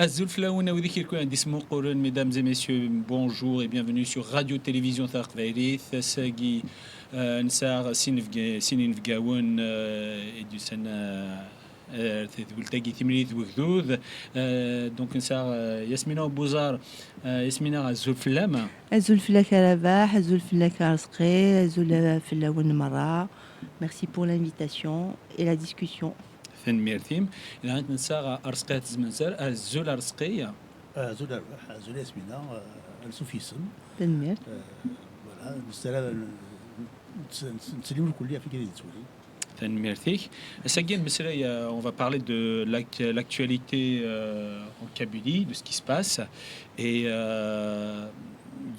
Azulflaouna Oudikirkou, Dismo Koren, mesdames et messieurs, bonjour et bienvenue sur Radio-Télévision Tarkvairith, Sagi Nsar Sinivgaoun et du Sana تقولتاجي تمريت وجدود دونك نسار ياسمينة وبوزار ياسمينة غزول في اللامة Azul Filaka Rabah, Azul Filaka Arsqe, Azul Filaoun Mara. Merci pour l'invitation et la discussion. ثن ميرتيم إذا أنت نسار أرسقات زمنسار الزول أرسقية زول ياسمينة السوفيسم Tenmer. فوالا نسلم الكلية في كريدي تسولي. Merci. On va parler de l'actualité en Kabylie, de ce qui se passe. Et il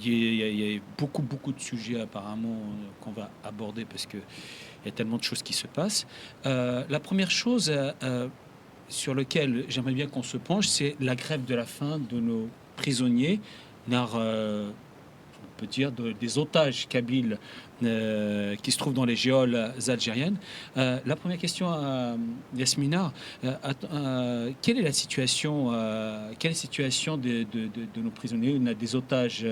y a beaucoup de sujets apparemment qu'on va aborder parce qu'il y a tellement de choses qui se passent. La première chose sur laquelle j'aimerais bien qu'on se penche, c'est la grève de la faim de nos prisonniers, on peut dire des otages kabyles qui se trouvent dans les géoles algériennes. La première question à Yasmina, quelle est la situation de nos prisonniers, des otages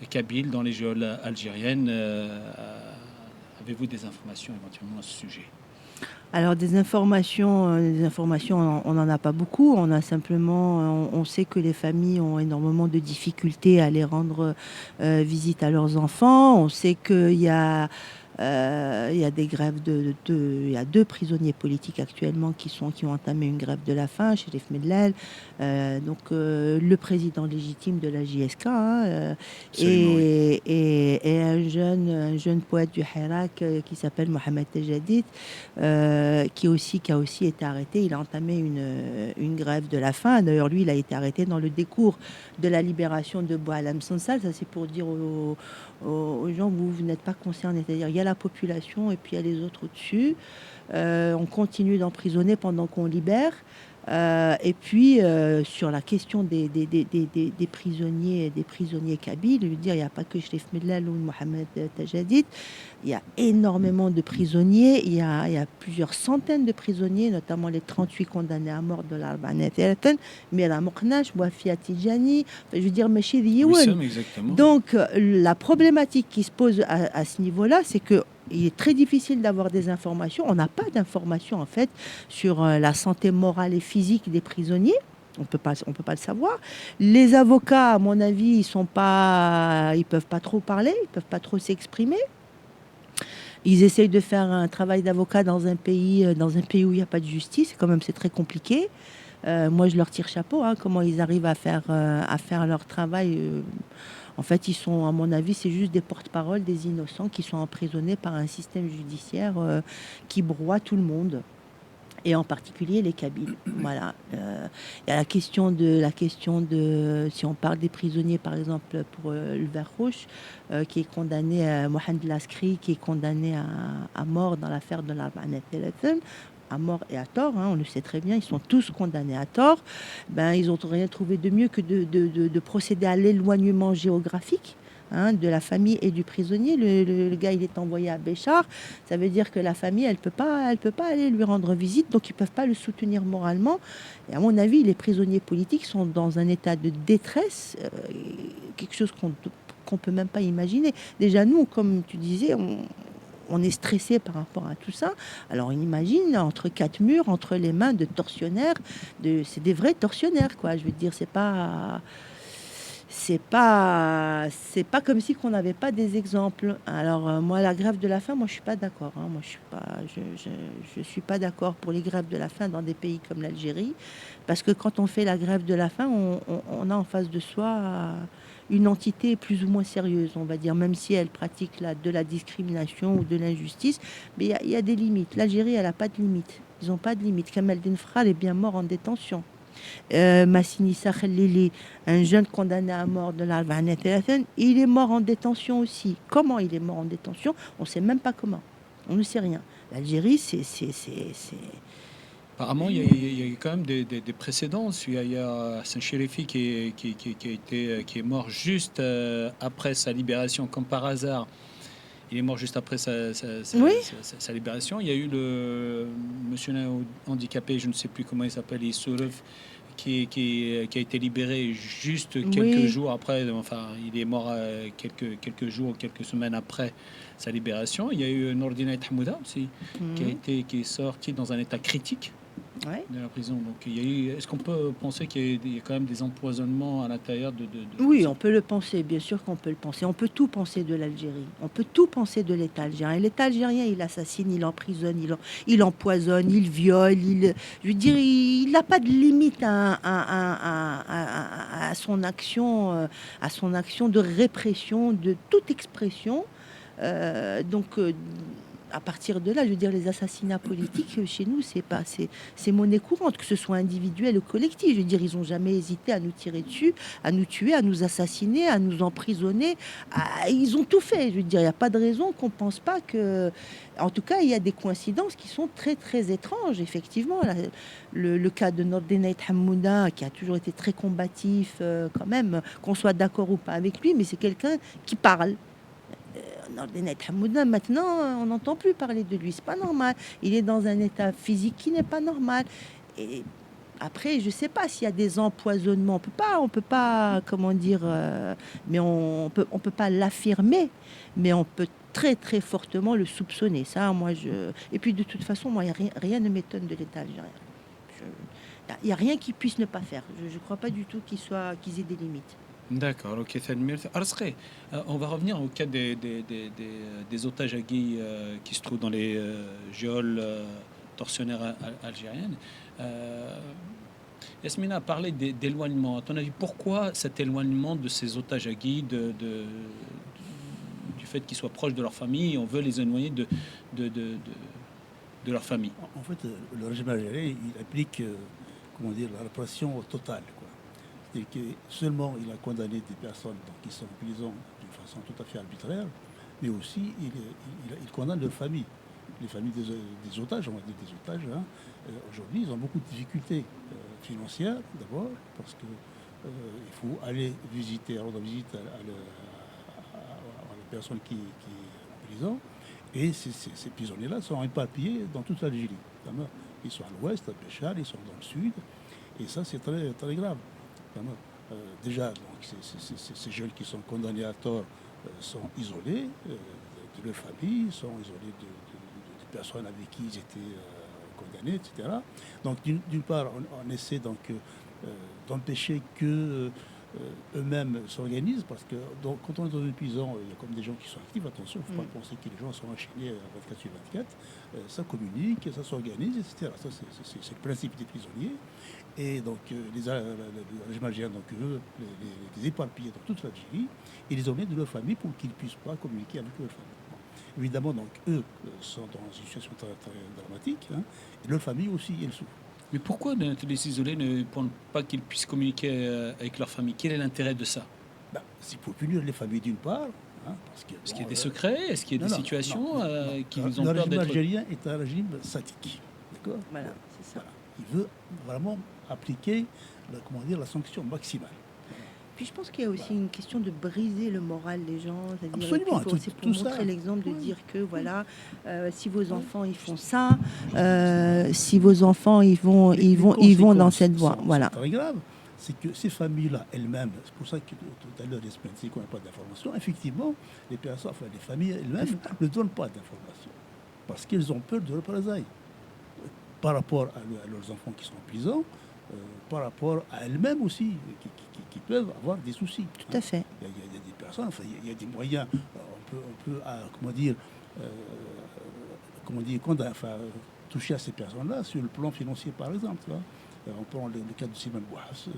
kabyles dans les géoles algériennes? Avez-vous des informations éventuellement à ce sujet? Alors des informations, on n'en a pas beaucoup. On a simplement, on sait que les familles ont énormément de difficultés à aller rendre visite à leurs enfants. On sait qu'il y a des grèves il y a 2 prisonniers politiques actuellement qui ont entamé une grève de la faim, Chérif Medlel, le président légitime de la JSK, et un jeune poète du Hirak qui s'appelle Mohamed Tejadid, qui a aussi été arrêté. Il a entamé une grève de la faim. D'ailleurs, lui, il a été arrêté dans le décours de la libération de Boualem Sansal. Ça, c'est pour dire aux gens, vous n'êtes pas concernés. C'est-à-dire, il y a la population et puis il y a les autres au-dessus. On continue d'emprisonner pendant qu'on libère. Et puis, sur la question des prisonniers kabyles, je veux dire, il n'y a pas que Chérif Medlel ou Mohamed Tajadid. Il y a énormément de prisonniers. Il y a plusieurs centaines de prisonniers, notamment les 38 condamnés à mort de l'Arbanet Elten, Mira Mokhnash, Wafia Tijani, je veux dire, Meshid Yewen. Donc, la problématique qui se pose à ce niveau-là, c'est que il est très difficile d'avoir des informations. On n'a pas d'informations, en fait, sur la santé morale et physique des prisonniers. On peut pas le savoir. Les avocats, à mon avis, ils peuvent pas trop parler, ils peuvent pas trop s'exprimer. Ils essayent de faire un travail d'avocat dans un pays où il n'y a pas de justice. Quand même, c'est très compliqué. Moi, je leur tire chapeau, comment ils arrivent à faire leur travail. En fait, ils sont, à mon avis, c'est juste des porte-parole des innocents qui sont emprisonnés par un système judiciaire qui broie tout le monde, et en particulier les Kabyles. Voilà. Il y a la question de, si on parle des prisonniers, par exemple, pour le Vert Rouge, qui est condamné, Mohamed Laskri, qui est condamné à mort dans l'affaire de l'Arbanet Telephone, à mort et à tort, on le sait très bien, ils sont tous condamnés à tort. Ils n'ont rien trouvé de mieux que de procéder à l'éloignement géographique de la famille et du prisonnier. Le gars, il est envoyé à Béchar. Ça veut dire que la famille, elle peut pas aller lui rendre visite, donc ils peuvent pas le soutenir moralement. Et à mon avis, les prisonniers politiques sont dans un état de détresse, quelque chose qu'on peut même pas imaginer. Déjà, nous, comme tu disais, on est stressé par rapport à tout ça. Alors on imagine entre 4 murs, entre les mains de tortionnaires, c'est des vrais tortionnaires, quoi. Je veux dire, c'est pas comme si qu'on n'avait pas des exemples. Alors moi, la grève de la faim, moi je suis pas d'accord. Moi je suis pas d'accord pour les grèves de la faim dans des pays comme l'Algérie, parce que quand on fait la grève de la faim, on a en face de soi une entité plus ou moins sérieuse, on va dire, même si elle pratique de la discrimination ou de l'injustice, mais il y a des limites. L'Algérie, elle n'a pas de limite. Ils n'ont pas de limite. Kamel Denfral est bien mort en détention. Massini Sakhelili, un jeune condamné à mort de l'Arbanet Telephone, il est mort en détention aussi. Comment il est mort en détention? On ne sait même pas comment. On ne sait rien. L'Algérie, c'est... Apparemment, il y a quand même des précédents. Il y a Hassan Chérifi qui est mort juste après sa libération, comme par hasard. Il est mort juste après sa libération. Il y a eu le monsieur handicapé, je ne sais plus comment il s'appelle, Issouref, qui a été libéré juste quelques Oui. jours après. Enfin, il est mort quelques jours, quelques semaines après sa libération. Il y a eu Nordina Hamouda aussi, Mhm. qui est sorti dans un état critique Ouais. de la prison. Donc, il y a eu. Est-ce qu'on peut penser qu'il y a quand même des empoisonnements à l'intérieur de Oui, ça? on peut le penser, bien sûr qu'on peut le penser. On peut tout penser de l'Algérie. On peut tout penser de l'État algérien. Et l'État algérien, il assassine, il emprisonne, il empoisonne, il viole. Je veux dire, il n'a pas de limite à à son action de répression de toute expression. Donc, à partir de là, je veux dire, les assassinats politiques chez nous, c'est monnaie courante, que ce soit individuel ou collectif. Je veux dire, ils n'ont jamais hésité à nous tirer dessus, à nous tuer, à nous assassiner, à nous emprisonner. Ils ont tout fait. Je veux dire, il n'y a pas de raison qu'on ne pense pas que. En tout cas, il y a des coïncidences qui sont très, très étranges, effectivement. Le cas de Nordinait Hamouda, qui a toujours été très combatif, quand même, qu'on soit d'accord ou pas avec lui, mais c'est quelqu'un qui parle. Nordinait Hamouda, maintenant, on n'entend plus parler de lui. C'est pas normal. Il est dans un état physique qui n'est pas normal. Et après, je sais pas s'il y a des empoisonnements. On peut pas, comment dire, mais on peut pas l'affirmer, mais on peut très très fortement le soupçonner. Ça, moi, Et puis de toute façon, moi, rien ne m'étonne de l'État algérien. Il y a rien qu'ils puissent ne pas faire. Je crois pas du tout qu'ils aient des limites. D'accord, ok, Thelmir. Arsré, on va revenir au cas des otages à Guy qui se trouvent dans les geôles tortionnaires algériennes. Yasmina a parlé d'éloignement. À ton avis, pourquoi cet éloignement de ces otages à Guy, du fait qu'ils soient proches de leur famille, on veut les éloigner de, de, de leur famille? En fait, le régime algérien, il applique comment dire, la répression totale, quoi. C'est-à-dire que seulement il a condamné des personnes donc, qui sont en prison d'une façon tout à fait arbitraire, mais aussi il condamne leurs familles. Les familles des otages, on va dire des otages, hein. Aujourd'hui, ils ont beaucoup de difficultés financières, d'abord, parce que il faut aller visiter, rendre visite à la personne qui est en prison. Et ces prisonniers-là sont éparpillés dans toute l'Algérie. Ils sont à l'ouest, à Béchar, ils sont dans le sud. Et ça, c'est très, très grave. Déjà, donc, ces jeunes qui sont condamnés à tort sont isolés de leur famille, sont isolés des personnes avec qui ils étaient condamnés, etc. Donc, d'une part, on essaie donc d'empêcher que eux-mêmes s'organisent, parce que donc, quand on est dans une prison, il y a comme des gens qui sont actifs. Attention, il ne faut pas penser que les gens sont enchaînés 24 sur 24. Ça communique, ça s'organise, etc. Ça, c'est le principe des prisonniers. Et donc, le régime algérien veut les éparpiller dans toute l'Algérie et les emmener de leur famille pour qu'ils ne puissent pas communiquer avec leur famille. Bon. Évidemment, donc, eux sont dans une situation très, très dramatique, hein, et leur famille aussi, elle souffre. Mais pourquoi les isolés pour pas qu'ils puissent communiquer avec leur famille? Quel est l'intérêt de ça? C'est pour punir les familles d'une part. Hein, Est-ce qu'il y a des secrets? Est-ce qu'il y a des situations qui nous ont Le peur régime d'être... algérien est un régime sadique. D'accord. Voilà, c'est ça. Voilà. Il veut vraiment appliquer la sanction maximale. Puis je pense qu'il y a aussi une question de briser le moral des gens. Absolument, C'est pour tout montrer ça. l'exemple de Oui. dire que voilà, si vos enfants ils font ça, si vos enfants ils vont dans cette voie. Voilà. C'est très grave. C'est que ces familles-là elles-mêmes, c'est pour ça que tout à l'heure, c'est qu'on n'a pas d'informations. Effectivement, les personnes, enfin les familles elles-mêmes ne donnent pas d'informations parce qu'elles ont peur de représailles par rapport à leurs enfants qui sont en prison, par rapport à elles-mêmes aussi, qui peuvent avoir des soucis. Tout à fait. Il y a des personnes, enfin, il y a des moyens, on peut toucher à ces personnes-là sur le plan financier, par exemple. Tu vois. On prend le cas de Simon Bouhas,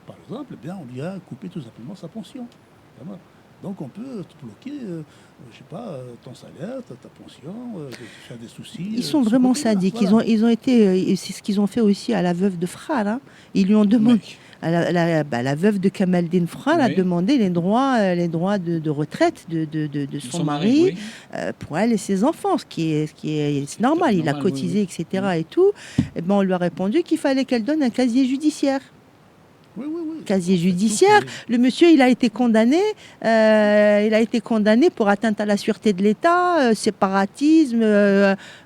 par exemple, eh bien, on lui a coupé tout simplement sa pension. Vraiment. Donc on peut te bloquer, je sais pas, ton salaire, ta pension, faire des soucis. Ils sont vraiment sadiques. Voilà. Ils ont été, c'est ce qu'ils ont fait aussi à la veuve de Fral. Hein. Ils lui ont demandé, la veuve de Kamaldine Fral a demandé les droits de retraite de son mari, pour elle et ses enfants, ce qui est normal. Il a cotisé, etc. Et tout. Et ben on lui a répondu qu'il fallait qu'elle donne un casier judiciaire. Oui. Casier judiciaire. Le monsieur, il a été condamné. Pour atteinte à la sûreté de l'État, séparatisme,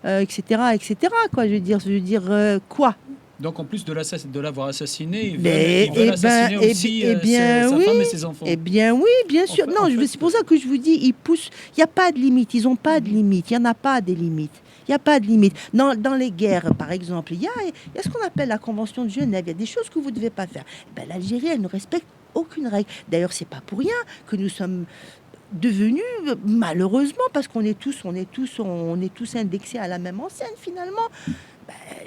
etc., etc. Quoi. Je veux dire quoi. Donc en plus de l'avoir assassiné, ils Mais, veulent assassiner aussi sa oui, femme et ses enfants. eh bien oui, bien sûr. fait- Non, en fait, c'est pour ça que je vous dis, ils poussent. Il n'y a pas de limite. Ils n'ont pas de limite. Il n'y en a pas des limites. Il n'y a pas de limite. Dans les guerres, par exemple, il y a ce qu'on appelle la Convention de Genève. Il y a des choses que vous ne devez pas faire. Ben, l'Algérie, elle ne respecte aucune règle. D'ailleurs, c'est pas pour rien que nous sommes devenus, malheureusement, parce qu'on est tous indexés à la même enseigne finalement.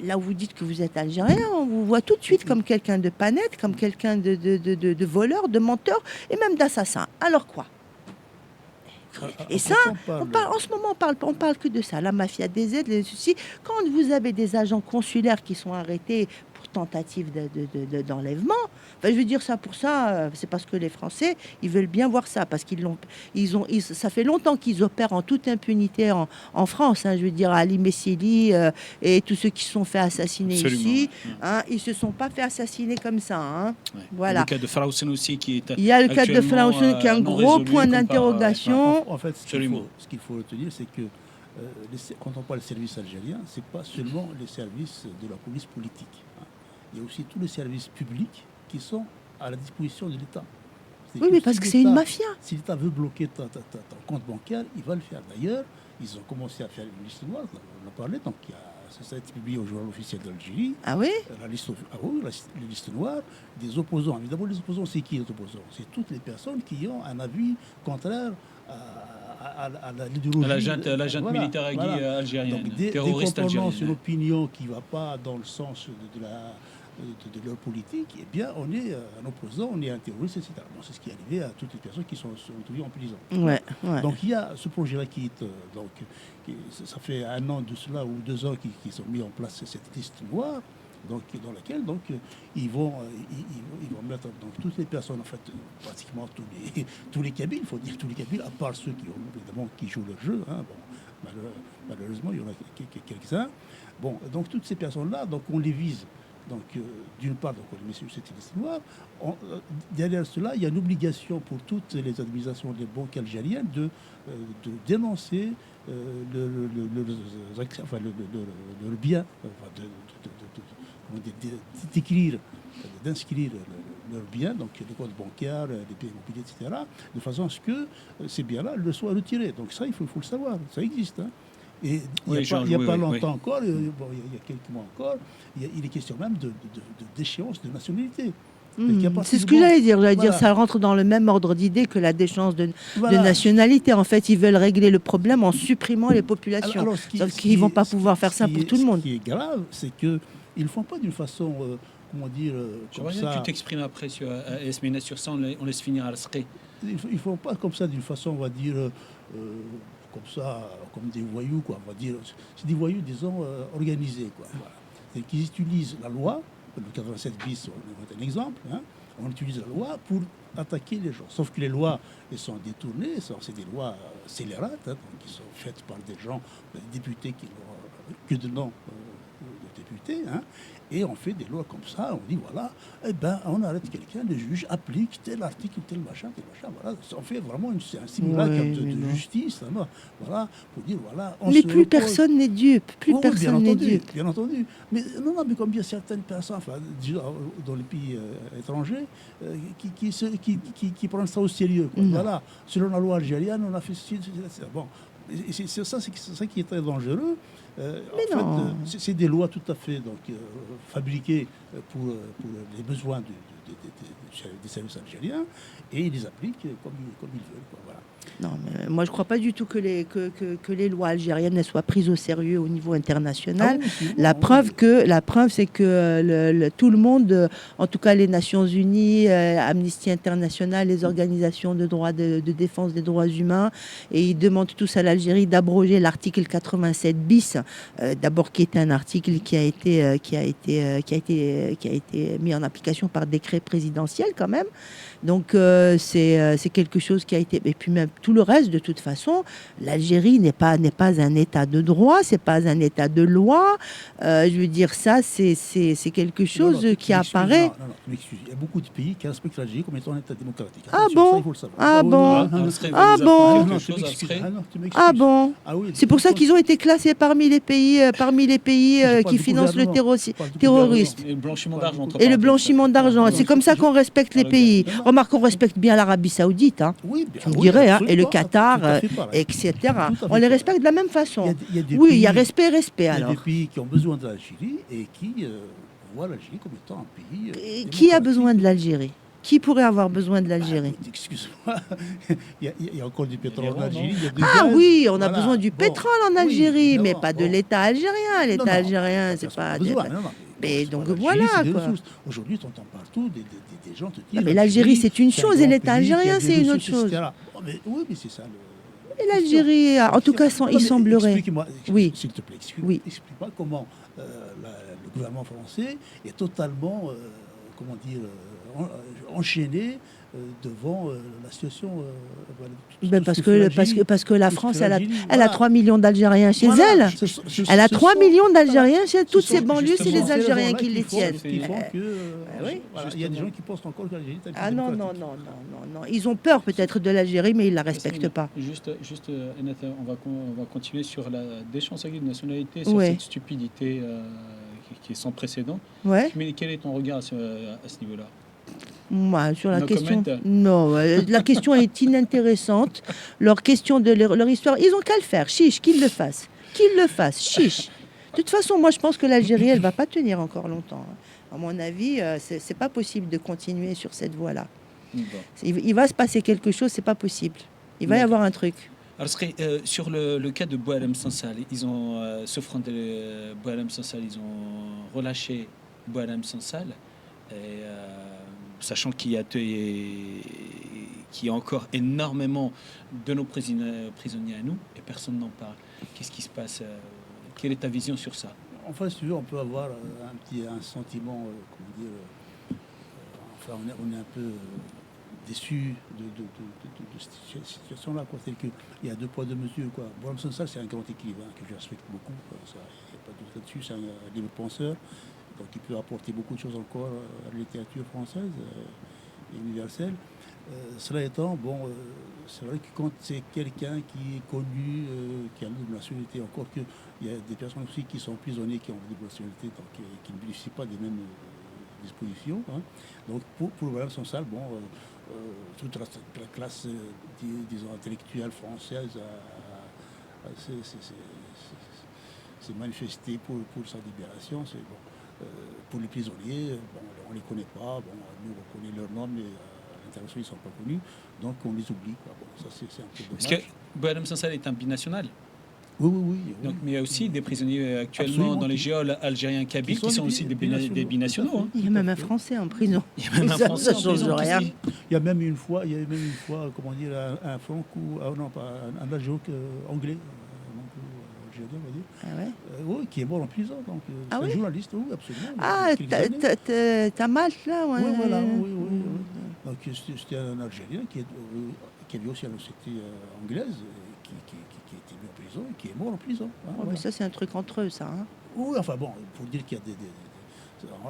Là où vous dites que vous êtes algérien, on vous voit tout de suite comme quelqu'un de pas net, comme quelqu'un de voleur, de menteur et même d'assassin. Alors quoi? Et ça, en ce moment, on parle que de ça. La mafia des aides, les soucis. Quand vous avez des agents consulaires qui sont arrêtés pour tentative d'enlèvement, enfin, je veux dire ça pour ça, c'est parce que les Français, ils veulent bien voir ça, parce ça fait longtemps qu'ils opèrent en toute impunité en France. Hein, je veux dire, Ali Messili et tous ceux qui se sont fait assassiner ici, hein, ils se sont pas fait assassiner comme ça. Hein. Ouais. Voilà. Le cas de Frausen aussi qui est. Il y a le cas de Frausen qui est un gros point d'interrogation. En fait, ce qu'il faut retenir, c'est que quand on parle de service algérien, ce n'est pas seulement les services de la police politique. Hein. Il y a aussi tous les services publics qui sont à la disposition de l'État. Oui, mais parce que c'est une mafia. Si l'État veut bloquer ton compte bancaire, il va le faire. D'ailleurs, ils ont commencé à faire une liste noire, on en a parlé, donc ça a été publié au journal officiel d'Algérie. Ah oui, la liste noire des opposants. Évidemment, les opposants, c'est qui les opposants? C'est toutes les personnes qui ont un avis contraire à l'idéologie. À la junte militaire algérienne, Donc, terroriste dès qu'on prononce algérienne. une opinion qui ne va pas dans le sens de leur politique, eh bien, on est un opposant, on est un terroriste, etc. Bon, c'est ce qui est arrivé à toutes les personnes qui sont retrouvées en prison. ouais. Donc, il y a ce projet-là ça fait 1 an de cela ou 2 ans qu'ils ont mis en place cette liste noire, donc, dans laquelle ils vont mettre toutes les personnes, en fait, pratiquement tous les Kabyles, il faut dire tous les Kabyles, à part ceux qui jouent leur jeu. Hein, bon, malheureusement, il y en a quelques-uns. Bon, donc toutes ces personnes-là, donc on les vise. Donc, d'une part, on met sur cette liste noire. Derrière cela, il y a une obligation pour toutes les administrations des banques algériennes de dénoncer le bien, d'inscrire leurs biens, donc les comptes bancaires, les biens immobiliers, etc., de façon à ce que ces biens-là le soient retirés. Donc ça, il faut le savoir, ça existe. Hein. Et il n'y a pas longtemps encore, il y a quelques mois encore, il est question même de déchéance de nationalité. C'est ce que j'allais dire. Dire ça rentre dans le même ordre d'idée que la déchéance de nationalité. En fait, ils veulent régler le problème en supprimant les populations. Sauf qu'ils ne vont pas pouvoir faire ça pour tout le monde. Ce qui est grave, c'est qu'ils ne le font pas d'une façon, comment dire, comme ça. Tu t'exprimes après sur Esmina sur ça, on laisse finir à l'asqi. Ils ne font pas comme ça d'une façon, on va dire, comme ça, comme des voyous, quoi. On va dire, c'est des voyous, disons, organisés, quoi. Voilà. C'est qu'ils utilisent la loi. Le 87 bis, on est un exemple, hein, on utilise la loi pour attaquer les gens. Sauf que les lois, elles sont détournées, c'est des lois scélérates, hein, qui sont faites par des gens, des députés qui n'ont que de nom de députés, hein, et on fait des lois comme ça, on dit voilà, eh ben, on arrête quelqu'un, le juge applique tel article, tel machin, voilà. On fait vraiment un simulacre de justice, hein, voilà, pour dire voilà. Mais plus personne n'est dupe, personne n'est dupe. Bien entendu. Mais mais comme il y a certaines personnes, enfin, dans les pays étrangers, qui prennent ça au sérieux. Voilà, selon la loi algérienne, on a fait ceci, etc. Bon, c'est ça qui est très dangereux. C'est des lois tout à fait fabriquées pour les besoins des services algériens et ils les appliquent comme ils veulent. Quoi, voilà. Non, mais moi je ne crois pas du tout que les lois algériennes soient prises au sérieux au niveau international. La preuve, c'est que tout le monde, en tout cas les Nations Unies, Amnesty International, les organisations de défense des droits humains, et ils demandent tous à l'Algérie d'abroger l'article 87 bis, d'abord qui est un article qui a été mis en application par décret décret présidentiel quand même. Donc c'est quelque chose qui a été... Et puis même tout le reste, de toute façon, l'Algérie n'est pas un État de droit, c'est pas un État de loi. Je veux dire, ça, c'est quelque chose qui apparaît... Non, tu m'excuses. Il y a beaucoup de pays qui respectent l'Algérie comme étant un État démocratique. Ah Attention, bon ça, il faut le savoir. Ah oui, bon oui, oui, oui. Ah bon Non, Quelque tu chose m'excuses. après. Non, tu m'excuses. Ah bon Ah oui, C'est pour ça qu'ils ont été classés parmi les pays, Je parle qui du financent le gouvernement. Je parle du terrorisme. Et le blanchiment d'argent. entre Et le parenthèses. blanchiment d'argent. C'est comme ça qu'on respecte les pays. Non, non. Remarque, on respecte bien l'Arabie Saoudite, hein, Oui, bien, tu me oui, dirais, hein, absolument. et le Tout Qatar, à fait pareil. etc. Tout à fait On les pareil. respecte de la même façon. Il y a des Oui, il y a pays- respect, Il y a alors. des pays qui ont besoin de l'Algérie et qui voient l'Algérie comme étant un pays. Et qui a démocratique. besoin de l'Algérie? Qui pourrait avoir besoin de l'Algérie? Écoute, excuse-moi, il y a encore du pétrole en l'Iran, Algérie. Il y a du Ah gaz. oui, on a Voilà. besoin du Bon, pétrole en oui, Algérie, mais évidemment. pas de Bon. l'État algérien. Non, L'État non, algérien, personne c'est n'a pas... besoin. Non, non, Mais c'est donc pas l'Algérie, voilà, c'est des quoi. ressources. Aujourd'hui, tu entends partout des gens te disent. Non, mais l'Algérie, c'est une un chose, et grand l'État pays qui a algérien, des c'est une autre ressources, chose. etc. Oui, mais c'est ça. Et l'Algérie, en tout cas, il semblerait. Explique-moi, Oui. s'il te plaît, Oui. explique-moi comment le gouvernement français est totalement, comment dire, enchaîné devant la situation. Ben parce que la France, elle a Voilà. 3 millions d'Algériens chez Voilà. elle. Elle a 3 millions d'Algériens chez toutes ce ces sont banlieues, c'est justement les Algériens qui les tiennent. Qui font que, oui, voilà, il y a des gens qui pensent encore que l'Algérie est un pays Ah non, non, démocratique. non, non, non, non. Ils ont peur peut-être de l'Algérie, mais ils la respectent pas. Juste, Aneth, on va continuer sur la déchancerie de nationalité, sur Ouais. cette stupidité qui est sans précédent. Ouais. Mais quel est ton regard à ce niveau-là? Moi, sur la No question, comment. non, la question est inintéressante. Leur question de leur histoire, ils ont qu'à le faire. Chiche, qu'ils le fassent. Qu'ils le fassent. Chiche. De toute façon, moi, je pense que l'Algérie, elle va pas tenir encore longtemps. À mon avis, c'est pas possible de continuer sur cette voie-là. Bon. Il va se passer quelque chose, c'est pas possible. Il va y avoir un truc. Alors, sur le cas de Boualem Sansal, ils ont, ce front de Boualem Sansal, ils ont relâché Boualem Sansal, et, sachant qu'il y a encore énormément de nos prisonniers à nous, et personne n'en parle. Qu'est-ce qui se passe? Quelle est ta vision sur ça? Enfin, si tu veux, on peut avoir un sentiment, comment dire, enfin, on est un peu déçu de cette situation-là, quoi. C'est qu'il y a deux poids, deux mesures, quoi. Boualem Sansal, c'est un grand écrivain que je respecte beaucoup, quoi. Ça, il n'y a pas de doute là-dessus, c'est un libre penseur, donc il peut apporter beaucoup de choses encore à la littérature française et universelle. Cela étant, bon, c'est vrai que quand c'est quelqu'un qui est connu, qui a une double nationalité, encore qu'il y a des personnes aussi qui sont prisonniers, qui ont une double nationalité, donc qui ne bénéficient pas des mêmes dispositions. Hein. Donc pour Boualem Sansal, bon, toute la classe, disons, intellectuelle française s'est manifestée pour sa libération. C'est, bon, pour les prisonniers, bon, on ne les connaît pas, bon, nous on connaît leur nom, mais ils ne sont pas connus, donc on les oublie. Quoi. Bon, ça, c'est un peu dommage. Parce que Boualem Sansal est un binational. Oui. Donc, mais il y a aussi des prisonniers actuellement Absolument. dans les géoles algériens kabyles qui sont aussi des binationaux. Hein. Il y a même un Français en prison. Il y a même un Ça Français en change prison. rien. Qu'est-ce qui- Il y a même une fois, comment dire, un franc ou non pas un agent anglais, algérien, on va dire, Ah ouais. oui, qui est mort en prison. Donc Ah c'est oui un journaliste, oui, absolument. Ah, il y a quelques années. t'as Malte là, ouais. Oui, voilà, oui. Donc c'était un Algérien qui avait aussi la nationalité anglaise, qui était mis en prison et qui est mort en prison. Hein, Ouais, voilà. mais ça, c'est un truc entre eux, ça. Hein. Oui, enfin bon, il faut dire qu'il y a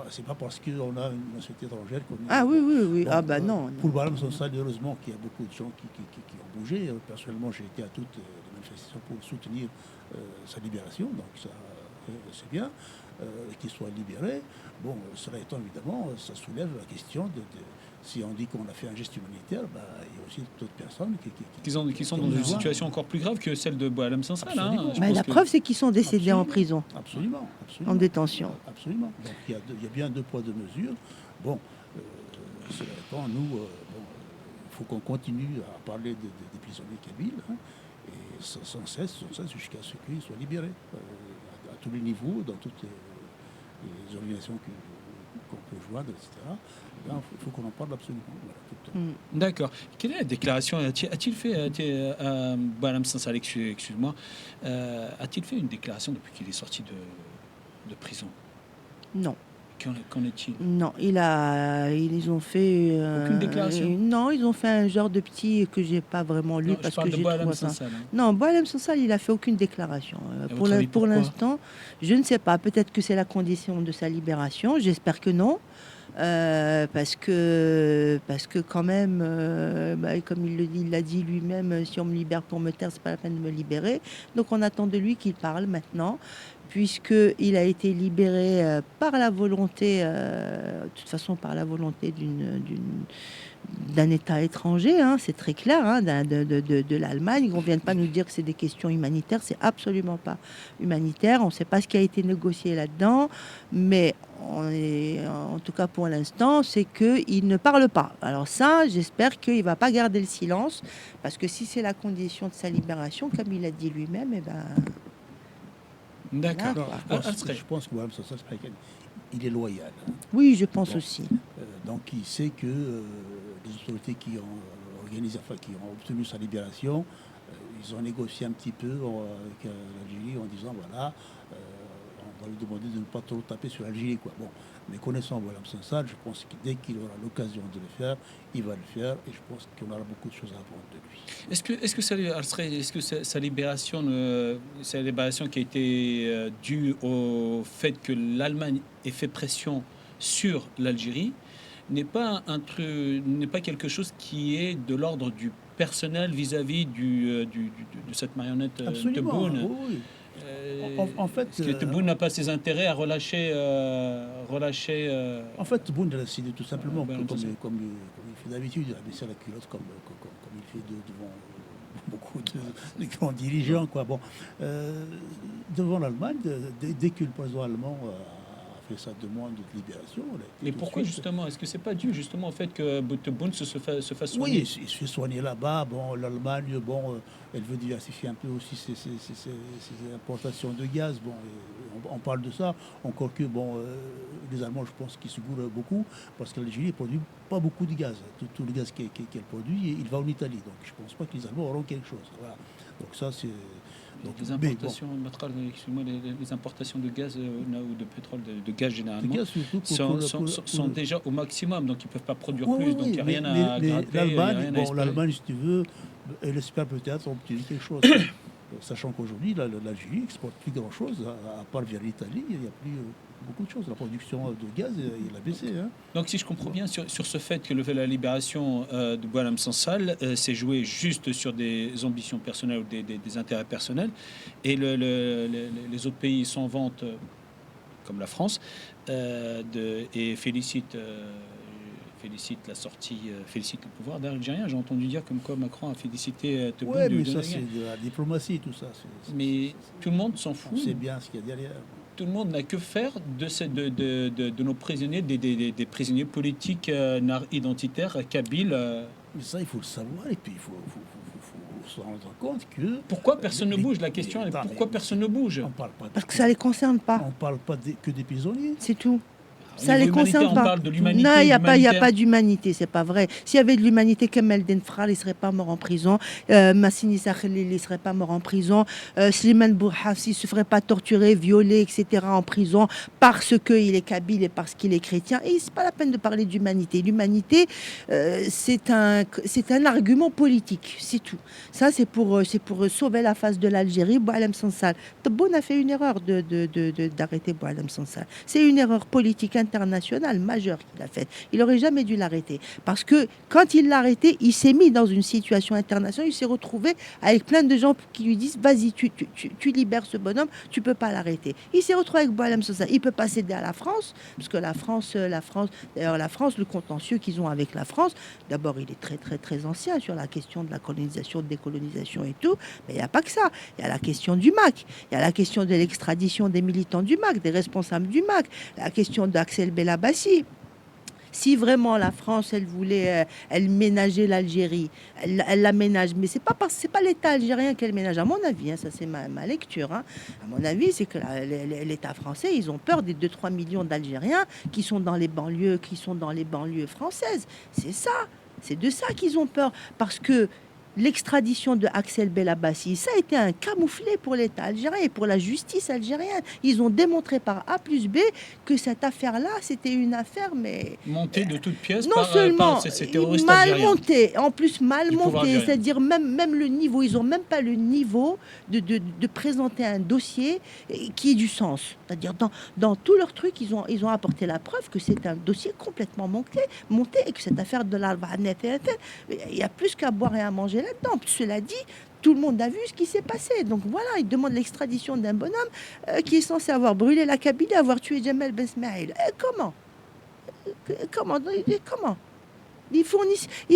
c'est pas parce qu'on a une nationalité étrangère qu'on est... Ah oui. Bon, Ah bah non. Pour Boualem Sansal, heureusement qu'il y a beaucoup de gens qui ont bougé. Personnellement, j'ai été à toutes les manifestations pour soutenir sa libération, donc ça, c'est bien qu'il soit libéré. Bon, cela étant, évidemment, ça soulève la question si on dit qu'on a fait un geste humanitaire, bah, il y a aussi d'autres personnes qui sont dans une situation encore plus grave que celle de Boualem Sansal. Absolument. Je Mais pense la que- preuve, c'est qu'ils sont décédés en prison, Absolument. en détention. Absolument. Donc il y a bien deux poids, deux mesures. Bon, cela étant, nous, il faut qu'on continue à parler des prisonniers kabyles, hein, et sans cesse jusqu'à ce qu'ils soient libérés, à tous les niveaux, dans toutes les organisations qu'on peut joindre, etc. Il faut qu'on en parle absolument. Voilà, tout le temps. D'accord. Quelle est la déclaration a-t-il fait Boualem Sansal, excuse-moi, a-t-il fait une déclaration depuis qu'il est sorti de prison? Non. Qu'en est-il? Non, ils ont fait... Aucune déclaration? Non, ils ont fait un genre de petit que j'ai pas vraiment lu Non, je parce parle que de j'ai Boualem trouvé ça... Sansal. Non, Boualem Sansal, il a fait aucune déclaration. À votre avis, Pour pourquoi? l'instant, je ne sais pas. Peut-être que c'est la condition de sa libération. J'espère que non. Parce que quand même, comme il l'a dit lui-même, si on me libère pour me taire, c'est pas la peine de me libérer. Donc on attend de lui qu'il parle maintenant, puisqu'il a été libéré par la volonté, de toute façon par la volonté d'un État étranger, hein, c'est très clair, hein, de l'Allemagne. On ne vient pas nous dire que c'est des questions humanitaires, c'est absolument pas humanitaire. On ne sait pas ce qui a été négocié là-dedans, mais en tout cas pour l'instant, c'est qu'il ne parle pas. Alors ça, j'espère qu'il ne va pas garder le silence, parce que si c'est la condition de sa libération, comme il a dit lui-même, eh ben, D'accord. Non, Ah, je pense que Mohamed Sassal, il est loyal. oui, je pense Bon. aussi. Donc il sait que les autorités qui ont organisé, enfin, qui ont obtenu sa libération, ils ont négocié un petit peu avec l'Algérie en disant voilà, on va lui demander de ne pas trop taper sur l'Algérie, quoi. Bon, mais connaissant Mohamed Sansal, je pense que dès qu'il aura l'occasion de le faire, il va le faire, et je pense qu'on aura beaucoup de choses à apprendre de lui. Est-ce que sa libération, sa libération qui a été due au fait que l'Allemagne ait fait pression sur l'Algérie n'est pas n'est pas quelque chose qui est de l'ordre du personnel vis-à-vis de cette marionnette Absolument, Tebboune? oui, oui. En fait, Est-ce que Tebboune n'a pas ses intérêts à relâcher En fait, Tebboune a décidé tout simplement, Boualem Sansal. comme il fait d'habitude, il a baissé la culotte comme il fait devant beaucoup de grands dirigeants, quoi. Bon, devant l'Allemagne, dès que le président allemand a fait sa demande de libération, on a été Mais tout de pourquoi suite- justement? Est-ce que c'est pas dû justement au fait que Tebboune se fasse Oui, soigner? il se fait soigner là-bas. Bon, l'Allemagne, bon, elle veut diversifier un peu aussi ses importations de gaz. Bon, on parle de ça. Encore que, bon, les Allemands, je pense qu'ils se gourrent beaucoup parce que l'Algérie ne produit pas beaucoup de gaz. Tout le gaz qu'elle produit, il va en Italie. Donc, je ne pense pas que les Allemands auront quelque chose. Voilà. Donc, ça, c'est. Donc, Les mais bon, importations, excuse-moi, les importations de gaz ou de pétrole, de gaz le généralement, gaz, surtout sont déjà au maximum, donc ils ne peuvent pas produire Oui, plus, oui, donc il n'y a oui, rien à mais gratter, il n'y a l'Allemagne, rien à bon, espérer. l'Allemagne, si tu veux, elle espère peut-être obtenir quelque chose. Sachant qu'aujourd'hui, l'Algérie exporte plus grand-chose, à part vers l'Italie, il n'y a plus beaucoup de choses. La production de gaz, il a baissé. Hein. Donc si je comprends bien sur ce fait que la libération de Boualem Sansal s'est jouée juste sur des ambitions personnelles ou des intérêts personnels, et les autres pays s'en vantent, comme la France, et félicite la sortie, félicite le pouvoir algérien. J'ai entendu dire comme quoi Macron a félicité Tebboune Oui, de mais ça, la c'est guerre. de la diplomatie, tout ça. Mais tout le monde s'en on fout. sait bien ce qu'il y a derrière. Tout le monde n'a que faire de nos prisonniers, des prisonniers politiques identitaires, kabyles. Mais ça, il faut le savoir, et puis il faut se rendre compte que... Pourquoi personne ne bouge? La question est Attends, pourquoi mais personne ne bouge? On parle pas Parce que ça les concerne pas, on parle pas que des prisonniers. c'est tout. Au Ça niveau les humanitaire, concerne on pas. parle de l'humanité. Non, il n'y a humanitaire. pas d'humanité, c'est pas vrai. S'il y avait de l'humanité, Kemal Denfral, il ne serait pas mort en prison. Massini Sakhelil, il ne serait pas mort en prison. Slimane Bouhafsi ne se ferait pas torturer, violer, etc. en prison parce qu'il est kabyle et parce qu'il est chrétien. Et c'est pas la peine de parler d'humanité. L'humanité, c'est un argument politique, c'est tout. Ça, c'est pour sauver la face de l'Algérie. Boualem Sansal. Tebboune a fait une erreur d'arrêter Boualem Sansal. C'est une erreur politique internationale majeure qu'il a faite. Il n'aurait jamais dû l'arrêter. Parce que quand il l'a arrêté, il s'est mis dans une situation internationale, il s'est retrouvé avec plein de gens qui lui disent vas-y, tu libères ce bonhomme, tu ne peux pas l'arrêter. Il s'est retrouvé avec Boualem Sansal. Il ne peut pas céder à la France, parce que la France, le contentieux qu'ils ont avec la France, d'abord, il est très, très, très ancien sur la question de la colonisation, de décolonisation et tout, mais il n'y a pas que ça. Il y a la question du MAC, il y a la question de l'extradition des militants du MAC, des responsables du MAC, la question d'Axel Belabassi. Si vraiment la France, elle voulait, elle ménageait l'Algérie, elle la ménage, mais c'est pas l'État algérien qu'elle ménage, à mon avis, hein, ça c'est ma lecture. Hein. À mon avis, c'est que l'État français, ils ont peur des 2-3 millions d'Algériens qui sont dans les banlieues, françaises. C'est ça, c'est de ça qu'ils ont peur, parce que l'extradition de Axel Belabassi, ça a été un camouflet pour l'État algérien et pour la justice algérienne. Ils ont démontré par A plus B que cette affaire-là, c'était une affaire, mais... Montée de toutes pièces non par, seulement par ces terroristes mal algériens. monté, en plus mal Du pouvoir monté, algérien. c'est-à-dire même le niveau, ils n'ont même pas le niveau de présenter un dossier qui ait du sens. C'est-à-dire dans tous leurs trucs, ils ont apporté la preuve que c'est un dossier complètement monté et que cette affaire de l'Arbanet, il y a plus qu'à boire et à manger là-dedans. Cela dit, tout le monde a vu ce qui s'est passé. Donc voilà, ils demandent l'extradition d'un bonhomme qui est censé avoir brûlé la Kabylie, avoir tué Jamal Ben Smaïl. Comment ils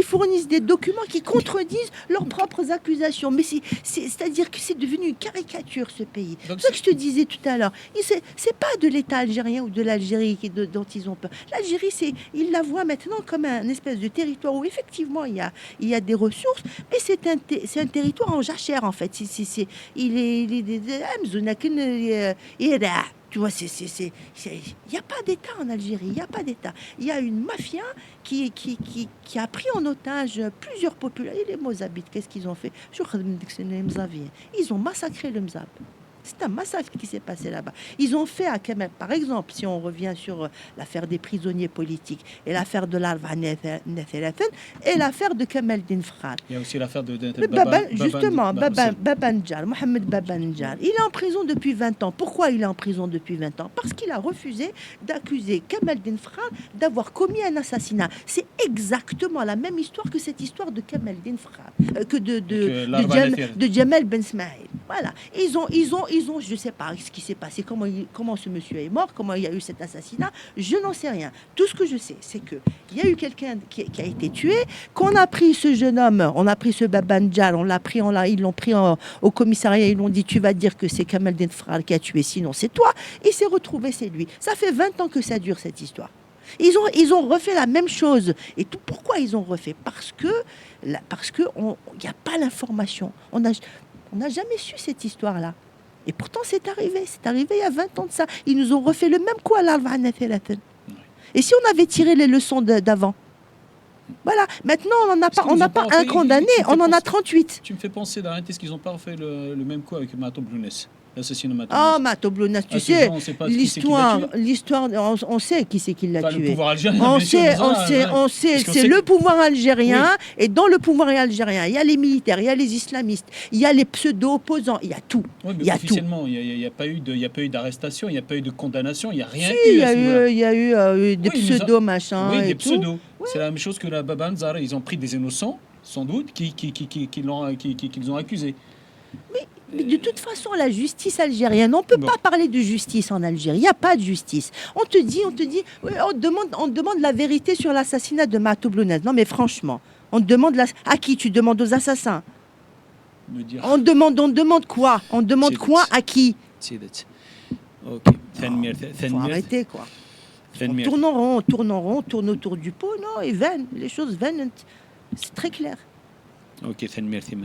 fournissent des documents qui contredisent leurs propres accusations. Mais c'est-à-dire que c'est devenu une caricature, ce pays. Donc C'est ce que je te disais tout à l'heure. C'est pas de l'État algérien ou de l'Algérie dont ils ont peur. L'Algérie, ils la voient maintenant comme un espèce de territoire où effectivement il y a des ressources, mais c'est un territoire en jachère en fait. Il est tu vois, il n'y a pas d'État en Algérie, il n'y a pas d'État. Il y a une mafia qui a pris en otage plusieurs populations. Et les Mozabites, qu'est-ce qu'ils ont fait? Ils ont massacré le Mzab. C'est un massacre qui s'est passé là-bas. Ils ont fait à Kemal, par exemple, si on revient sur l'affaire des prisonniers politiques et l'affaire de l'Arva Netheleten et l'affaire de Kemal Dinfrar. Il y a aussi l'affaire de Babanjar, Mohamed Babanjar. Il est en prison depuis 20 ans. Pourquoi il est en prison depuis 20 ans? Parce qu'il a refusé d'accuser Kemal Dinfrar d'avoir commis un assassinat. C'est exactement la même histoire que cette histoire de Kemal Dinfrar, de Jamal Ben Smaïl. Voilà. Ils ont, je ne sais pas ce qui s'est passé, comment ce monsieur est mort, comment il y a eu cet assassinat, je n'en sais rien. Tout ce que je sais, c'est qu'il y a eu quelqu'un qui a été tué, qu'on a pris ce jeune homme, on a pris ce Babanjar, ils l'ont pris au commissariat, ils l'ont dit, tu vas dire que c'est Kamal Denfrar qui a tué, sinon c'est toi. Il s'est retrouvé, c'est lui. Ça fait 20 ans que ça dure, cette histoire. Ils ont refait la même chose. Et pourquoi ils ont refait? Parce que il n'y a pas l'information. On n'a jamais su cette histoire-là. Et pourtant, c'est arrivé il y a 20 ans de ça. Ils nous ont refait le même coup à l'Arva Netheleten. Et si on avait tiré les leçons d'avant? Voilà, maintenant on n'a pas un condamné, on en a 38. Tu me fais penser dans est-ce qu'ils n'ont pas fait le même coup avec Mato Blounes, l'assassinat Mato Ah, Mato Blounes, tu sais, l'histoire, on sait qui c'est qui l'a tué. Le pouvoir algérien, on sait, c'est le pouvoir algérien, oui. Et dans le pouvoir algérien, il y a les militaires, il y a les islamistes, il y a les pseudo-opposants, il y a tout. Oui, mais officiellement, il n'y a pas eu d'arrestation, il n'y a pas eu de condamnation, il n'y a rien eu. Il y a eu des pseudo-machins. Oui, et des pseudos. Ouais. C'est la même chose que la Babanzara. Ils ont pris des innocents, sans doute, qu'ils ont accusés. Mais de toute façon, la justice algérienne, on ne peut pas parler de justice en Algérie. Il n'y a pas de justice. On te dit, on demande la vérité sur l'assassinat de Mato Blounes. Non, mais franchement, on demande à qui? Tu demandes aux assassins? On demande quoi? On demande quoi à qui? Ok. Faut arrêter, quoi. On tourne en rond, on tourne autour du pot. Non, et vaine. Les choses vaines, c'est très clair. Ok, merci.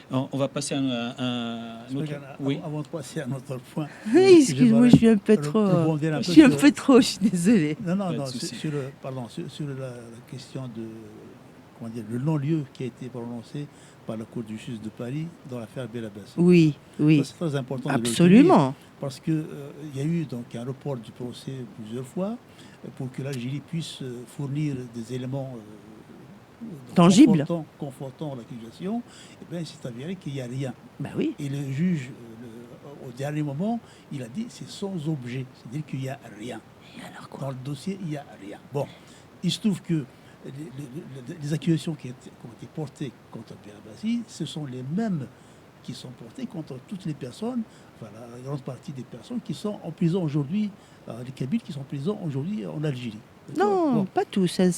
On va passer à un autre... Oui. Avant de passer à un autre point. Excuse-moi, je suis un peu trop. Je suis désolé. Non, sur la question de le non-lieu qui a été prononcé par la Cour de justice de Paris dans l'affaire Belabassi. Oui. C'est très important. Absolument. Parce qu'il y a eu donc un report du procès plusieurs fois pour que l'Algérie puisse fournir des éléments tangibles confortant l'accusation. Et bien, il s'est avéré qu'il n'y a rien. Ben oui. Et le juge, au dernier moment, il a dit c'est sans objet, c'est-à-dire qu'il n'y a rien. Et alors quoi? Dans le dossier, il n'y a rien. Bon, il se trouve que les accusations qui ont été portées contre Belabassi, ce sont les mêmes qui sont portées contre toutes les personnes, la grande partie des personnes qui sont en prison aujourd'hui, les Kabyles qui sont en prison aujourd'hui en Algérie. Non, pas tous. C'est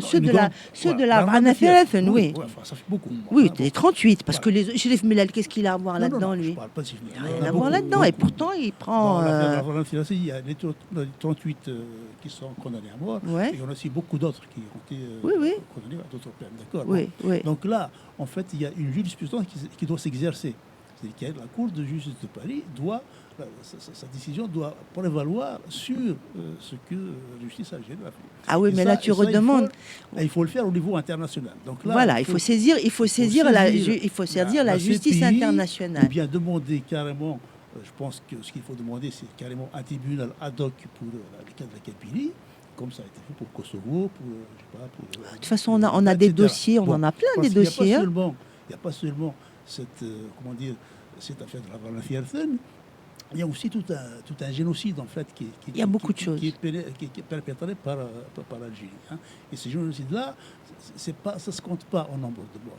ceux de la Ranafel, oui. Ça fait beaucoup. Oui, les 38, parce que les Chérif Mellal, qu'est-ce qu'il a à voir là-dedans, lui? Je parle pas de Chérif Mellal. Il n'a rien à voir là-dedans, et pourtant, il prend... Il y a les 38 qui sont condamnés à mort, et il y en a aussi beaucoup d'autres qui ont été condamnés à d'autres peines. D'accord. Oui. Donc là, en fait, il y a une jurisprudence qui doit s'exercer. C'est-à-dire que la Cour de justice de Paris sa décision doit prévaloir sur ce que la justice algérienne a fait. Ah oui, Et mais ça- là tu et ça, redemandes. il faut le faire au niveau international. Donc là, Voilà, il faut saisir la justice CPI, internationale. ou bien demander carrément, je pense que ce qu'il faut demander, c'est carrément un tribunal ad hoc pour le cas de la Kabylie, comme ça a été fait pour Kosovo, pour, je sais pas, pour... De toute façon, on a des etc. dossiers, on Bon, en a plein parce des qu'il y a dossiers. pas Hein. seulement- Il n'y a pas seulement cette affaire de la Fierten, il y a aussi tout un génocide en fait Il y a beaucoup de choses. qui est perpétré par l'Algérie. Hein. Et ce génocide-là, ça ne se compte pas en nombre de morts.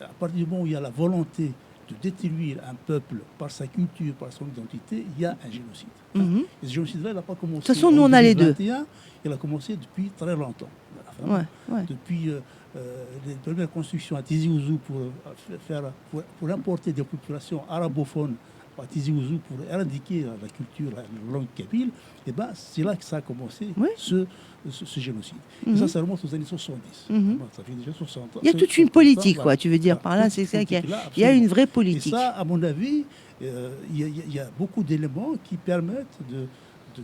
À partir du moment où il y a la volonté de détruire un peuple par sa culture, par son identité, il y a un génocide. Hein. Mhm. Et ce génocide-là, il n'a pas commencé De toute façon, nous, on a les deux. 2021, il a commencé depuis très longtemps. Ouais. Depuis les premières constructions à Tizi Ouzou pour importer des populations arabophones à Tizi Ouzou pour éradiquer la culture, la langue kabyle, et ben, c'est là que ça a commencé, Oui. ce génocide. Et Mhm. ça remonte aux années 70. Mhm. Bon, ça fait déjà 60 ans. Il y a toute une politique, quoi. Voilà. Tu veux dire par là, Toute c'est cette ça qu'il y a. politique-là, Il y a une vraie Et politique. ça, à mon avis, il y a beaucoup d'éléments qui permettent de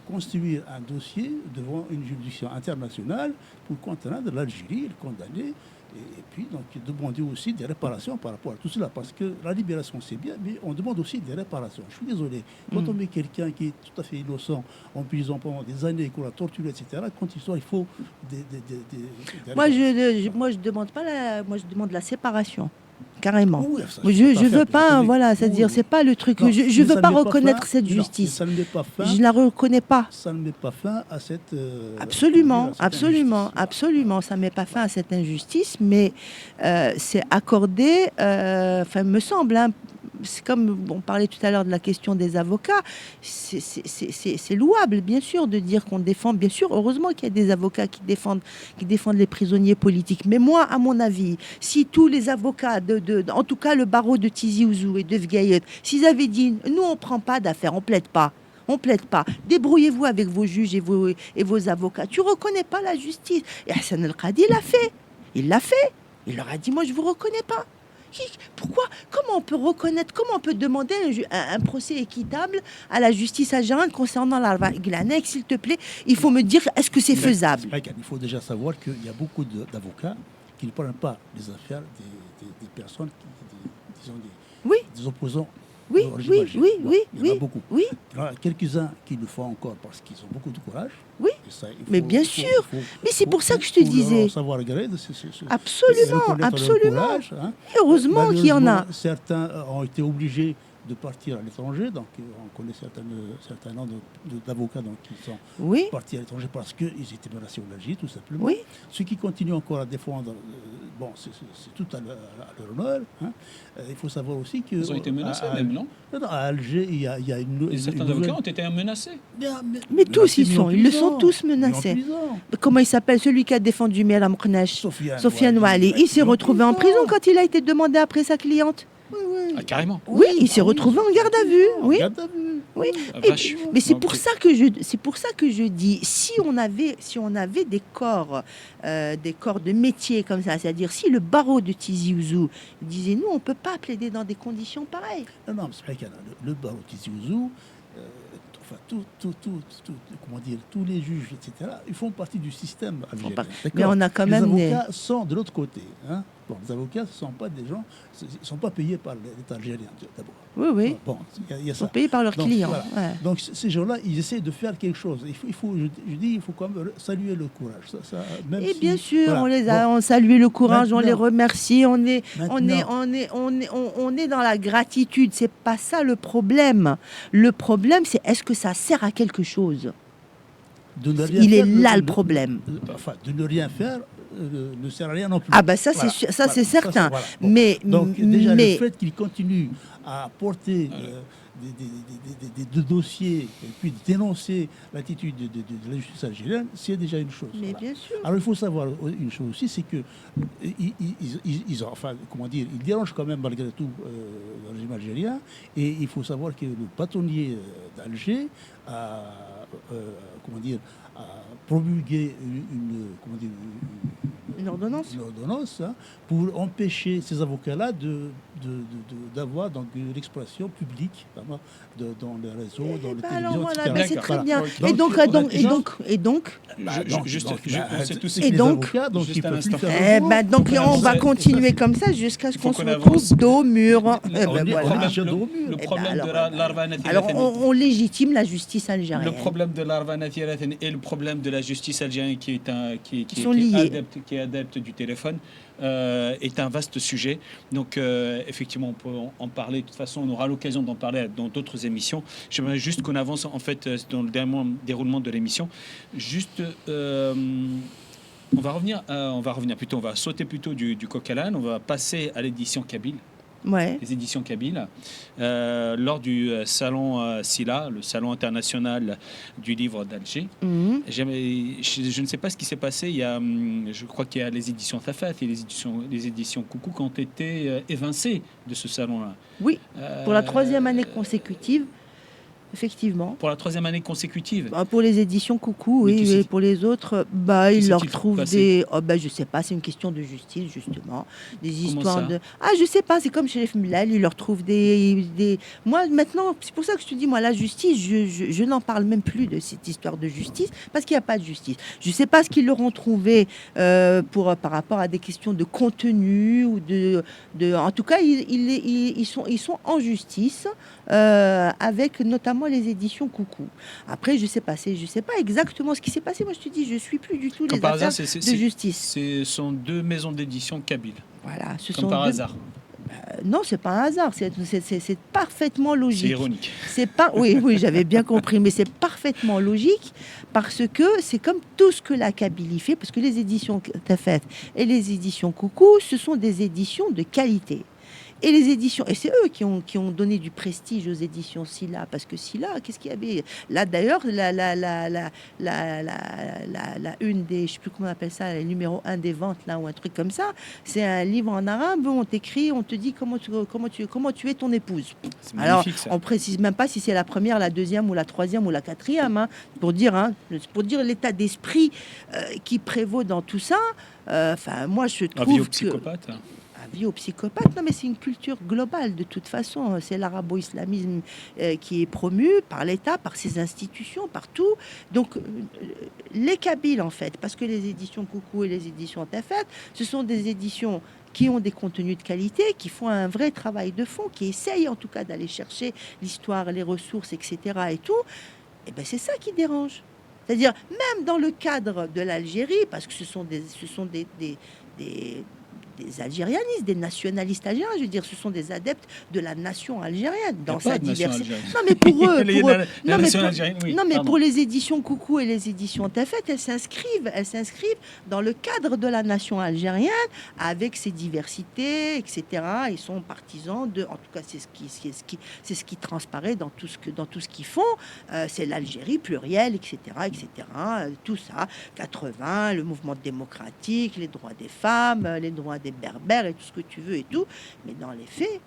construire un dossier devant une juridiction internationale pour contraindre l'Algérie, le condamner, et puis donc demander aussi des réparations par rapport à tout cela. Parce que la libération, c'est bien, mais on demande aussi des réparations. Je suis désolé. Quand on met quelqu'un qui est tout à fait innocent en prison pendant des années, qu'on l'a torturé, etc., quand il sort, il faut des Moi, réparations. je demande pas moi, je demande la séparation. Carrément. Oui, ça, Je c'est pas veux fait, pas, attendez. voilà, c'est-à-dire, Oui. c'est pas le truc. Non, Je mais veux ça pas ne met reconnaître fin- cette non, mais justice. ça ne met pas fin. Je la reconnais pas. Ça ne met pas fin à cette... Absolument, à cette absolument, injustice. absolument. Ça ne met pas fin à cette injustice, mais c'est accordé, enfin, me semble, hein, c'est comme on parlait tout à l'heure de la question des avocats, c'est louable, bien sûr, de dire qu'on défend, bien sûr, heureusement qu'il y a des avocats qui défendent les prisonniers politiques. Mais moi, à mon avis, si tous les avocats, en tout cas le barreau de Tizi Ouzou et de Vgaïet, s'ils avaient dit, nous, on ne prend pas d'affaires, on plaide pas. On plaide pas. Débrouillez-vous avec vos juges et vos avocats. Tu reconnais pas la justice. Et Hassan El-Qadi l'a fait. Il l'a fait. Il leur a dit, moi, je vous reconnais pas. Pourquoi? Comment on peut reconnaître? Comment on peut demander un procès équitable à la justice algérienne concernant l'Arba Glanek? S'il te plaît, il faut me dire, est-ce que c'est faisable? Il faut déjà savoir qu'il y a beaucoup d'avocats qui ne prennent pas les affaires des personnes, disons Oui. des opposants. Oui, au régime oui, algérien. oui, Bon, oui, il y en a oui, beaucoup. oui, Il y en a quelques-uns qui le font encore parce qu'ils ont beaucoup de courage. oui. Et ça, il Mais bien sûr. Mais c'est pour ça que je te disais. Savoir gré, Absolument, absolument. Et heureusement qu'il y en a. Certains ont été obligés de partir à l'étranger, donc on connaît certains noms d'avocats qui sont Oui, partis à l'étranger parce qu'ils étaient menacés en Algérie, tout simplement. oui. Ceux qui continuent encore à défendre, bon, c'est tout à leur honneur. Hein. Il faut savoir aussi que... Ils ont été menacés même, non? Non, à Alger, il y a une... Et certains avocats ont été menacés. Mais tous, ils le sont tous menacés. Comment il s'appelle, celui qui a défendu Mela Mknesh, Sofiane Ouali? Il s'est retrouvé en prison quand il a été demandé après sa cliente. Ah, carrément. Oui, il s'est retrouvé en garde à vue. Oui, Garde à vue. oui. Ah, Et- vache. mais c'est Ok. pour ça que je dis, si on avait des corps de métier comme ça, c'est-à-dire si le barreau de Tizi Ouzou disait, nous, on peut pas plaider dans des conditions pareilles. Non, mais c'est vrai qu'il y en a. Le barreau Tizi Ouzou, enfin, comment dire, tous les juges, etc., ils font partie du système algérien. pas- D'accord. mais on a quand même les avocats sont de l'autre côté. Hein. Bon, les avocats, ce ne sont pas des gens, ils ne sont pas payés par l'État algérien, d'abord. Oui, oui. Bon, il y a Ils sont ça. payés par leurs Donc, clients. voilà. Ouais. Donc ces gens-là, ils essaient de faire quelque chose. Il faut quand même saluer le courage. Même Et si- bien sûr, voilà. on salue le courage, on les Maintenant- remercie, on est dans la gratitude. C'est pas ça le problème. Le problème, c'est est-ce que ça sert à quelque chose? De ne rien Il est faire, là le problème. Enfin, de ne rien faire ne sert à rien non plus. Ah bah ça, Voilà. c'est ça, Voilà. c'est certain. Voilà. Bon. Mais Donc déjà mais le fait qu'il continue à porter des dossiers et puis de dénoncer l'attitude de la justice algérienne, c'est déjà une chose. mais Voilà. bien sûr. Alors il faut savoir une chose aussi, c'est que ils ont, enfin, comment dire, ils dérangent quand même malgré tout le régime algérien. Et il faut savoir que le bâtonnier d'Alger a, comment dire, a promulgué une Une ordonnance. Une ordonnance, hein, pour empêcher ces avocats-là d'avoir donc l'expression publique vraiment, dans les réseaux, dans les Alors télévisions, voilà, etc. mais c'est très D'accord. bien. Donc, Et donc, on va continuer comme ça jusqu'à ce qu'on se retrouve dos au mur. Le problème de l'Arva Alors on légitime la justice algérienne. Le problème de l'Arva et le problème de la justice algérienne qui sont liés. Qui est adepte du téléphone est un vaste sujet. Donc effectivement, on peut en parler. De toute façon, on aura l'occasion d'en parler dans d'autres émissions. J'aimerais juste qu'on avance en fait dans le déroulement de l'émission. Juste, on va sauter plutôt du coq à l'âne. On va passer à l'édition kabyle. Ouais. Les éditions kabyles, lors du salon SILA, le salon international du livre d'Alger. Je ne sais pas ce qui s'est passé. Je crois qu'il y a les éditions Tafat et les éditions Coucou qui ont été évincées de ce salon-là. Oui, pour la 3e année consécutive. Effectivement. Pour la 3e année consécutive. Pour les éditions Coucou, oui, et pour les autres, ils leur trouvent des... je sais pas, c'est une question de justice, justement. Des histoires de... je sais pas, c'est comme chez les Femmelal, ils leur trouvent des... Moi, maintenant, c'est pour ça que je te dis, moi, la justice, je n'en parle même plus de cette histoire de justice, parce qu'il n'y a pas de justice. Je sais pas ce qu'ils leur ont trouvé par rapport à des questions de contenu, ou en tout cas, ils sont en justice, avec notamment les éditions Coucou. Après, je sais pas exactement ce qui s'est passé. Moi, je te dis, je suis plus du tout les affaires de justice. Ce sont 2 maisons d'édition kabyles. Voilà, hasard. Non, c'est pas un hasard. C'est parfaitement logique. C'est ironique. Oui, j'avais bien compris, mais c'est parfaitement logique parce que c'est comme tout ce que la Kabylie fait, parce que les éditions Tafat et les éditions Coucou, ce sont des éditions de qualité. Et les éditions, et c'est eux qui ont donné du prestige aux éditions SILA, parce que SILA, qu'est-ce qu'il y avait là d'ailleurs, la une des, je sais plus comment on appelle ça, le numéro 1 des ventes là ou un truc comme ça, c'est un livre en arabe où on t'écrit, on te dit comment tu es ton épouse. Alors on précise même pas si c'est la première, la deuxième ou la troisième ou la quatrième, pour dire l'état d'esprit qui prévaut dans tout ça. Moi je trouve psychopathe. Vie aux psychopathes, non mais c'est une culture globale de toute façon, c'est l'arabo-islamisme qui est promu par l'État, par ses institutions, partout. Donc les Kabyles en fait, parce que les éditions Coucou et les éditions Tafat, ce sont des éditions qui ont des contenus de qualité, qui font un vrai travail de fond, qui essayent en tout cas d'aller chercher l'histoire, les ressources, etc. et tout, et ben c'est ça qui dérange. C'est-à-dire même dans le cadre de l'Algérie, parce que ce sont des algérianistes, des nationalistes algériens, je veux dire, ce sont des adeptes de la nation algérienne dans sa diversité. Non, mais pour eux, pour les éditions Coucou et les éditions Tafat, elles s'inscrivent dans le cadre de la nation algérienne avec ses diversités, etc. Ils sont partisans de, en tout cas, c'est ce qui transparaît dans tout ce qu'ils font. C'est l'Algérie plurielle, etc., tout ça, 80, le mouvement démocratique, les droits des femmes, les droits des berbères et tout ce que tu veux et tout, mais dans les faits,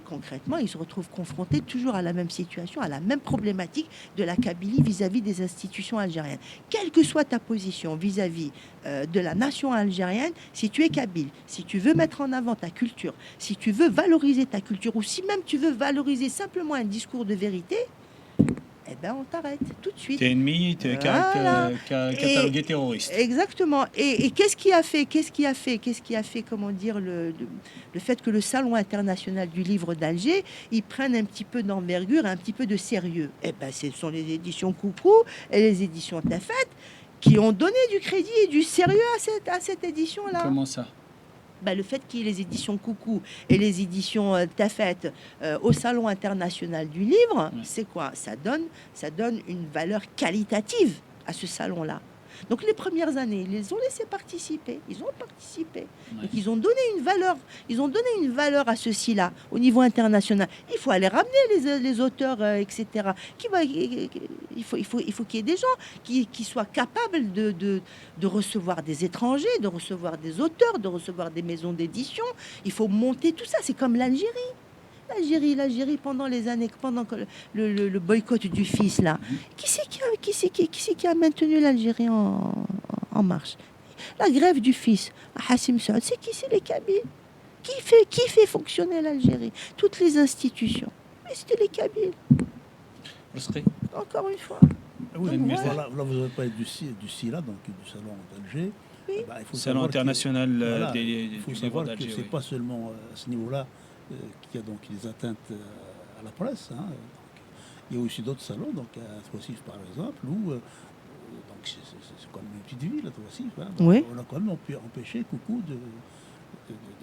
concrètement, ils se retrouvent confrontés toujours à la même situation, à la même problématique de la Kabylie vis-à-vis des institutions algériennes. Quelle que soit ta position vis-à-vis de la nation algérienne, si tu es kabyle, si tu veux mettre en avant ta culture, si tu veux valoriser ta culture, ou si même tu veux valoriser simplement un discours de vérité, eh ben on t'arrête tout de suite. T'es ennemi, t'es catalogué terroriste. Exactement. Et qu'est-ce qui a fait, comment dire, le fait que le Salon international du livre d'Alger, ils prennent un petit peu d'envergure, un petit peu de sérieux. Eh ben, ce sont les éditions Coucou et les éditions Tafat qui ont donné du crédit et du sérieux à cette édition-là. Comment ça ? Le fait qu'il y ait les éditions Coucou et les éditions Tafat au Salon international du livre, c'est quoi ? Ça donne une valeur qualitative à ce salon-là. Donc les premières années, ils les ont laissés participer. Ils ont participé. Donc ils ont donné une valeur à ceci-là au niveau international. Il faut aller ramener les auteurs, etc. Il faut qu'il y ait des gens qui soient capables de recevoir des étrangers, de recevoir des auteurs, de recevoir des maisons d'édition. Il faut monter tout ça. C'est comme l'Algérie. L'Algérie pendant que le boycott du fils là, qui c'est qui a maintenu l'Algérie en marche? La grève du fils, Hassim Saad, c'est qui? C'est les Kabyles. Qui fait fonctionner l'Algérie? Toutes les institutions. Mais c'était les Kabyles, encore une fois. Oui, Donc, voilà. Là, vous avez parlé du SILA, donc du salon d'Alger. Oui. Il faut Salon savoir international voilà, du il faut livre savoir que d'Alger. ce n'est pas seulement à ce niveau-là qu'il y a donc les atteintes à la presse. Hein. Donc, il y a aussi d'autres salons, donc à Troissif par exemple, où donc c'est quand même une petite ville à Troissif. Hein. Oui. On a quand même empêché Coucou de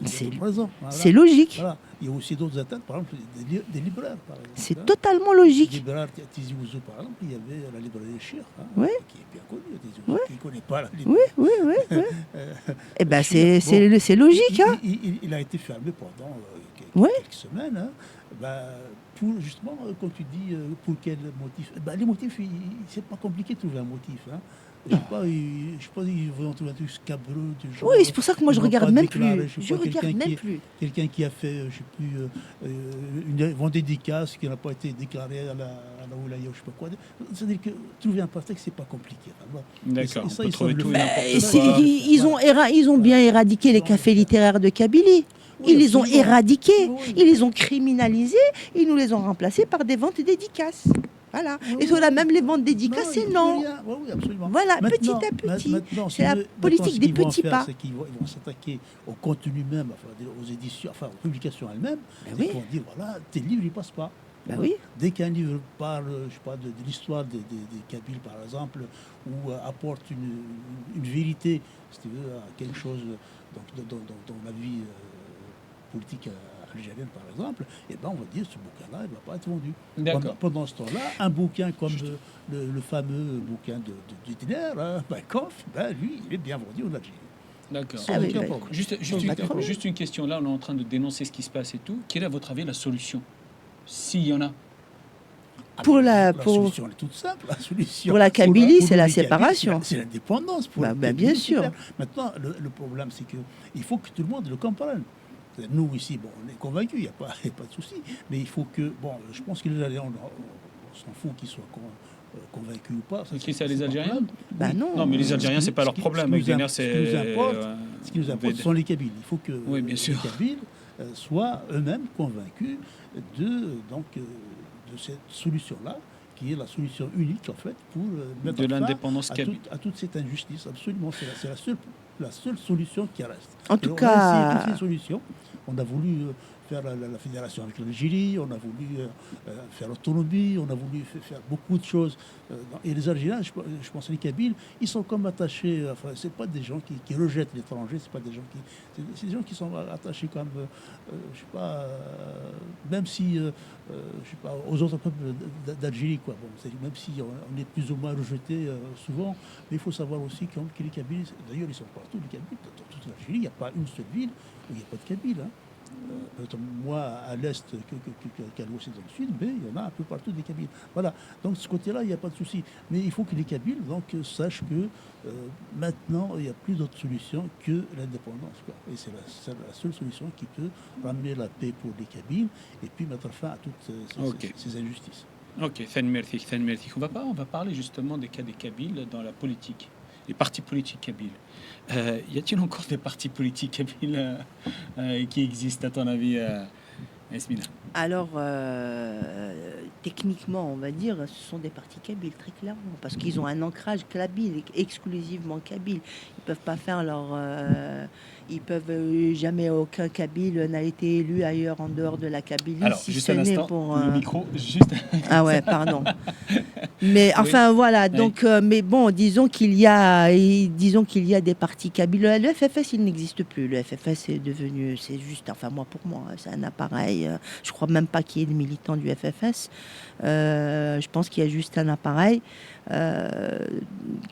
C'est- présent. Voilà. C'est logique. Voilà. Il y a aussi d'autres atteintes, par exemple des libraires. Par exemple, C'est hein. totalement Les logique. libraires à Tizi Ouzou, par exemple, il y avait la librairie Chir, hein, Oui. qui est bien connue à Tizi Ouzou, qui ne connaît pas la Oui, librairie. oui. Eh ben, Chir. c'est logique, hein. Il a été fermé pendant Ouais. quelques semaines. Hein. Pour justement, comme tu dis, pour quel motif? Les motifs, c'est pas compliqué de trouver un motif. Hein. Je sais pas, ils vont trouver un truc scabreux du genre. Oui, c'est pour ça que moi, je ils vont regarde pas même déclarer, plus. sais Je pas, regarde quelqu'un même qui- plus. Quelqu'un qui a fait, je sais plus, une dédicace qui n'a pas été déclarée à la Oulaya ou je sais pas quoi. C'est-à-dire que trouver un prétexte, c'est pas compliqué. Vraiment. D'accord, Et on ça, peut ils trouver savent tout le et faire. n'importe Et quoi. ils ont bien éradiqué les cafés littéraires de Kabylie. Oui, Ils les ont absolument. éradiqués, Oui. ils les ont criminalisés, ils nous les ont remplacés par des ventes dédicaces. Voilà. Oui, Et sur là oui. même les ventes dédicaces, c'est il y a non. plus rien. Oui, absolument. Voilà, petit Maintenant- à petit. maintenant, C'est la maintenant, politique ce des qu'ils vont petits faire, pas. C'est qu'ils vont s'attaquer au contenu même, enfin, aux éditions, enfin, aux publications elles-mêmes. Ben Ils oui. vont dire, voilà, tes livres, ils passent pas. Ben oui. Dès qu'un livre parle, je sais pas, de l'histoire des Kabyles, par exemple, ou apporte une vérité, si tu veux, à quelque chose donc, dans la vie politique algérienne, par exemple, eh ben, on va dire ce bouquin-là, il ne va pas être vendu. D'accord. Pendant ce temps-là, un bouquin comme le fameux bouquin d'itinéraire, hein, lui, il est bien vendu en Algérie. D'accord. Ah oui, Aucun bah, problème. Juste une question. Là, on est en train de dénoncer ce qui se passe et tout. Quelle est, à votre avis, la solution? S'il y en a. Pour La pour- solution elle est toute simple. La solution Pour la Kabylie, pour c'est la les Kabyles, séparation. c'est l'indépendance. Pour Bah, les bah, Kabyles, bien c'est sûr. clair. Maintenant, le problème, c'est qu'il faut que tout le monde le comprenne. Nous, ici, bon, on est convaincus, il n'y a pas de souci. Mais il faut que... Bon, je pense que les Algériens, on s'en fout qu'ils soient convaincus ou pas. Ça, Qui c'est c'est, les pas un Algériens? problème. Bah Oui. non. Non, mais les Algériens, c'est pas leur problème. Avec Guénère, Ce qui nous importe, ce sont les Kabyles. Il faut que Oui, bien les sûr. Kabyles soient eux-mêmes convaincus de cette solution-là, qui est la solution unique, en fait, pour mettre De fin l'indépendance à kabyle. toute cette injustice. Absolument, c'est la seule solution qui reste. En Et tout on a cas- essayé toutes ces solutions. On a voulu faire la fédération avec l'Algérie, on a voulu faire l'autonomie, on a voulu faire beaucoup de choses. Et les Algériens, je pense les Kabyles, ils sont comme attachés. Enfin, c'est pas des gens qui rejettent l'étranger, c'est pas des gens c'est des gens qui sont attachés comme, je sais pas, même si, je sais pas, aux autres peuples d'Algérie, quoi. Bon, même si on est plus ou moins rejeté souvent, mais il faut savoir aussi que les Kabyles, d'ailleurs, ils sont partout, les Kabyles, dans toute l'Algérie, il n'y a pas une seule ville où il n'y a pas de Kabyles. Hein. Peut-être moins à l'est qu'à l'ouest et dans le sud, mais il y en a un peu partout des Kabyles. Voilà, donc de ce côté-là, il n'y a pas de souci. Mais il faut que les Kabyles sachent que maintenant, il n'y a plus d'autre solution que l'indépendance, quoi. Et c'est la seule solution qui peut ramener la paix pour les Kabyles et puis mettre fin à toutes ces injustices. Ok, Fan Mertik. On va parler justement des cas des Kabyles dans la politique. Les partis politiques kabyles. Y a-t-il encore des partis politiques kabyles qui existent, à ton avis, Yasmina? Alors, techniquement, on va dire, ce sont des partis kabyles, très clairement, parce qu'ils ont un ancrage kabyle, exclusivement kabyle. Ils peuvent pas faire leur... jamais aucun kabyle n'a été élu ailleurs en dehors de la Kabylie, Alors, si juste ce un n'est instant, pour... le micro, juste... Ah ouais, pardon. Mais enfin voilà, donc mais bon, disons qu'il y a des partis kabyles. Le FFS, il n'existe plus. Le FFS c'est juste, enfin moi pour moi, c'est un appareil. Je crois même pas qu'il y ait de militants du FFS. Je pense qu'il y a juste un appareil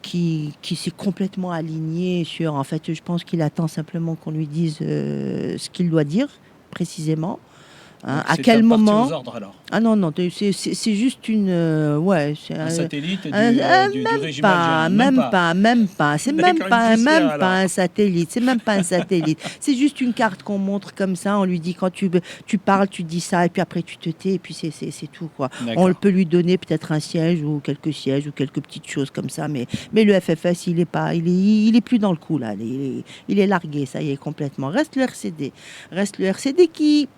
qui s'est complètement aligné sur. En fait, je pense qu'il attend simplement qu'on lui dise ce qu'il doit dire précisément. Hein, Donc, à c'est quel un parti moment? aux ordres alors. Ah non, non, c'est juste une... ouais, c'est Un satellite du même régime pas, algérien. même pas. C'est D'accord, une poussière, même alors. pas un satellite. C'est même pas un satellite. C'est juste une carte qu'on montre comme ça. On lui dit quand tu parles, tu dis ça, et puis après tu te tais, et puis c'est tout, quoi. D'accord. On peut lui donner peut-être un siège ou quelques petites choses comme ça, mais le FFS, il est plus dans le coup là. Il est largué, ça y est, complètement. Reste le RCD. Reste le RCD qui...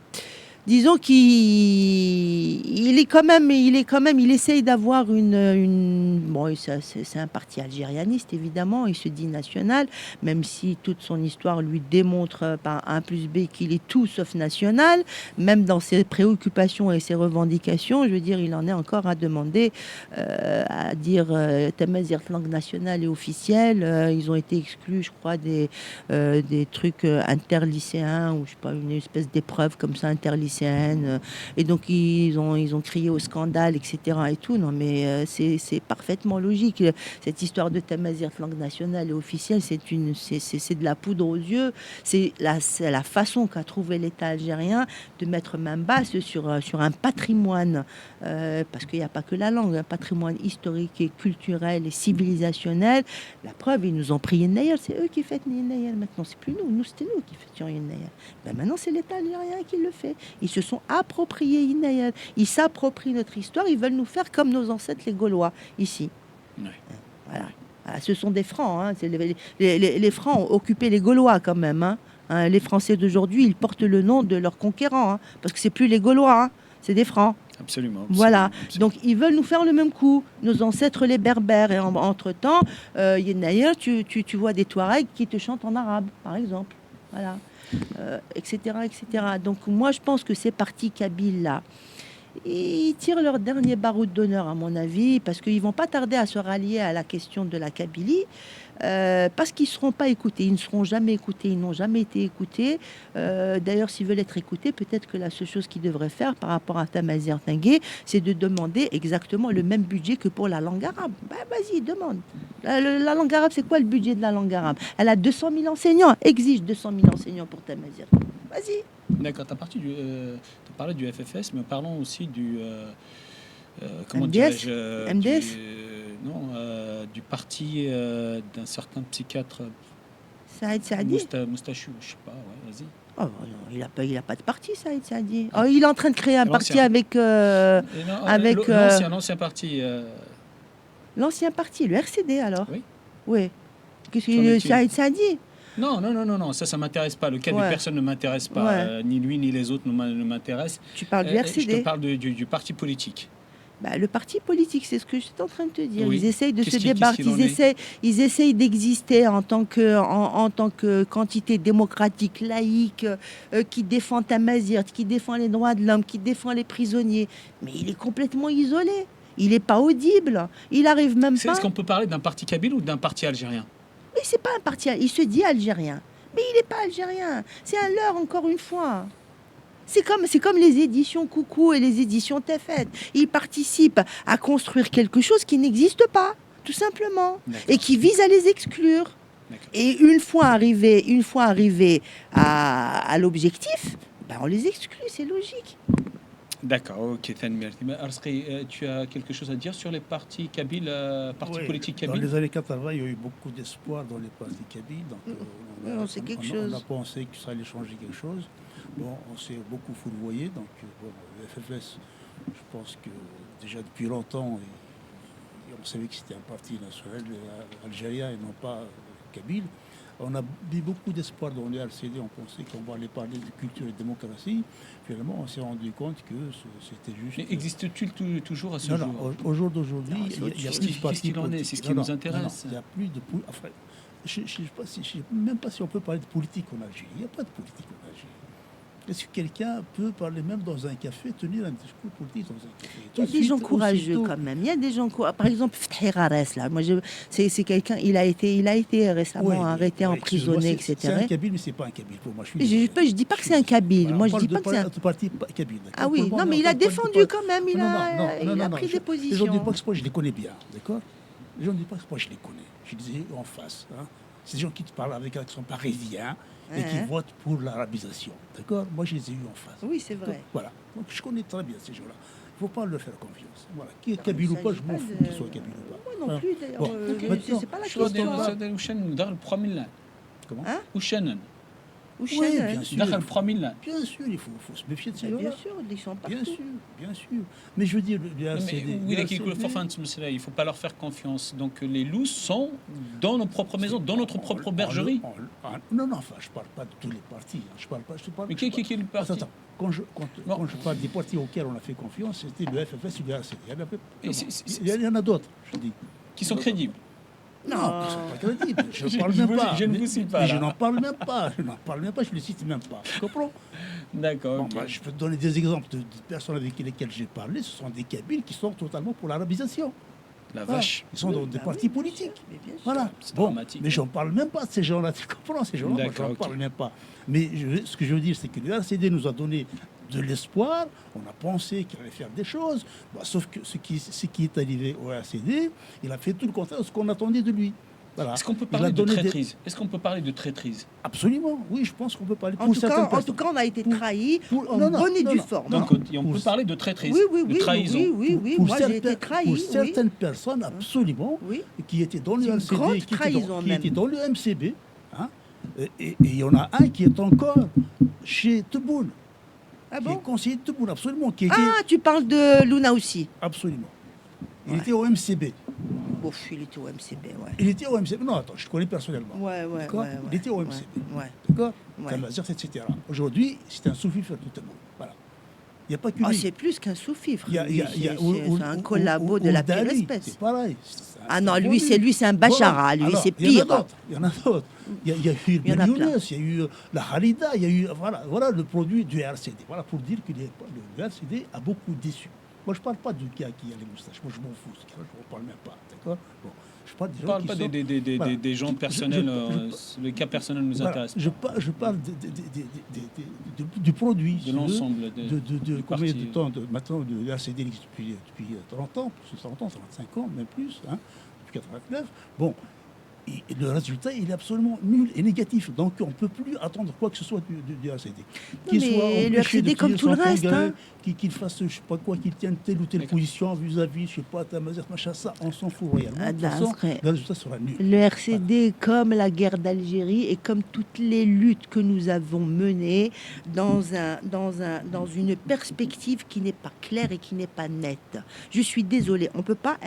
Disons qu'il est quand même, il essaye d'avoir bon, c'est un parti algérianiste évidemment, il se dit national, même si toute son histoire lui démontre par A plus B qu'il est tout sauf national, même dans ses préoccupations et ses revendications, je veux dire, il en est encore à demander, à dire Tamazight langue nationale et officielle, ils ont été exclus, je crois, des trucs interlycéens ou je sais pas, une espèce d'épreuve comme ça interlycéenne. Et donc ils ont crié au scandale, etc. et tout. Non, mais c'est parfaitement logique. Cette histoire de Tamazight langue nationale et officielle, c'est de la poudre aux yeux. C'est la façon qu'a trouvé l'État algérien de mettre main basse sur un patrimoine, parce qu'il n'y a pas que la langue, un patrimoine historique et culturel et civilisationnel. La preuve, ils nous ont pris une Nayel, c'est eux qui fêtent une Nayel. Maintenant, c'est plus nous. Nous, c'était nous qui fêtions une Nayel. Ben maintenant, c'est l'État algérien qui le fait. Ils se sont appropriés une Nayel. Ils s'approprient notre histoire. Ils veulent nous faire comme nos ancêtres, les Gaulois, ici. Ouais. Voilà. Ah, ce sont des Francs. Hein. Les Francs ont occupé les Gaulois quand même. Hein. Les Français d'aujourd'hui, ils portent le nom de leurs conquérants. Hein, parce que c'est plus les Gaulois, hein, c'est des Francs. Absolument. Voilà, donc ils veulent nous faire le même coup, nos ancêtres les berbères. Et entre-temps, d'ailleurs, tu vois des Touaregs qui te chantent en arabe, par exemple. Voilà, etc., etc. Donc moi, je pense que ces partis kabyles-là, ils tirent leur dernier baroud d'honneur, à mon avis, parce qu'ils vont pas tarder à se rallier à la question de la Kabylie, parce qu'ils ne seront pas écoutés, ils ne seront jamais écoutés, ils n'ont jamais été écoutés. D'ailleurs, s'ils veulent être écoutés, peut-être que la seule chose qu'ils devraient faire par rapport à Tamazight Tanguy, c'est de demander exactement le même budget que pour la langue arabe. Ben, vas-y, demande. La langue arabe, c'est quoi le budget de la langue arabe? Elle a 200 000 enseignants, exige 200 000 enseignants pour Tamazight. Vas-y. D'accord, tu as parlé du FFS, mais parlons aussi du... comment MDS? dirais-je MDS? du parti d'un certain psychiatre Saïd Saadi. Moustachu, je sais pas, ouais, vas-y. Oh, non, il a pas de parti, Saïd Saadi. Oh, il est en train de créer un parti avec... L'ancien parti... L'ancien parti, le RCD alors. Oui. Oui. Qu'est-ce Qu'en que est-il? Saïd Saadi? Non, ça m'intéresse pas. Le cas Ouais. de personne ne m'intéresse pas. Ouais. Ni lui, ni les autres ne m'intéressent. Tu parles du Je RCD. te parle du parti politique. Bah, le parti politique, c'est ce que j'étais en train de te dire. Oui. Ils essayent de Qu'est-ce se qu'il débarquer, en est? ils essayent d'exister en tant que quantité démocratique, laïque, qui défend Tamazight, qui défend les droits de l'homme, qui défend les prisonniers. Mais il est complètement isolé. Il n'est pas audible. Il arrive même pas. Est-ce qu'on peut parler d'un parti kabyle ou d'un parti algérien? Mais c'est pas un parti. Il se dit algérien. Mais il n'est pas algérien. C'est un leurre, encore une fois. C'est comme les éditions Coucou et les éditions Tefet. Ils participent à construire quelque chose qui n'existe pas, tout simplement, et qui vise à les exclure. Et une fois arrivé à l'objectif, ben on les exclut, c'est logique. D'accord, ok, Arsqi, tu as quelque chose à dire sur les partis kabyles, partis politiques kabyles? Dans les années 80, il y a eu beaucoup d'espoir dans les partis kabyles. Donc, on a pensé que ça allait changer quelque chose. Bon, on s'est beaucoup fourvoyé. Donc, le FFS, je pense que déjà depuis longtemps, on savait que c'était un parti national algérien et non pas kabyle. On a mis beaucoup d'espoir dans les RCD, on pensait qu'on va aller parler de culture et de démocratie. Finalement, on s'est rendu compte que c'était juste... Mais existe-t-il toujours à ce jour? Non, au jour d'aujourd'hui, il y a plus de partis. Qu'est-ce qu'il en est? C'est ce qui nous intéresse. Il n'y a plus de... Enfin, je ne sais même pas si on peut parler de politique en Algérie. Il n'y a pas de politique en Algérie. Est-ce que quelqu'un peut parler même dans un café, tenir un discours politique dans un café? Il y a des gens courageux quand même. Il y a des gens courageux. Par exemple, Fethi Rares, là. C'est quelqu'un, il a été récemment arrêté, emprisonné, etc. C'est un kabyle, mais c'est pas un kabyle pour moi. Je dis pas que c'est un kabyle. Moi, je dis pas que c'est un parti kabyle. Ah oui, non, mais il a défendu quand même. Il a pris des positions. Les gens ne disent pas que moi je les connais bien, d'accord? Les gens ne disent pas que moi je les connais. Je disais en face. Hein. C'est des gens qui te parlent avec un accent parisien et qui Hein. votent pour l'arabisation. D'accord? Moi, je les ai eus en face. Oui, c'est vrai. Voilà. Donc, je connais très bien ces gens-là. Il ne faut pas leur faire confiance. Voilà. Qui est Non, kabyle ou il pas, s'agit je m'en pas fous de- qu'il soit kabyle ou pas. Moi non Voilà. plus, d'ailleurs. Bon, maintenant, C'est pas la شو question. هذا وش دخل بروميل Comment? Hein وشنن Ou Oui, Shannon. bien sûr. دخل بروميل Bien sûr, il faut se méfier de ces Mais bien gens-là. sûr, ils sont partout. Bien sûr, bien sûr. Mais je veux dire, le RCD, Oui, le il ne faut pas leur faire confiance. Donc les loups sont dans nos propres maisons, dans notre propre bergerie. Non, non, enfin, je ne parle pas de tous les partis. Hein. Je parle pas. Mais qui est le parti? Attends, quand je parle des partis auxquels on a fait confiance, c'était le FFS et le RCD. Il y en a d'autres, je dis. Qui sont crédibles? Non, ils ne sont pas crédibles. Je ne parle Je même vous- pas. je ne Mais- vous cite pas, mais là. Je n'en parle même pas. Je n'en parle même pas. Je ne les cite même pas. Tu comprends? D'accord. Bon, ok. bah, je peux te donner des exemples de personnes avec lesquelles j'ai parlé. Ce sont des Kabyles qui sont totalement pour l'arabisation. La Voilà. vache. Ils sont dans des Bah partis oui, politiques. mais bien sûr. Voilà. C'est Bon, dramatique. mais j'en parle même pas de ces gens-là. Tu comprends? Ces gens-là, moi, D'accord, j'en ok. parle même pas. Mais ce que je veux dire, c'est que le RCD nous a donné de l'espoir. On a pensé qu'il allait faire des choses. Bah, sauf que ce qui est arrivé au RCD, il a fait tout le contraire de ce qu'on attendait de lui. Voilà. Est-ce qu'on peut Il a parler de donné des- traîtrise? Est-ce qu'on peut parler de traîtrise? Absolument. Oui, je pense qu'on peut parler En pour tout, certaines cas, en personnes. tout cas, on a été trahis pour- en non, non, bonne et non, due non. forme. Non, Donc on pour- peut parler de traîtrise, Oui, oui, de oui, trahison. oui, oui, oui. Pour Moi, j'ai été trahi. pour oui. certaines personnes, absolument, Oui. qui étaient dans le C'est une RCD, grande qui étaient trahison dans, même. le MCB, hein, et il y en a un qui est encore chez Tebboune, Ah qui est bon? conseiller de Tebboune, absolument, qui était Ah, tu parles de Luna aussi. absolument. Il Ouais. était au MCB. Bon, il était au MCB, ouais. Il était au MCB. Non, attends, je le connais personnellement. Ouais, ouais, D'accord? ouais, ouais. Il était au Ouais, MCB. Ouais. D'accord? Ouais. Tamazir, etc. Aujourd'hui, c'est un soufi faire tout le monde. Voilà. Il n'y a pas que Ah, lui. c'est plus qu'un sous-fifre. Il y a- il y a- il y a- C'est un collabo de la pire Oudali, espèce. C'est pareil. Ah non, lui, c'est un Bachara, lui, c'est Il y en a pire. d'autres. Il y en a d'autres. Il y a eu Il y en a Ben plein. Younes, il y a eu la Halida, il y a eu. Voilà le produit du RCD. Voilà pour dire que le RCD a beaucoup déçu. Moi, je ne parle pas du gars qui a les moustaches. Moi, je m'en fous. Je ne parle même pas. D'accord? Bon. Je parle des On gens ne parle qui pas sont- voilà. des gens Je- personnels, je- le cas personnel nous Voilà. intéresse. Je parle du produit. De si tu veux, l'ensemble de du combien parti. de temps maintenant le RCD existe depuis 30 ans, plus de 30 ans, 35 ans, même plus, hein, depuis 89. Bon, et le résultat, il est absolument nul et négatif. Donc, on ne peut plus attendre quoi que ce soit du RCD. Qu'il mais soit le empêché RCD de comme tenir tout le son reste, congrès, hein. qu'il fasse, je ne sais pas quoi, qu'il tienne telle ou telle D'accord. position vis-à-vis, je ne sais pas, Tamazir, machin, ça, on s'en fout réellement. Ah, De toute façon, d'accord. le résultat sera nul. Le RCD, comme la guerre d'Algérie et comme toutes les luttes que nous avons menées dans une perspective qui n'est pas claire et qui n'est pas nette. Je suis désolée, on peut pas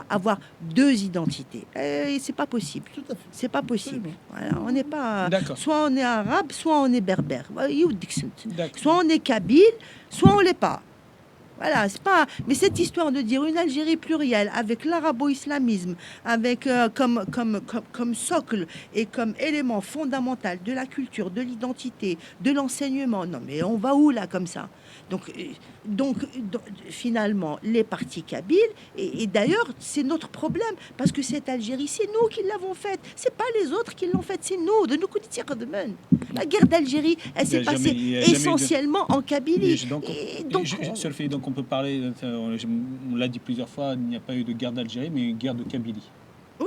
avoir deux identités. C'est pas possible. Tout à fait. C'est pas possible. Voilà, on n'est pas. D'accord. Soit on est arabe, soit on est berbère. D'accord. Soit on est kabyle, soit on l'est pas. Voilà, c'est pas. Mais cette histoire de dire une Algérie plurielle avec l'arabo-islamisme, avec comme socle et comme élément fondamental de la culture, de l'identité, de l'enseignement. Non, mais on va où là comme ça? Donc, finalement, les partis kabyles, et d'ailleurs, c'est notre problème, parce que cette Algérie, c'est nous qui l'avons faite. C'est pas les autres qui l'ont faite, c'est nous. De nous La guerre d'Algérie, elle s'est passée il y a jamais eu de- essentiellement en Kabylie. Donc, Et donc, donc on peut parler, on l'a dit plusieurs fois, il n'y a pas eu de guerre d'Algérie, mais une guerre de Kabylie. Oui.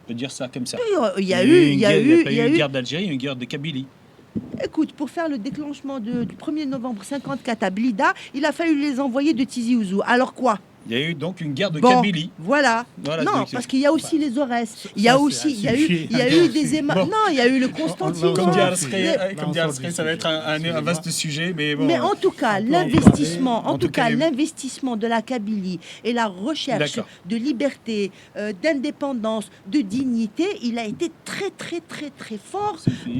On peut dire ça comme ça. il y a eu, Il n'y a pas eu une guerre d'Algérie, une guerre de Kabylie. Écoute, pour faire le déclenchement du 1er novembre 54 à Blida, il a fallu les envoyer de Tizi Ouzou. Alors quoi? Il y a eu donc une guerre de Bon, Kabylie. voilà. Voilà, Non, donc, parce qu'il y a aussi les Aurès. Il y ça, a c'est aussi, un il y a sujet. eu des éma. Bon. Non, il y a eu le Constantinois. Comme dit Non, Arsrey, ça va être un vaste sujet, mais bon. Mais en tout cas, on peut en l'investissement, parler. en tout cas, les- l'investissement de la Kabylie et la recherche D'accord. de liberté, d'indépendance, de dignité, il a été très, très, très, très fort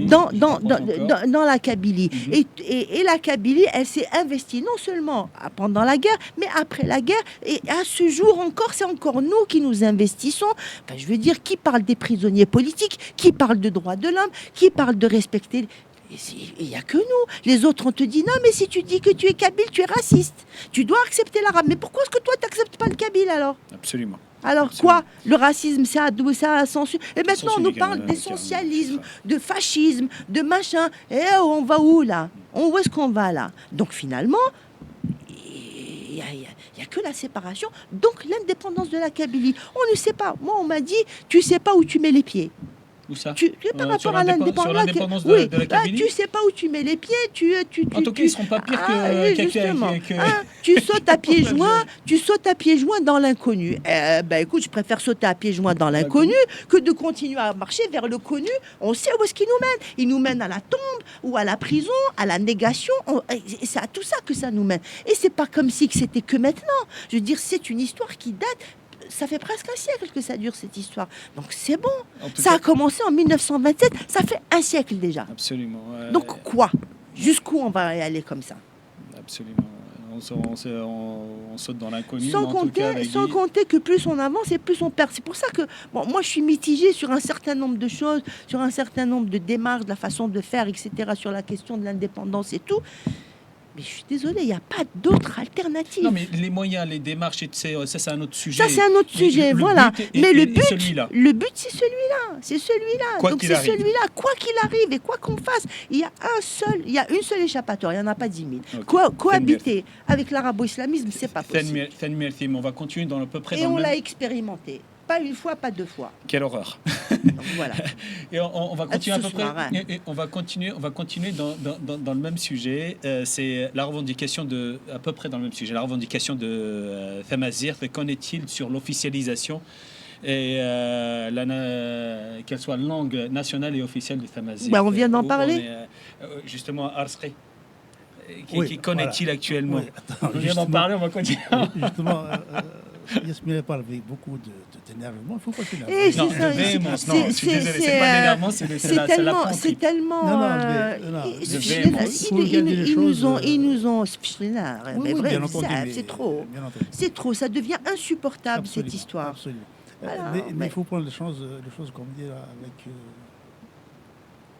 dans la Kabylie. Mhm. Et la Kabylie, elle s'est investie non seulement pendant la guerre, mais après la guerre. Et à ce jour encore, c'est encore nous qui nous investissons. Enfin, je veux dire, qui parle des prisonniers politiques, qui parle de droits de l'homme, qui parle de respecter... Il n'y a que nous. Les autres, on te dit, non, mais si tu dis que tu es kabyle, tu es raciste. Tu dois accepter l'arabe. Mais pourquoi est-ce que toi, tu n'acceptes pas le kabyle alors? Absolument. Alors Absolument. quoi? Le racisme, ça a censure. Et maintenant, on nous Censure, parle carrément, d'essentialisme, de fascisme, de machin. Et on va où là? Où est-ce qu'on va là? Donc finalement, il n'y a que la séparation, donc l'indépendance de la Kabylie. On ne sait pas. Moi, on m'a dit, tu sais pas où tu mets les pieds. Où ça Par sur rapport à sur l'indépendance. l'indépendance Oui, de la là, Kabylie. tu sais pas où tu mets les pieds. En tout cas, ils ne seront pas pires oui, que- justement. que- Tu sautes à pieds joints dans l'inconnu. Écoute, je préfère sauter à pieds joints dans l'inconnu que de continuer à marcher vers le connu. On sait où est-ce qu'il nous mène. Il nous mène à la tombe ou à la prison, à la négation. C'est à tout ça que ça nous mène. Et c'est pas comme si que c'était que maintenant. Je veux dire, c'est une histoire qui date. Ça fait presque un siècle que ça dure cette histoire. Donc c'est bon. En tout Ça cas, a commencé en 1927. Ça fait un siècle déjà. absolument. Donc quoi? Jusqu'où on va y aller comme ça? Absolument. On saute dans l'inconnu. Sans mais en tout cas, compter que plus on avance et plus on perd. C'est pour ça que moi je suis mitigée sur un certain nombre de choses, sur un certain nombre de démarches, de la façon de faire, etc., sur la question de l'indépendance et tout. Mais je suis désolée, il n'y a pas d'autre alternative. Non, mais les moyens, les démarches, ça c'est un autre sujet. Ça, c'est un autre sujet, Le voilà. but Mais le but, celui-là. c'est celui-là. C'est celui-là. Quoi Donc qu'il c'est arrive. celui-là. Quoi qu'il arrive et quoi qu'on fasse, il y a une seule échappatoire. Il n'y en a pas 10 000. Ok. Cohabiter avec l'arabo-islamisme, c'est pas possible. Thanmir, on va continuer dans à peu près Et dans on le l'a même... expérimenté. Pas une fois, pas deux fois. Quelle horreur. Donc voilà. Et on va continuer à peu près. Sous-marin. Et on va continuer dans le même sujet. C'est la revendication à peu près dans le même sujet. La revendication de Thamazir. Qu'en est-il sur l'officialisation et qu'elle soit langue nationale et officielle de Thamazir? On vient d'en parler. Justement, Arsri. Oui, Qui connaît-il actuellement? Oui, attends, On vient d'en parler, on va continuer. Justement, Yasmine parle avec beaucoup d'énervement. Il ne faut pas s'énerver. Et Non, c'est ça, de véhémence, non, je suis c'est- désolé, c'est, c'est pas euh, l'énervement, c'est la c'est pensée. tellement. Non, non, ils- véhémence. Faut ils- regarder les ils nous choses, ont, ils nous ont. Oui, Mais oui, vrai, bien entendu, mais- c'est trop. bien entendu. C'est trop. Ça devient insupportable Absolument, cette histoire. Absolument. Voilà, Mais mais- il faut prendre les choses comme dire, avec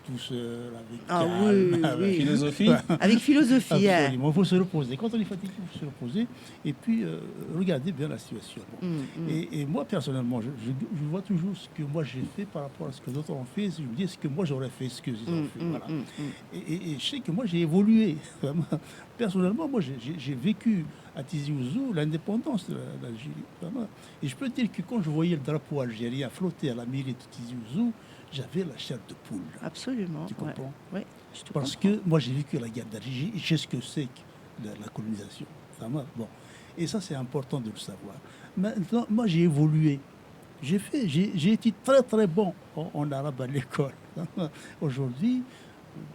tout seul, avec Ah calme, oui, avec oui. Philosophie. Avec philosophie. hein. Absolument. Il faut se reposer. Quand on est fatigué, il faut se reposer. Et puis, regardez bien la situation. Bon. Et moi, personnellement, je vois toujours ce que moi j'ai fait par rapport à ce que d'autres ont fait. Je me dis ce que moi j'aurais fait, ce que ils ont fait. Voilà. Et je sais que moi j'ai évolué. Vraiment. Personnellement, moi j'ai vécu à Tizi Ouzou l'indépendance de l'Algérie. Vraiment. Et je peux dire que quand je voyais le drapeau algérien flotter à la mairie de Tizi Ouzou, j'avais la chair de poule. Absolument. Tu comprends? Ouais, je te Parce comprends. que moi, j'ai vécu la guerre d'Algérie, je sais ce que c'est que la colonisation. Vraiment. Bon. Et ça, c'est important de le savoir. Maintenant, moi, j'ai évolué. J'ai été très, très bon en arabe à l'école. Aujourd'hui,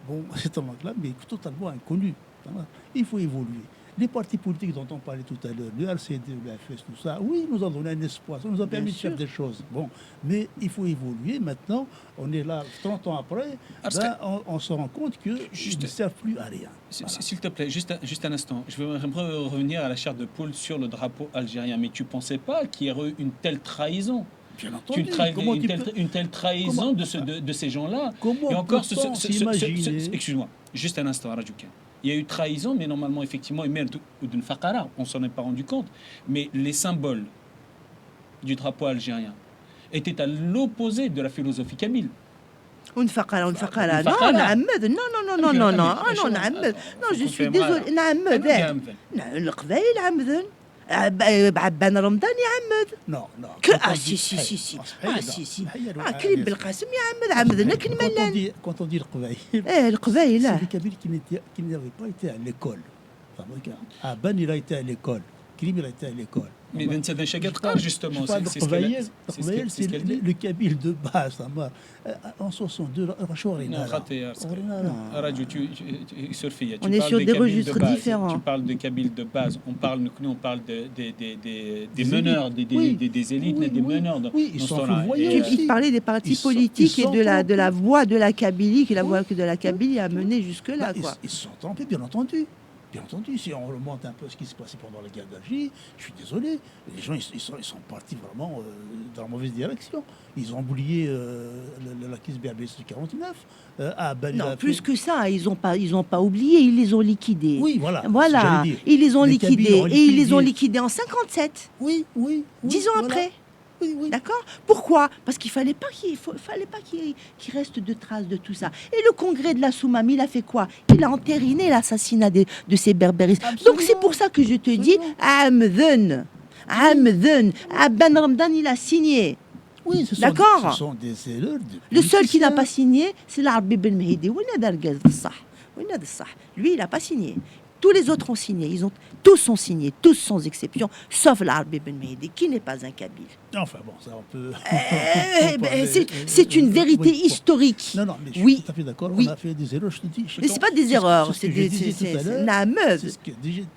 bon, c'est un langue-là, mais totalement inconnu. Vraiment. Il faut évoluer. Les partis politiques dont on parlait tout à l'heure, le RCD, le FS, tout ça, oui, nous ont donné un espoir, ça nous a permis de faire des choses. Bon, mais il faut évoluer. Maintenant, on est là 30 ans après, on se rend compte qu'ils ne servent plus à rien. Voilà. S'il te plaît, juste un instant. J'aimerais revenir à la chair de poule sur le drapeau algérien. Mais tu ne pensais pas qu'il y aurait eu une telle trahison? Bien entendu. Une telle trahison de ces gens-là. Comment et encore, peut-on s'imaginer? excuse-moi, juste un instant, Radjouken. Il y a eu trahison, mais normalement, effectivement, ou d'une faqara, on s'en est pas rendu compte. Mais les symboles du drapeau algérien étaient à l'opposé de la philosophie kabyle. Une faqara. Non, faqara. نعمد. Non, نعمد. Non, je suis désolée. نعمد. القبائل عمدن. عبان رمضان يعمد. Non. سي. كريم بالقاسم يعمد. عمدنا كنملان. Quand on dit le Qbaïl, القبائل. c'est les Kabyles qui n'avaient pas été à l'école. Aban, il a été à l'école. Krim, il a été à l'école. Mais dans cette échec, justement, c'est ce le Kabyle de base. En 62, On est sur des registres différents. Tu parles de Kabyle de base. On parle des meneurs, des élites, des meneurs. Oui, ils sont fourvoyés. Il parlait des partis politiques et de la voie de la Kabylie, que la voie de la Kabylie a mené jusque-là. Ils se sont trompés, bien entendu. Bien entendu, si on remonte un peu ce qui s'est passé pendant la guerre d'Algérie, je suis désolé, les gens ils sont partis vraiment dans la mauvaise direction. Ils ont oublié la crise BRBS de 49. Non, plus que ça, ils ont pas oublié, ils les ont liquidés. Oui, voilà. Ils les ont liquidés et ils les ont liquidés en 57. Oui. 10 ans après. Oui. D'accord? Pourquoi? Parce qu'il fallait pas qu'il reste de traces de tout ça. Et le congrès de la Soumam, il a fait quoi? Il a entériné l'assassinat de ces berbéristes. Donc c'est pour ça que je te dis, Amdhen, Abban Ramdan, il a signé. Oui, ce D'accord. sont des erreurs. Le seul qui n'a pas signé, c'est l'Arbi Ben Mehdi. Lui, il n'a pas signé. Tous les autres ont signé. Tous ont signé, tous sans exception, sauf l'Arbi Ben Mehdi, qui n'est pas un Kabyle. Enfin bon, ça on peut. C'est une vérité historique. Non, non, mais je suis Oui. tout à fait d'accord. Oui. On a fait des erreurs, je te dis. Mais ce pas des erreurs, c'est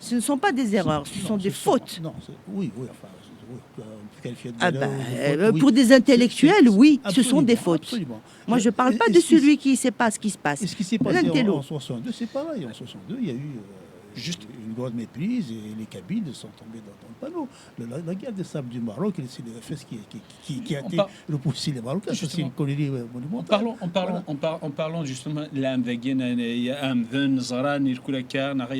ce ne sont pas des erreurs, ce sont des fautes. Non, oui, enfin, on peut qualifier de Pour des intellectuels, oui, ce sont des fautes. Absolument. Moi, je ne parle pas de celui qui ne sait pas ce qui se passe. Et ce qui s'est passé L'intello. en 62, c'est pareil. En 62, il y a eu juste une grande méprise et les Kabyles sont tombés dans le panneau. La guerre des sables du Maroc, c'est le fait qui a été repoussé les Marocains. C'est une connerie monumentale. En parlant justement, il y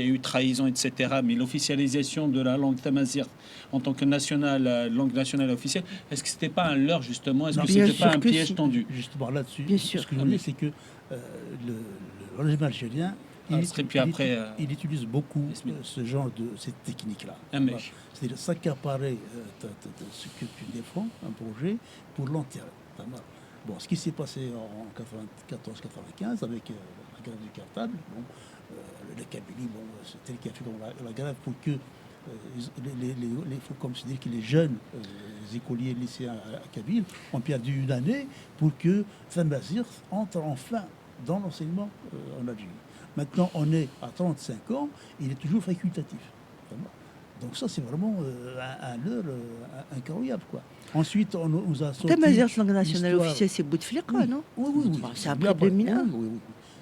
a eu trahison, etc. Mais l'officialisation de la langue tamazight en tant que langue nationale officielle, est-ce que ce n'était pas un leurre justement? Est-ce que ce n'était pas un piège tendu? Justement là-dessus, Bien sûr. ce que je voulais, c'est que le régime algérien, il utilise beaucoup cette technique-là. C'est-à-dire s'accaparer ce que tu défends, un projet, pour l'enterrer. Bon, ce qui s'est passé en 94-95 avec la grève du cartable, les Kabylie, c'est elle qui a fait la grève pour que il faut considérer que les jeunes écoliers lycéens à Kabylie ont perdu une année pour que Tamazight entre enfin dans l'enseignement en Algérie. Maintenant, on est à 35 ans, il est toujours facultatif. Donc ça, c'est vraiment un leurre incroyable, quoi. Ensuite, on nous a sorti... Tamazight, langue nationale officielle, c'est Bouteflika, non? Oui. C'est après 2001. Oui.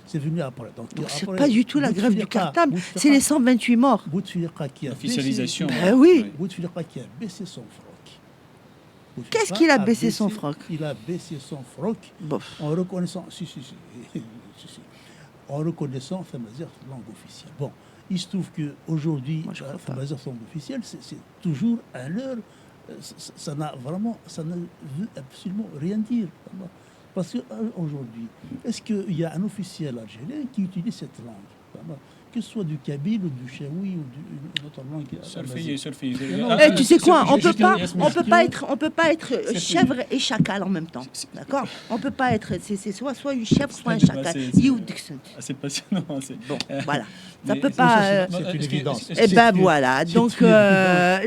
C'est venu après. Donc c'est pas du tout la grève du cartable, c'est les 128 morts. Bouteflika qui a officialisation. Oui. Bouteflika qui a baissé son froc. Qu'est-ce qu'il a baissé son froc? Il a baissé son froc en reconnaissant... En reconnaissant Tamazight langue officielle. Bon, il se trouve qu'aujourd'hui, Tamazight langue officielle, c'est toujours un leurre. Ça ne veut absolument rien dire. Parce qu'aujourd'hui, est-ce qu'il y a un officiel algérien qui utilise cette langue? Que ce soit du kabyle ou du chaoui ou d'une autre langue. Tu sais quoi, on peut pas être chèvre et chacal en même temps. D'accord? On peut pas être, c'est soit une chèvre, soit un chacal. C'est passionnant. Bon, voilà. Ça peut pas. C'est une évidence. Et ben voilà. Donc voilà,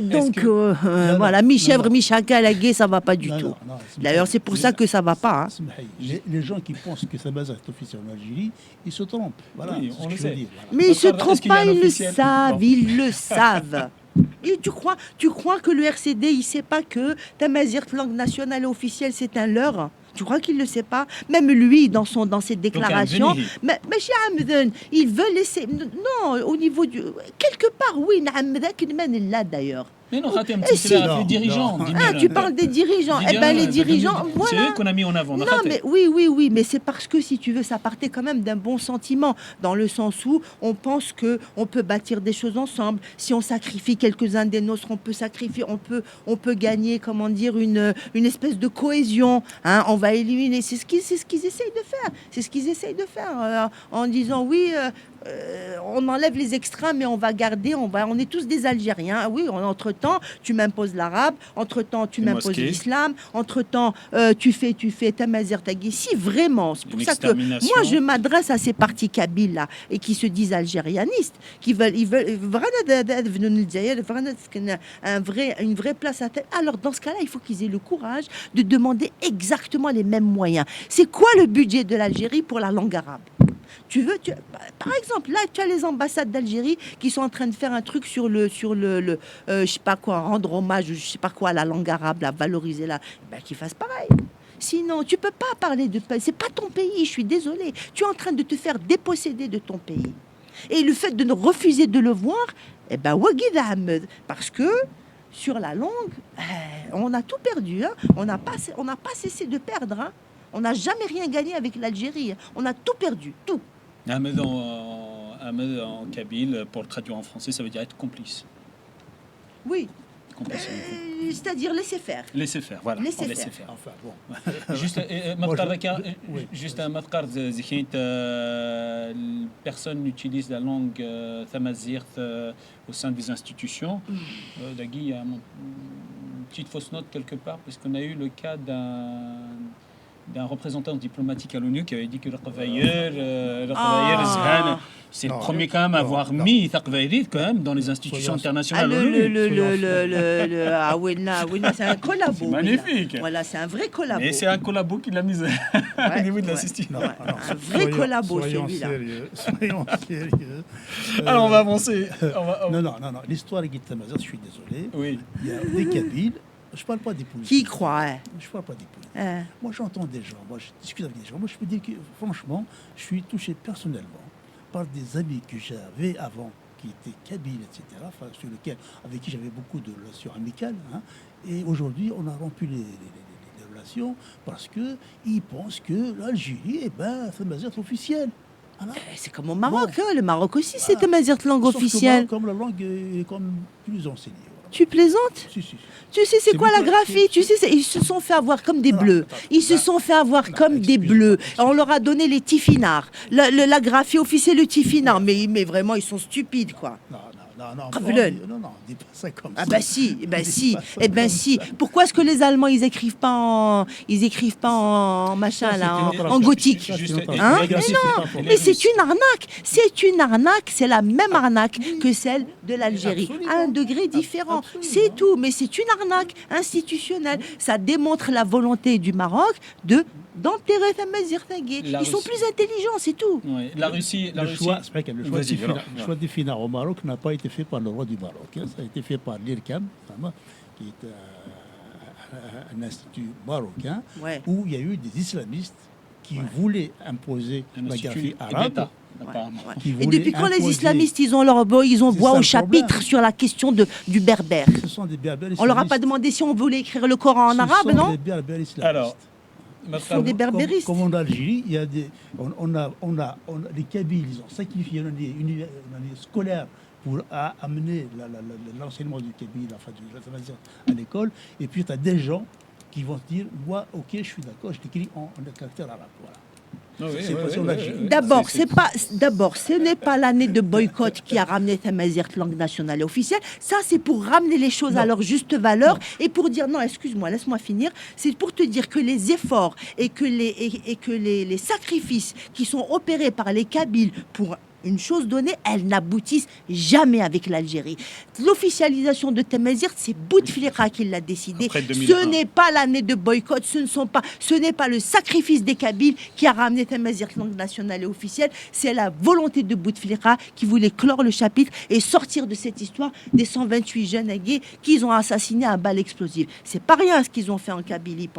mi-chèvre, mi-chacal, la gué, ça va pas du tout. D'ailleurs, c'est pour ça que ça va pas. Les gens qui pensent que Tamazight est officiel en Algérie, ils se trompent. Voilà, oui, on le sait. Mais ils se trompent pas, ils le savent. Et tu crois que le RCD, il sait pas que Tamazight, langue nationale et officielle, c'est un leurre? Tu crois qu'il ne le sait pas? Même lui, dans ses déclarations. Mais il veut laisser... Non, au niveau du... Quelque part, oui, là d'ailleurs. Mais non, les dirigeants. Tu parles des dirigeants. Eh bien, les dirigeants, voilà. C'est eux qu'on a mis en avant. Non, mais oui, mais c'est parce que, si tu veux, ça partait quand même d'un bon sentiment, dans le sens où on pense qu'on peut bâtir des choses ensemble. Si on sacrifie quelques-uns des nôtres, on peut sacrifier, on peut gagner, comment dire, une espèce de cohésion. Hein, on va éliminer. C'est ce qu'ils essayent de faire. C'est ce qu'ils essayent de faire en disant oui. On enlève les extrêmes, mais on va garder, on est tous des Algériens. Oui, entre-temps, tu m'imposes l'arabe, entre-temps, tu m'imposes l'islam, entre-temps, tu fais Tamazight Taghi. Si vraiment, c'est pour ça que moi, je m'adresse à ces partis kabyles là et qui se disent algérianistes, ils veulent une vraie place à tête. Alors, dans ce cas-là, il faut qu'ils aient le courage de demander exactement les mêmes moyens. C'est quoi le budget de l'Algérie pour la langue arabe? Par exemple, là, tu as les ambassades d'Algérie qui sont en train de faire un truc sur le je sais pas quoi, rendre hommage, je sais pas quoi, à la langue arabe, la valoriser là, qu'ils fassent pareil. Sinon, tu peux pas parler de... C'est pas ton pays, je suis désolée. Tu es en train de te faire déposséder de ton pays. Et le fait de refuser de le voir, parce que sur la langue, on a tout perdu. Hein. On n'a pas cessé de perdre. Hein. On n'a jamais rien gagné avec l'Algérie. On a tout perdu, tout. Ahmed en kabyle, pour le traduire en français, ça veut dire être complice. Oui. C'est-à-dire laisser faire. Laisser faire, voilà. Laisser faire. Enfin, bon. Juste un matkar personne n'utilise la langue Tamazight au sein des institutions. petite fausse note quelque part, parce qu'on a eu le cas d'un représentant diplomatique à l'ONU qui avait dit que le Qavaïr, c'est le Non, premier quand même à avoir non. mis Qavaïr quand même dans les institutions Soyons- internationales à l'ONU. Wina, c'est un collabo. C'est magnifique. Voilà, c'est un vrai collabo. Et c'est un collabo qui l'a mis au niveau de ouais. l'institution. Non, Un vrai collabo, soyons celui-là. sérieux, soyons sérieux. Alors on va avancer. Non, l'histoire de Guitamazar, je suis désolé. Oui. Il y a des Kabyles, je ne parle pas des politiques. Qui croit, hein? Je ne parle pas des politiques. Hein. Moi, j'entends des gens, moi, je discute avec des gens. Moi, je peux dire que, franchement, je suis touché personnellement par des amis que j'avais avant, qui étaient kabyles, etc., enfin, avec qui j'avais beaucoup de relations amicales. Hein. Et aujourd'hui, on a rompu les relations parce qu'ils pensent que l'Algérie, c'est Mazerte officielle. Voilà. C'est comme au Maroc, Bon. hein. Le Maroc aussi, Voilà. c'est Amazigh langue Sauf que officielle. moi, comme la langue est comme plus enseignée. Voilà. Tu plaisantes? Si. Tu sais c'est C'est quoi la plutôt- graphie? Tu sais, ils se sont fait avoir comme des Non, bleus. attends, Ils se là- sont fait avoir non, comme des excuse-moi, bleus. excuse-moi. On leur a donné les tifinards. La graphie officielle, le tifinard. Mais vraiment, ils sont stupides, quoi. Non. Ravelen. Non, dis pas ça comme Ah ça. bah si, Dis pas ça eh ben comme si. ça. Pourquoi est-ce que les Allemands ils écrivent pas en machin Ça, là, c'était en notre gothique? affaire. Juste- Hein? Hein? les gars, Mais c'est non, pas pour- Mais c'est une arnaque. C'est une arnaque. C'est la même arnaque que celle de l'Algérie, Absolument. à un degré différent. Absolument. C'est tout. Mais c'est une arnaque institutionnelle. Ça démontre la volonté du Maroc d'enterrer Amazigh Tanguy. La Ils sont Russie. plus intelligents, c'est tout. Ouais, la Russie. Le choix, c'est vrai que le choix Vas-y, des alors. finards- le choix des finards au Maroc n'a pas été fait par le roi du Maroc. Hein. Ça a été fait par l'IRCAM, vraiment, qui est un institut marocain, Ouais. où il y a eu des islamistes qui voulaient imposer Un la institut graphie arabe. d'État, apparemment. Ouais. Qui Et voulait depuis quand les imposer- islamistes ils ont C'est voix ça au le chapitre problème. sur la question du berbère? Ce sont des berbères On leur a pas islamistes. demandé si on voulait écrire le Coran en Ce arabe, sont non? des berbères islamistes. Alors, Ce sont des berbéristes. Comme en Algérie, il y a on a les Kabyles, ils ont sacrifié une année scolaire pour amener l'enseignement du Kabyle, enfin de la Tamazight à l'école. Et puis tu as des gens qui vont te dire, moi, ok, je suis d'accord, je t'écris en caractère arabe. Voilà. C'est passé en Algérie. D'abord, ce n'est pas l'année de boycott qui a ramené Tamazight langue nationale et officielle. Ça, c'est pour ramener les choses à leur juste valeur et pour dire non, excuse-moi, laisse-moi finir. C'est pour te dire que les efforts et que les sacrifices qui sont opérés par les Kabyles pour une chose donnée, elles n'aboutissent jamais avec l'Algérie. L'officialisation de Tamazight, c'est Bouteflika qui l'a décidé. Après 2001. Ce n'est pas l'année de boycott, ce n'est pas le sacrifice des Kabyles qui a ramené Tamazight langue nationale et officielle, c'est la volonté de Bouteflika qui voulait clore le chapitre et sortir de cette histoire des 128 jeunes aguets qu'ils ont assassinés à balles explosives. C'est pas rien ce qu'ils ont fait en Kabylie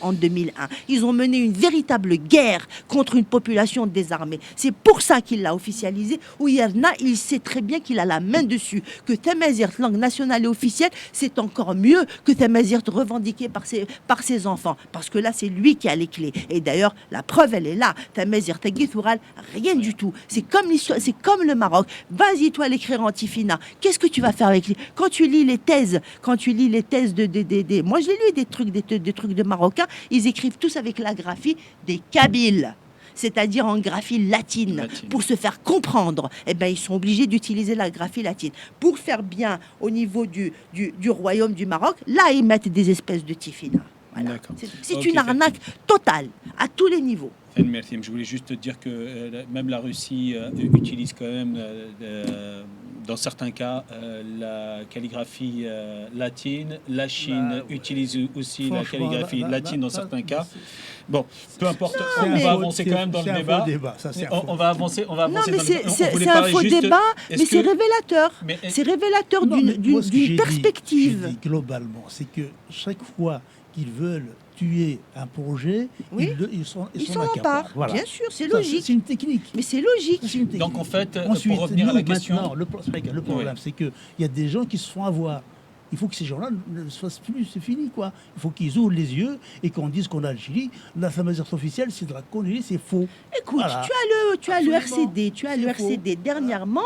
en 2001. Ils ont mené une véritable guerre contre une population désarmée. C'est pour ça qu'il l'a officialisé. Ouyerna, il sait très bien qu'il a la main dessus. Que Tamazight langue nationale et officielle, c'est encore mieux que Tamazight revendiqué par ses enfants. Parce que là, c'est lui qui a les clés. Et d'ailleurs, la preuve, elle est là. Tamazight Taguitoural, rien du tout. C'est comme l'histoire, c'est comme le Maroc. Vas-y, toi, l'écrire en tifina. Qu'est-ce que tu vas faire avec lui? Quand tu lis les thèses de moi, j'ai lu des trucs de Marocains, ils écrivent tous avec la graphie des Kabyles. C'est-à-dire en graphie latine. Pour se faire comprendre, eh ben, ils sont obligés d'utiliser la graphie latine. Pour faire bien au niveau du royaume du Maroc, là, ils mettent des espèces de tifina. Voilà. D'accord. C'est Ok, une arnaque totale, à tous les niveaux. Merci. Je voulais juste te dire que même la Russie utilise quand même, dans certains cas, la calligraphie latine. La Chine utilise aussi la calligraphie latine dans certains cas. Bon, peu importe, on va avancer quand même dans le débat. On va avancer Non, dans mais le débat. c'est un faux débat, mais c'est révélateur. C'est révélateur d'une perspective. Ce que j'ai dit globalement, c'est que chaque fois qu'ils veulent tuer un projet, Oui. ils s'en emparent. accaparent. Voilà. Bien sûr, c'est Ça, logique. C'est une technique. Mais c'est logique. C'est une technique. Donc en fait, Ensuite, pour revenir à la nous, question... maintenant, le problème, c'est qu'il y a des gens qui se font avoir. Il faut que ces gens-là ne se fassent plus, c'est fini, quoi. Il faut qu'ils ouvrent les yeux et qu'on dise qu'en Algérie, la fameuse officielle, c'est de la connerie, c'est faux. Écoute, Voilà. tu as le Absolument. RCD dernièrement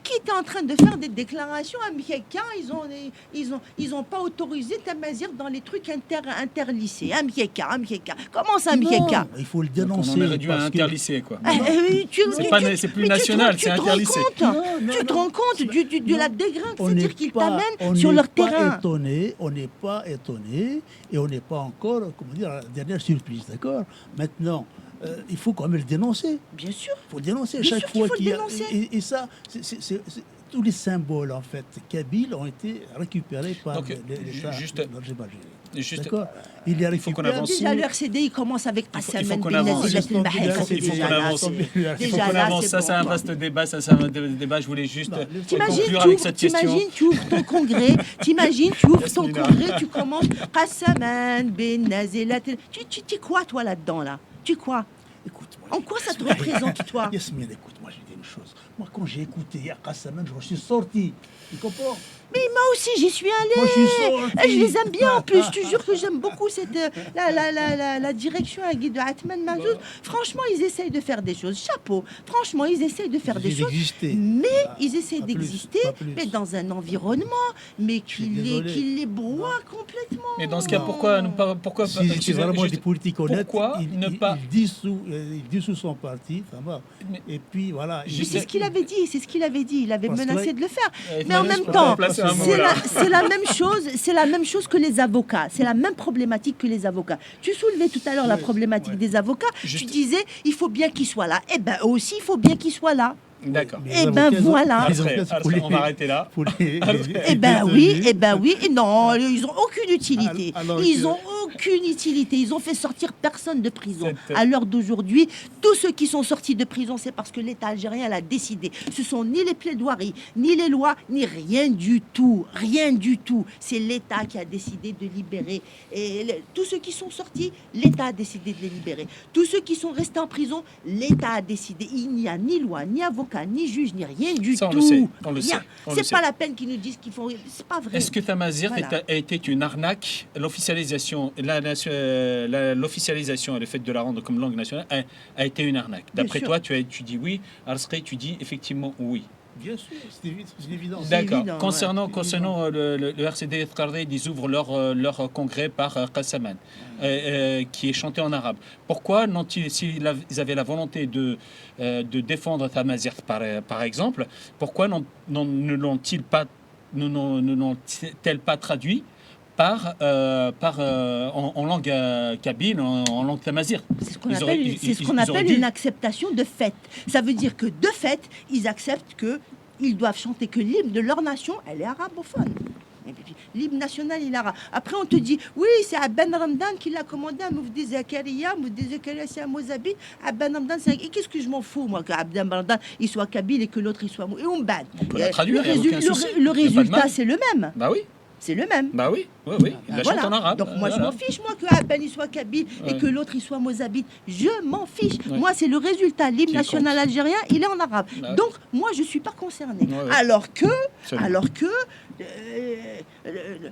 qui était en train de faire des déclarations à Mkeka. Ils ont pas autorisé Tamazight dans les trucs interlycées. Mkeka. Comment ça, Mkeka? Non, il faut le Donc, dénoncer. on en est réduit à parce que- interlycée, quoi. C'est plus mais national, tu c'est te rends interlycée. compte, tu te rends compte de la dégringre, On c'est-à-dire n'est qu'ils pas- t'amènent on sur n'est leur terrain. On n'est pas étonné et on n'est pas encore, comment dire, à la dernière surprise, d'accord? Maintenant, il faut quand même le dénoncer. Bien sûr. Il faut dénoncer Bien chaque sûr qu'il fois faut le qu'il y a... dénoncer. Et ça, tous les symboles, en fait, kabyles ont été récupérés par Donc, l'État juste- de l'Algérie. juste- D'accord? Il les il faut qu'on récupère. avance. Déjà, le RCD, il commence avec il faut Qassaman qu'on bin avance. Nazilat Il faut- al-Bahir. il faut C'est Il faut déjà qu'on là, avance. c'est- Il faut déjà qu'on là, avance. c'est Ça, bon, c'est un quoi. vaste débat. Ça, c'est un débat. Je voulais juste Non, T'imagines, conclure avec cette question. tu ouvres ton congrès, tu ouvres ton Yasmina. congrès, tu commences Qassaman bin Nazilat. Tu quoi, toi, là-dedans, là? Tu quoi? Écoute-moi. En quoi ça te représente, toi? Yasmine, écoute, moi, j'ai dit une chose. Moi, quand j'ai écouté hier Qassaman, je suis sorti. Tu comprends? Mais moi aussi, j'y suis allée. Moi, je suis sorti. Et je les aime bien en plus. Je te jure que j'aime beaucoup cette, la direction à Guy de Atman Mazouz. Franchement, ils essayent de faire des choses. Chapeau. Franchement, ils essayent de faire des Ils choses. existaient. Mais Voilà. ils essayent Pas plus, d'exister, pas plus. mais dans un environnement, mais suis qui désolé. les broie complètement. Mais dans ce cas, pourquoi Si c'est excusez- vraiment juste- des politiques honnêtes, pourquoi il, ne il- pas- il dissout son parti, ça va. Mais- Et puis voilà. Mais Juste- c'est ce qu'il avait dit, c'est ce qu'il avait dit. Il avait Parce que menacé là- de le faire. Euh, Mais en Ismaël, même je peux temps, placer un mot, c'est là. la même chose que les avocats. C'est la même problématique que les avocats. Tu soulevais tout à l'heure la Oui, problématique ouais. des avocats. Juste- Tu disais, il faut bien qu'ils soient là. Eh ben, eux aussi, il faut bien qu'ils soient là. D'accord. Mais Eh les ben, avocats, voilà. les avocats, c'est pour les- On va arrêter là. pour les- Eh ben oui, détenus. eh ben oui. Et non, ils ont aucune utilité. Alors Ils que- ont aucune utilité. Ils ont fait sortir personne de prison. Cette- À l'heure d'aujourd'hui, tous ceux qui sont sortis de prison, c'est parce que l'État algérien l'a décidé. Ce sont ni les plaidoiries, ni les lois, ni rien du tout. Rien du tout. C'est l'État qui a décidé de libérer. Et tous ceux qui sont sortis, l'État a décidé de les libérer. Tous ceux qui sont restés en prison, l'État a décidé. Il n'y a ni loi, ni avocat, ni juge, ni rien du Ça, on tout. le sait, on le Rien. sait, on le C'est sait. pas la peine qu'ils nous disent qu'ils font. C'est pas vrai. Est-ce que Tamazir Voilà. a été une arnaque? L'officialisation, l'officialisation et le fait de la rendre comme langue nationale a été une arnaque. Bien D'après sûr. toi, tu dis oui. Arsrey, tu dis effectivement oui. Bien sûr, c'est évident. D'accord. évident, Concernant, ouais. concernant le RCD Tqarré, ils ouvrent leur congrès par Qassaman, qui est chanté en arabe. Pourquoi n'ont-ils, s'ils avaient la volonté de défendre Tamazir par exemple, pourquoi ne l'ont-ils pas, ne l'ont-elles pas traduit en langue kabyle, en langue tamazir? C'est ce qu'on Ils appelle, auraient- c'est ce ils- qu'on ils auraient appelle dû. une acceptation de fait. Ça veut dire que de fait, ils acceptent que ils doivent chanter que l'hymne de leur nation, elle est arabophone. Et puis, l'hymne national, il est arabe. Après, on te dit, oui, c'est Abben Ramdan qui l'a commandé à Moufdi Zakaria. Moufdi Zakaria, c'est à Mozambique. Abben Ramdan, c'est... Et qu'est-ce que je m'en fous, moi, qu'Abben Ramdan, il soit kabyle et que l'autre, il soit... Et on bat. On peut la traduire, Le, il y a aucun souci. le Il y a pas de résultat, mal. c'est le même. Bah oui, C'est le même. bah oui, oui, oui. Il la Voilà. chante en arabe. Donc moi je Voilà. m'en fiche, moi que Abben il soit kabyle et Ouais. que l'autre il soit mozabite. Je m'en fiche. Ouais. Moi c'est le résultat. L'hymne Qui national compte. algérien, il est en arabe. Bah ouais. Donc moi je suis pas concernée. Ouais, ouais. Alors que, Absolument.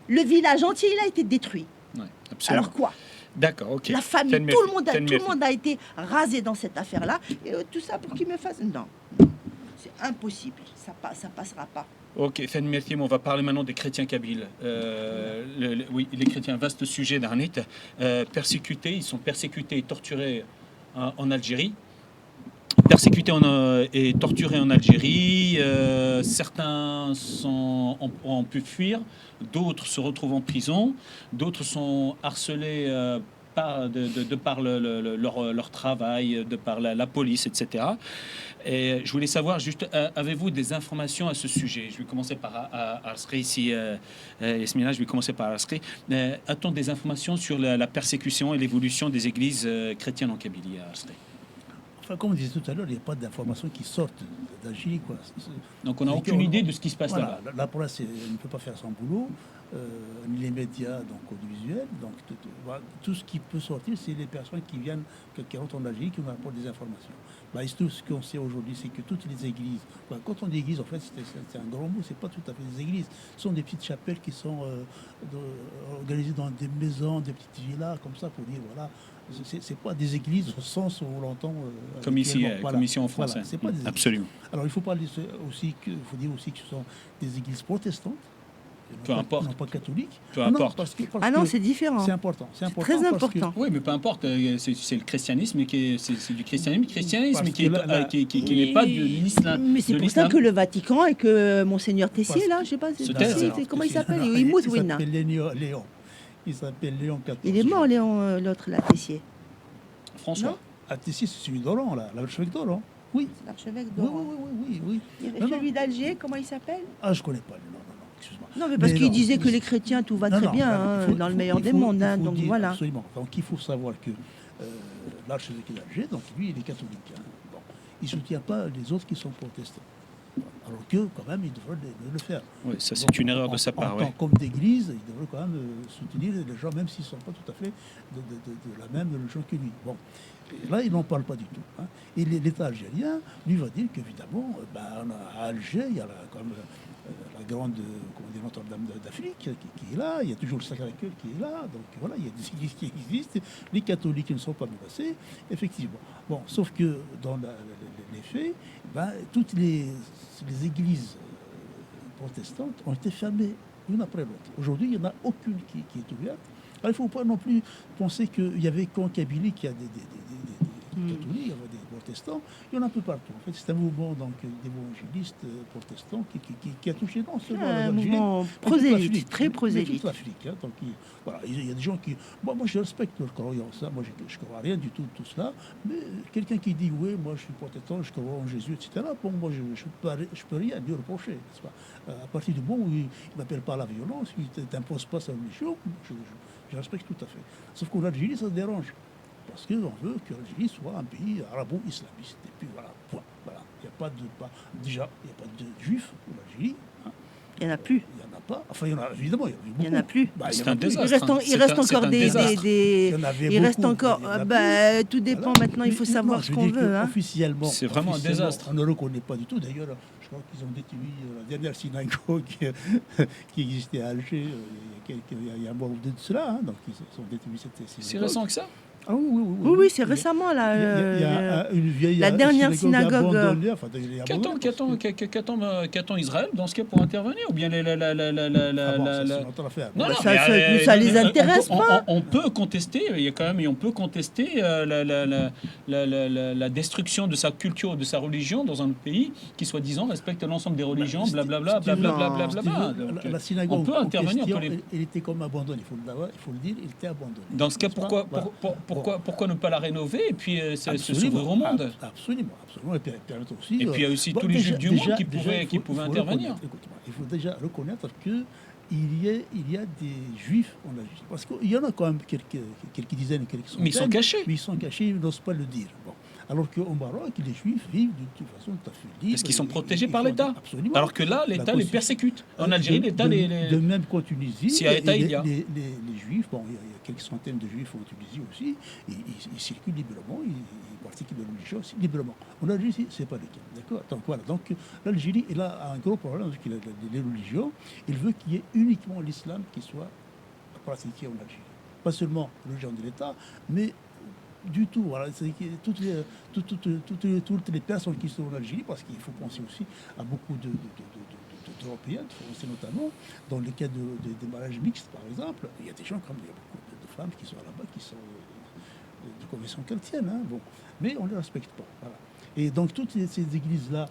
le village entier il a été détruit. Ouais, absolument. Alors quoi? D'accord, ok. La famille, Tenmefi, tout le Tenmefi. monde a été rasé dans cette affaire-là. Et tout ça pour qu'il me fasse... Non, non. C'est impossible. Ça passera pas. Ok, Fen Mertim, on va parler maintenant des chrétiens kabyles. Oui, les chrétiens, vaste sujet d'Arnit. Persécutés, ils sont persécutés et torturés en Algérie. Persécutés et torturés en Algérie. Certains ont pu fuir, d'autres se retrouvent en prison, d'autres sont harcelés de par leur travail, de par la police, etc. Et je voulais savoir, juste, avez-vous des informations à ce sujet? Je vais commencer par Arsri, ici, Yasmina, je vais commencer par Arsri. A-t-on des informations sur la persécution et l'évolution des églises chrétiennes en Kabylie, Arsri? Enfin, comme on disait tout à l'heure, il n'y a pas d'informations qui sortent d'Algérie, quoi. Donc on n'a aucune idée de ce qui se passe Voilà, là-bas. la presse ne peut pas faire son boulot, ni les médias donc audiovisuels. Donc voilà, tout ce qui peut sortir, c'est les personnes qui viennent, qui rentrent en Algérie, qui nous apportent des informations. Bah, et tout ce qu'on sait aujourd'hui, c'est que toutes les églises, bah, quand on dit église, en fait, c'est un grand mot, c'est pas tout à fait des églises. Ce sont des petites chapelles qui sont organisées dans des maisons, des petites villas, comme ça, pour dire, voilà, c'est pas des églises au sens où on l'entend. Comme ici, habituellement. Voilà. comme ici en France. Voilà, c'est pas des églises. Absolument. Alors il faut dire aussi que ce sont des églises protestantes, Peu importe. Non, pas catholiques. Peu Non, importe. parce Ah non, que c'est différent. c'est important. C'est important. Très parce que- important. Oui, mais peu importe. C'est le christianisme c'est du christianisme Parce qui que là- qui n'est pas de l'islam. Mais c'est de pour ça l'islam. que le Vatican et que Monseigneur Tessier, Parce là, que- je sais pas, Se taise, alors. comment il s'appelle Non, Il mout, il oui, non. s'appelle Léon. Il s'appelle Léon XIV. Il est mort, Léon, l'autre, là, Tessier. François. Non. Ah, Tessier, c'est celui d'Oran, là, l'archevêque d'Oran. Oui. C'est l'archevêque Oui, d'Oran. oui. Et Non, celui d'Alger, comment il s'appelle Ah, je connais pas. Non, excuse-moi. Non, mais parce Mais qu'il non, disait que mais- les chrétiens, tout va Non, très non, bien, non, hein, il faut- dans le il meilleur faut- des il faut- mondes, il hein, faut donc dire, voilà. Absolument. Donc il faut savoir que l'archevêque d'Alger, donc lui, il est catholique. Hein. Bon. Il ne soutient pas les autres qui sont protestants. Alors que, quand même, il devrait le faire. Oui, ça c'est Donc, une erreur de sa En part. tant Ouais. qu'homme d'église, il devrait quand même soutenir les gens, même s'ils ne sont pas tout à fait de la même religion que lui. Bon. Et là, il n'en parle pas du tout. Hein. Et l'État algérien, lui, va dire qu'évidemment, à Alger, il y a quand même la grande Notre-Dame d'Afrique qui est là, il y a toujours le Sacré-Cœur qui est là, donc voilà, il y a des églises qui existent, les catholiques ne sont pas menacés, effectivement. Bon, sauf que dans les faits, toutes les églises protestantes ont été fermées une après l'autre. Aujourd'hui, il n'y en a aucune qui est ouverte. Alors, il ne faut pas non plus penser qu'il y avait qu'en Kabylie qu'il y a des catholiques, il y avait des protestants. Il y en a un peu partout. En fait, c'est un mouvement d'évangélistes protestants qui a touché non seulement Un l'Algérie, mouvement mais toute l'Afrique, prosélyte, très mais prosélyte. toute l'Afrique. Hein, donc, voilà, il y a des gens qui... Moi, je respecte leur croyance. Hein, moi, je ne crois rien du tout de tout cela. Mais quelqu'un qui dit, oui, moi, je suis protestant, je crois en Jésus, etc., bon, moi, je ne peux rien lui reprocher. N'est-ce pas à partir du moment où il ne m'appelle pas à la violence, il ne t'impose pas sa religion, je respecte tout à fait. Sauf qu'en Algérie, ça se dérange. Parce qu'on veut que l'Algérie soit un pays arabo-islamiste. Et puis voilà, point. Voilà. Il n'y a pas de... Déjà, il n'y a pas de juifs en Algérie. Hein. Il n'y en a plus. Il n'y en a pas. Enfin, il y en a évidemment. Il n'y en a plus. C'est un Il désastre. reste, hein. il reste C'est encore un des... désastre. Il y en avait Il reste beaucoup, encore... il y en a tout dépend Voilà. maintenant, il faut Mais savoir non, ce je qu'on dis veut. Hein. Officiellement, C'est vraiment un officiellement, désastre. On ne le reconnaît pas du tout. D'ailleurs, je crois qu'ils ont détruit la dernière synagogue qui existait à Alger il y a un mois ou deux de cela. Hein, donc ils ont détruit cette synagogue. C'est récent que ça. Ah Oui, c'est récemment, là. Il y a une vieille la dernière synagogue. abandonnée, enfin, elle est abandonnée Qu'attend Israël dans ce cas pour intervenir ou bien Ah bon, ça, c'est notre affaire. Non, non, Ça, mais, ça les intéresse pas. On peut contester, il y a quand même, on peut contester la destruction de sa culture, de sa religion dans un pays qui soi-disant respecte l'ensemble des religions, blablabla, blablabla, blablabla. Donc, La synagogue on peut en intervenir. question, on peut les- elle était comme abandonnée, il faut le dire, elle était abandonnée. Dans ce cas, N'est-ce pas pourquoi, Voilà. pourquoi ne pas la rénover et puis se Absolument, s'ouvrir au monde? Absolument. Et permettre aussi. Et puis il y a aussi tous les juifs du monde qui pouvaient intervenir. Il faut déjà reconnaître que il y a des juifs en Algérie. Parce qu'il y en a quand même quelques dizaines, quelques centaines. Mais ils sont cachés. Mais ils sont cachés, ils n'osent pas le dire. Bon. Alors qu'au Maroc, les juifs vivent de toute façon tout à fait libre. Parce qu'ils sont protégés Ils par font- l'État. Absolument. Alors que là, l'État les persécute. En Algérie, l'État De même qu'en Tunisie, Si à État, il y a. les juifs, bon, il y a quelques centaines de juifs en Tunisie aussi, ils circulent librement, ils pratiquent la religion aussi librement. En Algérie, ce n'est pas le cas. D'accord. Donc voilà. Donc l'Algérie, elle a un gros problème avec les religions. Il veut qu'il y ait uniquement l'islam qui soit pratiqué en Algérie. Pas seulement la religion de l'État, mais du tout. Voilà. C'est que toutes les personnes qui sont en Algérie, parce qu'il faut penser aussi à beaucoup d'Européens, de Français notamment, dans le cas des mariages mixtes, par exemple, il y a des gens, comme il y a beaucoup de femmes qui sont là-bas, qui sont de confession chrétienne, hein, bon. Mais on ne les respecte pas. Voilà. Et donc toutes ces églises-là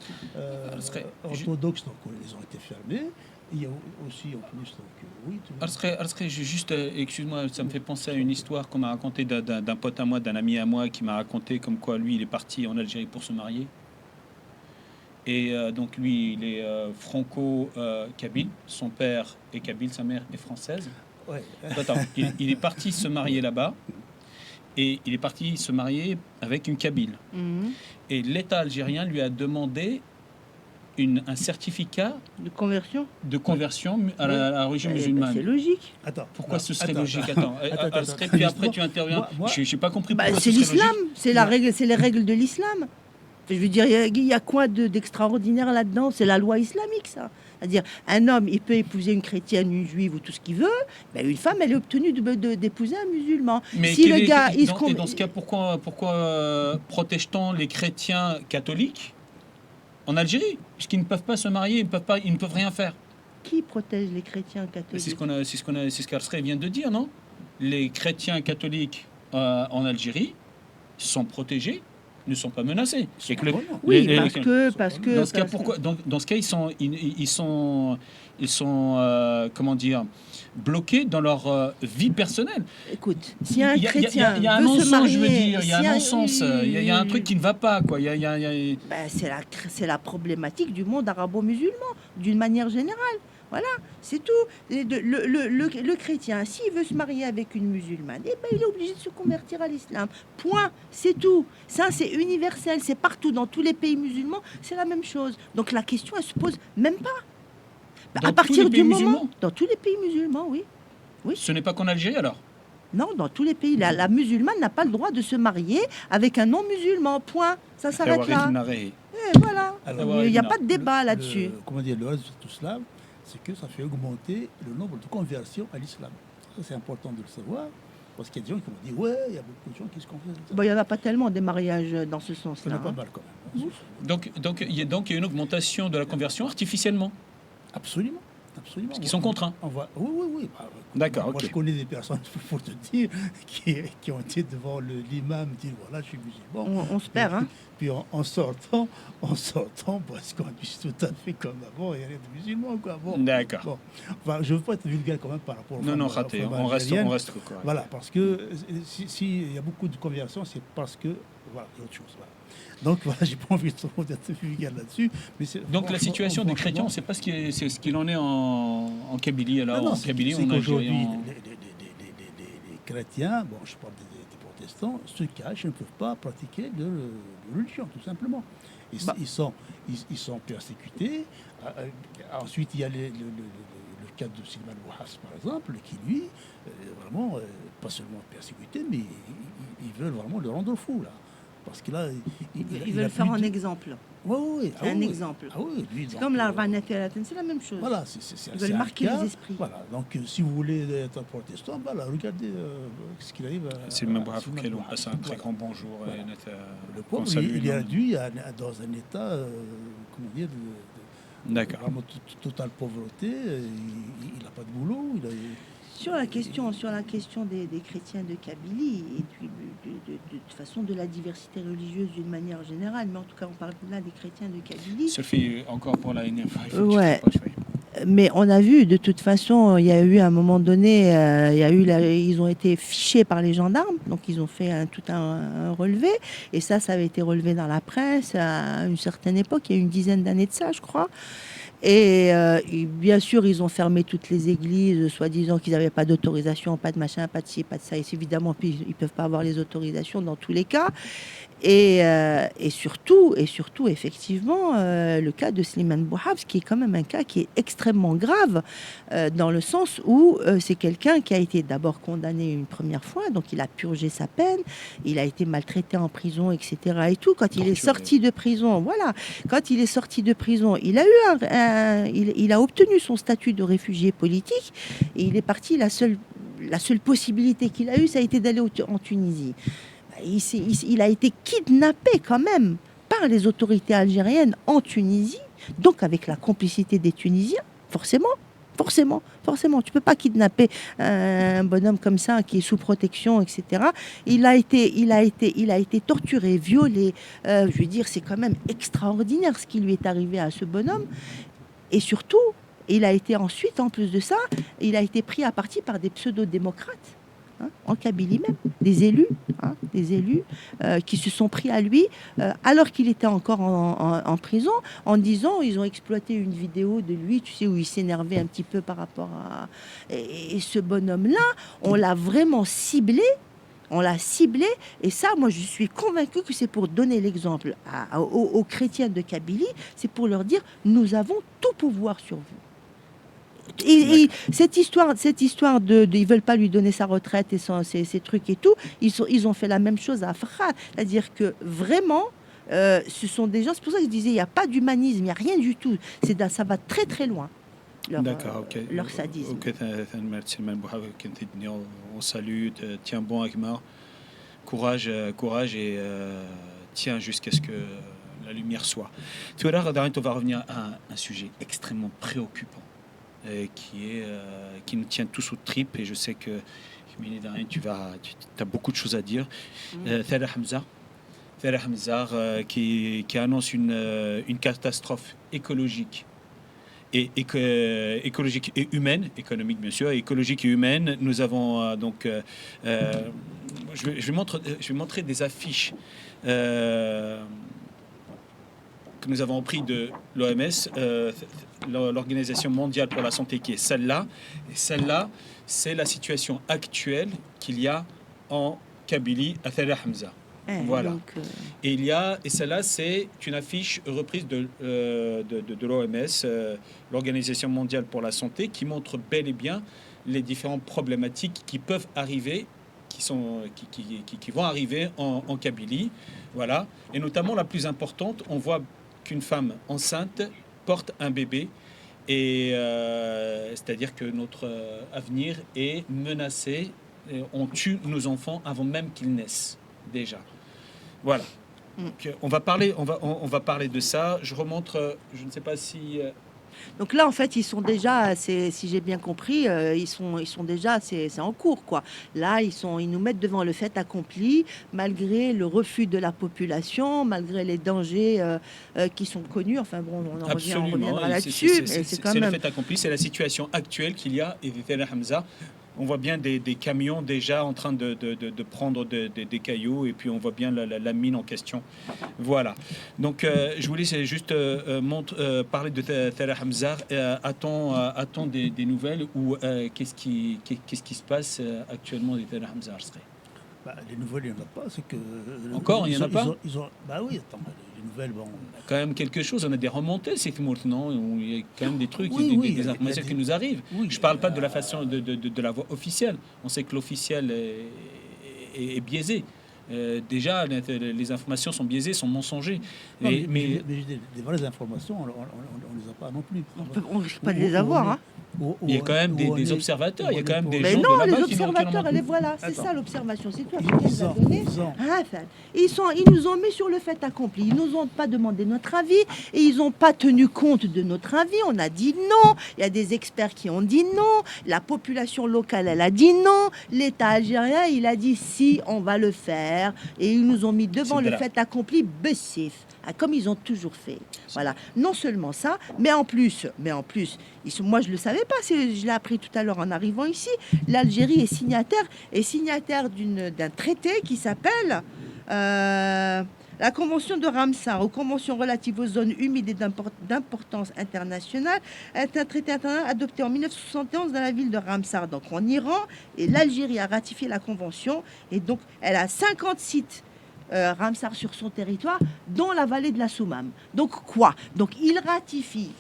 orthodoxes, donc, elles ont été fermées. Il y a aussi en plus, donc, oui. Juste, excuse-moi, ça me fait penser à une histoire qu'on m'a racontée d'un pote à moi, d'un ami à moi, qui m'a raconté comme quoi lui, il est parti en Algérie pour se marier. Et donc lui, il est franco-kabyle. Son père est kabyle, sa mère est française. Ouais. Attends, il est parti se marier là-bas. Et il est parti se marier avec une kabyle. Mhm. Et l'État algérien lui a demandé un certificat De conversion. de conversion à la religion Eh ben, musulmane. c'est logique. Attends. Pourquoi non, ce serait attends, logique? attends. Puis après tu interviens. Moi- Je n'ai pas compris Bah, pourquoi c'est ce serait l'islam, logique. c'est la règle, c'est les règles de l'islam. Je veux dire, il y a quoi d'extraordinaire là-dedans? C'est la loi islamique, ça. C'est-à-dire, un homme, il peut épouser une chrétienne, une juive ou tout ce qu'il veut. Ben, une femme, elle est obtenue d'épouser un musulman. Mais Si le gars, il se et dans ce cas, pourquoi protège-t-on les chrétiens catholiques en Algérie? Puisqu'ils ne peuvent pas se marier, ils ne peuvent rien faire. qui protège les chrétiens catholiques? C'est ce qu'Arsray vient de dire, non? Les chrétiens catholiques en Algérie sont protégés, ne sont pas menacés. C'est que Oui, parce que dans ce cas, pourquoi dans ce cas, ils sont comment dire, bloqués dans leur vie personnelle. Écoute, si un chrétien il y a un veut se non-sens, marier, je veux dire, il y a si un non-sens, il y a un truc qui ne va pas, quoi. Ben, c'est la problématique du monde arabo-musulman, d'une manière générale. Voilà, c'est tout. Le chrétien, s'il veut se marier avec une musulmane, eh ben, il est obligé de se convertir à l'islam. Point, c'est tout. Ça, c'est universel, c'est partout, dans tous les pays musulmans, c'est la même chose. Donc la question, elle se pose même pas. Dans à partir tous les du pays moment, musulmans dans tous les pays musulmans, oui. Ce n'est pas qu'en Algérie, alors? Non, dans tous les pays. La musulmane n'a pas le droit de se marier avec un non-musulman. Point. Ça s'arrête là. Et voilà. Alors, il n'y a pas de débat là-dessus. Comment dire, le reste de tout cela, c'est que ça fait augmenter le nombre de conversions à l'islam. Ça, c'est important de le savoir. Parce qu'il y a des gens qui vont dire, ouais, il y a beaucoup de gens qui se convertissent. Bon, il n'y en a pas tellement des mariages dans ce sens-là. Il y en a pas mal quand même. Donc, il y a une augmentation de la conversion artificiellement. Absolument. Absolument. Parce qu'ils sont contraints. Oui. D'accord, moi, je connais des personnes, pour te dire, qui ont été devant l'imam, dire voilà, je suis musulman. On se perd, hein. Puis en sortant, parce qu'on est tout à fait comme avant, il y a rien de musulmans, quoi. Bon, d'accord. Bon. Enfin, je ne veux pas être vulgaire quand même par rapport aux non, raté. On reste correct. Voilà, parce que s'il y a beaucoup de conversions, c'est parce que voilà, il y a autre chose. Voilà. Donc voilà, j'ai pas envie d'être vulgaire là-dessus. Mais donc la situation des chrétiens, on ne sait pas ce qu'il en est en Kabylie. Alors non, en Kabylie, c'est on a qu'aujourd'hui, les chrétiens, bon, je parle des protestants, se cachent, ne peuvent pas pratiquer de religion, tout simplement. Ils sont persécutés. Ensuite, il y a le cas de Silman Bouhas, par exemple, qui lui, vraiment, pas seulement persécuté, mais ils veulent vraiment le rendre fou, là. Parce que là, ils veulent faire un exemple. Oui. C'est un exemple. C'est comme l'Arbanet, c'est la même chose. Voilà, ils veulent marquer les esprits. Voilà, donc si vous voulez être protestant, voilà, regardez ce qu'il arrive. C'est le même brave auquel on passe un très grand bonjour. Voilà. Le pauvre, il est réduit dans un état, comment dire, d'accord. Vraiment totale pauvreté. Il n'a pas de boulot. Sur la question des chrétiens de Kabylie et puis de façon de la diversité religieuse d'une manière générale, mais en tout cas on parle là des chrétiens de Kabylie. Sophie, encore pour la énième fois. Ouais. Mais on a vu de toute façon, il y a eu à un moment donné, ils ont été fichés par les gendarmes, donc ils ont fait tout un relevé, et ça avait été relevé dans la presse à une certaine époque, il y a une dizaine d'années de ça, je crois. Et bien sûr, ils ont fermé toutes les églises, soi-disant qu'ils n'avaient pas d'autorisation, pas de machin, pas de ci, pas de ça. Et évidemment, puis, ils ne peuvent pas avoir les autorisations dans tous les cas. Et surtout, effectivement, le cas de Slimane Bouhabs, qui est quand même un cas qui est extrêmement grave, dans le sens où c'est quelqu'un qui a été d'abord condamné une première fois, donc il a purgé sa peine, il a été maltraité en prison, etc. et tout. Quand il est sorti de prison, il a eu il a obtenu son statut de réfugié politique et il est parti. La seule possibilité qu'il a eue, ça a été d'aller en Tunisie. Il a été kidnappé quand même par les autorités algériennes en Tunisie, donc avec la complicité des Tunisiens, forcément. Tu peux pas kidnapper un bonhomme comme ça qui est sous protection, etc. Il a été torturé, violé. Je veux dire, c'est quand même extraordinaire ce qui lui est arrivé à ce bonhomme. Et surtout, il a été ensuite, en plus de ça, il a été pris à partie par des pseudo-démocrates. En Kabylie même, des élus qui se sont pris à lui alors qu'il était encore en prison, en disant, ils ont exploité une vidéo de lui, tu sais, où il s'énervait un petit peu par rapport à... Et ce bonhomme-là, on l'a vraiment ciblé, et ça, moi, je suis convaincue que c'est pour donner l'exemple aux chrétiens de Kabylie, c'est pour leur dire, nous avons tout pouvoir sur vous. Et cette histoire ils veulent pas lui donner sa retraite et ces trucs et tout, ils ont fait la même chose à Afra, c'est-à-dire que vraiment ce sont des gens, c'est pour ça que je disais il n'y a pas d'humanisme, il n'y a rien du tout, ça va très très loin leur sadisme. On salue, tiens bon Akmar, courage et tiens jusqu'à ce que la lumière soit. Tout à l'heure, on va revenir à un sujet extrêmement préoccupant. qui nous tient tous aux tripes. Et je sais que tu as beaucoup de choses à dire. Thala Hamza, qui annonce une catastrophe écologique écologique et humaine, économique bien sûr, écologique et humaine. Nous avons je vais montrer des affiches que nous avons pris de l'OMS, l'Organisation mondiale pour la santé, qui est celle-là. Et celle-là, c'est la situation actuelle qu'il y a en Kabylie, à Thala Hamza. Voilà. Et celle-là, c'est une affiche reprise de l'OMS, l'Organisation mondiale pour la santé, qui montre bel et bien les différentes problématiques qui peuvent arriver, qui vont arriver en Kabylie. Voilà. Et notamment la plus importante, on voit qu'une femme enceinte porte un bébé. Et c'est-à-dire que notre avenir est menacé. On tue nos enfants avant même qu'ils naissent déjà. Voilà. Donc, on va parler de ça. Je remontre. Je ne sais pas si. Donc là, en fait, ils sont déjà, si j'ai bien compris, ils sont déjà, c'est en cours, quoi. Là, ils nous mettent devant le fait accompli, malgré le refus de la population, malgré les dangers qui sont connus. Enfin bon, on reviendra là-dessus, mais c'est quand même le fait accompli, c'est la situation actuelle qu'il y a. Et Thala Hamza, on voit bien des camions déjà en train de prendre des cailloux, et puis on voit bien la mine en question. Voilà. Donc, je voulais juste parler de Thala Hamza. A-t-on des nouvelles, ou qu'est-ce qui se passe actuellement de Thala Hamza? Les nouvelles, il n'y en a pas. C'est que encore, il n'y en a pas. Bah oui, attends, les nouvelles, bon. Quand même quelque chose. On a des remontées, c'est non, où il y a quand même des trucs, des informations qui nous arrivent. Oui, je ne parle pas de la façon de la voie officielle. On sait que l'officiel est biaisé. Déjà, les informations sont biaisées, sont mensongères. Mais des vraies informations, on ne les a pas non plus. On ne risque pas de les avoir, hein. Il y a quand même des observateurs, il y a quand même des gens non, de là-bas les observateurs, qui voilà, c'est ça l'observation, c'est toi qui nous as donné. Ils nous ont mis sur le fait accompli, ils nous ont pas demandé notre avis et ils n'ont pas tenu compte de notre avis. On a dit non, il y a des experts qui ont dit non, la population locale elle a dit non, l'État algérien il a dit si, on va le faire, et ils nous ont mis devant le fait accompli bessif, comme ils ont toujours fait. Voilà. Non seulement ça, mais en plus, moi je le savais pas, je l'ai appris tout à l'heure en arrivant ici. L'Algérie est signataire d'un traité qui s'appelle la Convention de Ramsar, aux conventions relatives aux zones humides et d'importance internationale, est un traité international adopté en 1971 dans la ville de Ramsar, donc en Iran, et l'Algérie a ratifié la convention, et donc elle a 50 sites Ramsar sur son territoire, dont la vallée de la Soumam. Donc quoi? Donc il ratifie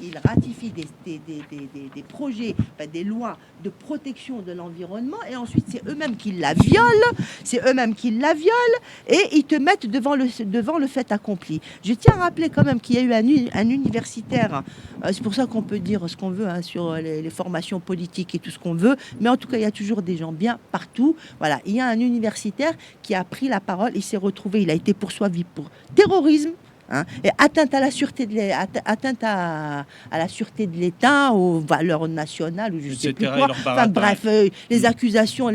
des projets, des lois de protection de l'environnement, et ensuite c'est eux-mêmes qui la violent, et ils te mettent devant le fait accompli. Je tiens à rappeler quand même qu'il y a eu un universitaire, c'est pour ça qu'on peut dire ce qu'on veut sur les formations politiques et tout ce qu'on veut, mais en tout cas il y a toujours des gens bien partout. Voilà, il y a un universitaire qui a pris la parole, il s'est retrouvé, il a été poursuivi pour terrorisme, et atteinte à la sûreté de l'État, aux valeurs nationales, ou je sais plus quoi. Enfin bref, les accusations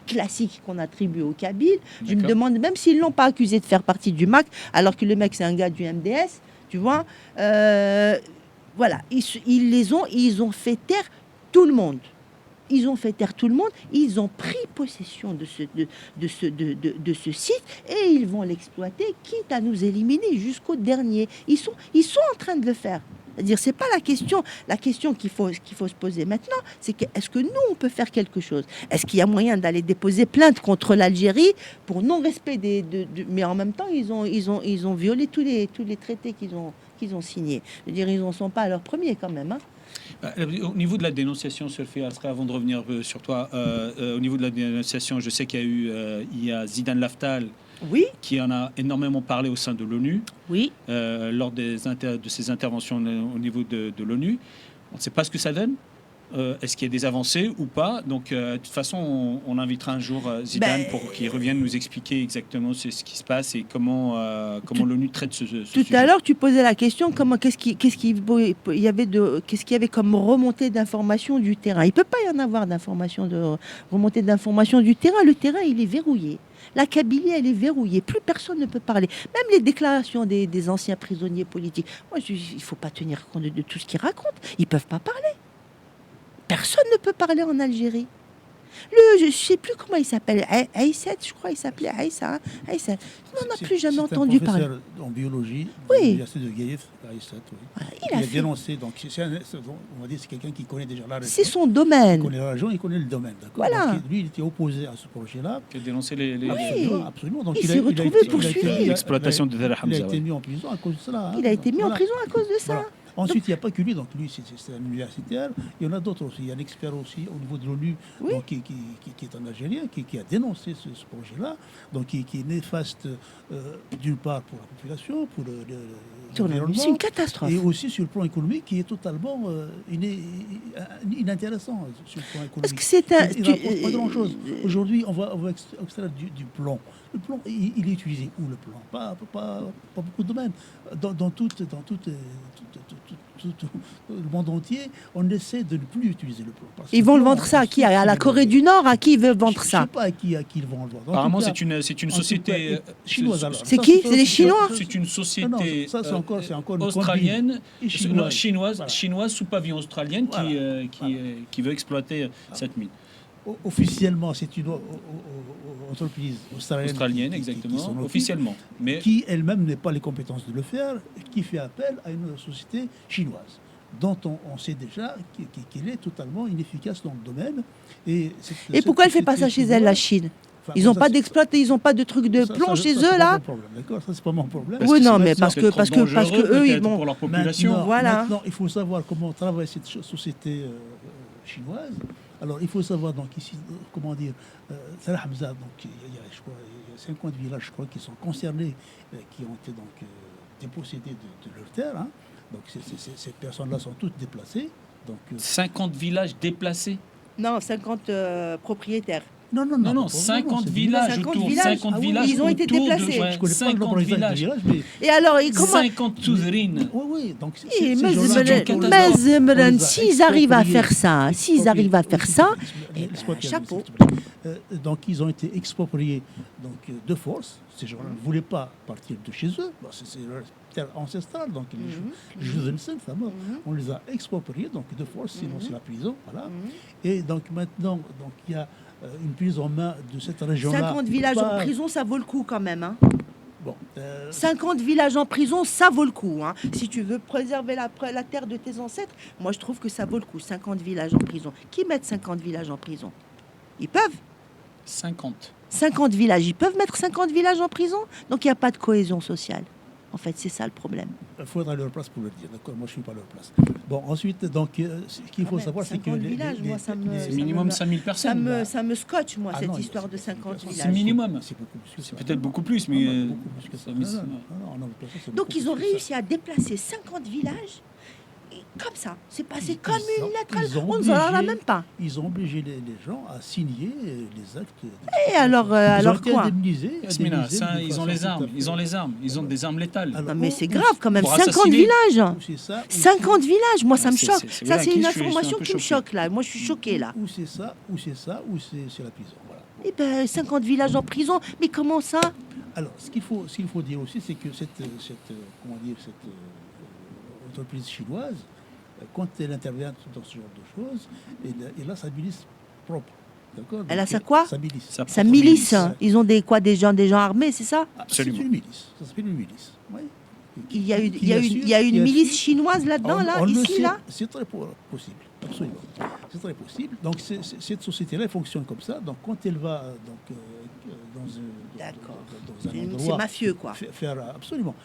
classiques qu'on attribue au Kabyle. Je me demande même s'ils l'ont pas accusé de faire partie du MAC, alors que le mec c'est un gars du MDS, tu vois. Voilà, ils ont fait taire tout le monde. Ils ont pris possession de ce site, et ils vont l'exploiter, quitte à nous éliminer jusqu'au dernier. Ils sont en train de le faire. C'est-à-dire, c'est pas la question. La question qu'il faut se poser maintenant, c'est est-ce que nous, on peut faire quelque chose? Est-ce qu'il y a moyen d'aller déposer plainte contre l'Algérie pour non-respect mais en même temps, ils ont violé tous les traités qu'ils ont signés. Je veux dire, ils n'en sont pas à leur premier quand même, hein. Au niveau de la dénonciation, Sophie Asra, avant de revenir sur toi, au niveau de la dénonciation, je sais qu'il y a Zidane Laftal, oui, qui en a énormément parlé au sein de l'ONU, oui, lors de ses interventions au niveau de l'ONU. On ne sait pas ce que ça donne. Est-ce qu'il y a des avancées ou pas? Donc, de toute façon, on invitera un jour Zidane pour qu'il revienne nous expliquer exactement ce qui se passe et comment l'ONU traite ce Tout sujet. à l'heure, tu posais la question qu'est-ce qu'il y avait comme remontée d'informations du terrain. Il ne peut pas y en avoir remontée d'informations du terrain. Le terrain, il est verrouillé. La Kabylie, elle est verrouillée. Plus personne ne peut parler. Même les déclarations des anciens prisonniers politiques. Moi, il ne faut pas tenir compte de tout ce qu'ils racontent. Ils ne peuvent pas parler. Personne ne peut parler en Algérie. Je ne sais plus comment il s'appelle. Aïsset, je crois, il s'appelait Aïssa. Aïssa. On n'en a plus jamais entendu parler. En biologie, oui. De l'université de Gaïf, Aïsset, oui. Voilà, il a dénoncé. Donc, on va dire c'est quelqu'un qui connaît déjà la région. C'est son domaine. Il connaît la région, il connaît le domaine. Voilà. Donc, lui, il était opposé à ce projet-là. Il a dénoncé les... Oui. Absolument. Donc, il s'est retrouvé poursuivi. L'exploitation de Tall Hamza. Il a été mis en prison à cause de cela. Il a été mis en prison à cause de ça. Voilà. Ensuite, il n'y a pas que lui, donc lui, c'est un universitaire. Il y en a d'autres aussi. Il y a un expert aussi au niveau de l'ONU, oui. qui est un Algérien, qui a dénoncé ce projet-là, donc qui est néfaste d'une part pour la population, pour l'environnement. C'est une catastrophe. Et aussi sur le plan économique, qui est totalement inintéressant sur le plan économique. Parce que c'est un... Il ne rapporte pas grand-chose. Aujourd'hui, on va extraire du plomb. Le plomb, il est utilisé où le plomb? Pas beaucoup de domaines. Dans tout le monde entier, on essaie de ne plus utiliser le plomb. Ils vont le vendre ça à qui? À la Corée du Nord? À qui ils veulent vendre ça? Je ne sais pas à qui ils vont le vendre. Apparemment, c'est une société chinoise. C'est qui? C'est les Chinois? C'est une société australienne, chinoise sous pavillon australienne qui veut exploiter cette mine. Officiellement, c'est une entreprise australienne exactement, officiellement, mais qui elle-même n'a pas les compétences de le faire, qui fait appel à une société chinoise, dont on sait déjà qu'elle est totalement inefficace dans le domaine. Et pourquoi elle ne fait pas ça chez elle, la Chine? Ils n'ont pas d'exploité, ils n'ont pas de trucs de plomb chez eux, là. D'accord, ça c'est pas mon problème. Oui, non, mais parce que eux, ils vont pour leur population. Maintenant, il faut savoir comment travaille cette société chinoise. Alors, il faut savoir, donc, ici, comment dire, Tall Hamza, donc, il y a 50 villages, je crois, qui sont concernés, qui ont été, donc, dépossédés de leur terre. Hein. Donc, ces personnes-là sont toutes déplacées. Donc, 50 villages déplacés? Non, 50 propriétaires. Non, 50 villages autour. 50 villages. Ils ont été déplacés. Je connais 50 villages. Et alors, comment 50 souzerines. Oui, donc s'ils arrivent à faire ça, chapeau. Donc, ils ont été expropriés de force. Ces gens-là ne voulaient pas partir de chez eux. C'est leur terre ancestrale, donc les Judensen, on les a expropriés donc de force, sinon c'est la prison. Voilà. Et donc maintenant, il y a une prise en main de cette région-là. 50 villages en prison, ça vaut le coup quand même. Hein. Bon, 50 villages en prison, ça vaut le coup. Hein. Si tu veux préserver la terre de tes ancêtres, moi je trouve que ça vaut le coup. 50 villages en prison. Qui mettent 50 villages en prison? Ils peuvent. 50 villages. Ils peuvent mettre 50 villages en prison. Donc il n'y a pas de cohésion sociale. En fait, c'est ça le problème. Il faudra leur place pour le dire. D'accord, moi je ne suis pas leur place. Bon, ensuite, donc, ce qu'il faut savoir, c'est que c'est minimum 5000 personnes. Ça me scotche, moi, cette histoire de 50 villages. C'est minimum. C'est peut-être beaucoup plus, mais. Donc, ils ont réussi à déplacer 50 villages. Comme ça, c'est passé comme une lettre. On ne en a même pas. Ils ont obligé les gens à signer les actes. Et alors quoi? Yasmina, ils ont les armes. Ils ont des armes létales. Non, mais c'est grave quand même. 50 villages. 50 villages. Moi, ça me choque. Ça, c'est une information qui me choque là. Moi, je suis choquée là. Ou c'est ça, ou c'est la prison. Voilà. Eh ben, 50 villages en prison. Mais comment ça? Alors, ce qu'il faut dire aussi, c'est que cette entreprise chinoise, quand elle intervient dans ce genre de choses, elle a sa milice propre. D'accord. Elle a sa quoi? Sa milice. Sa milice. Ils ont des gens armés, c'est ça? Absolument. C'est une milice. Ça s'appelle une milice. Oui. Il y a une milice chinoise là-dedans, là. C'est très possible. Absolument. C'est très possible. Donc, cette société-là fonctionne comme ça. Donc, quand elle va dans un endroit... C'est mafieux, quoi. Absolument.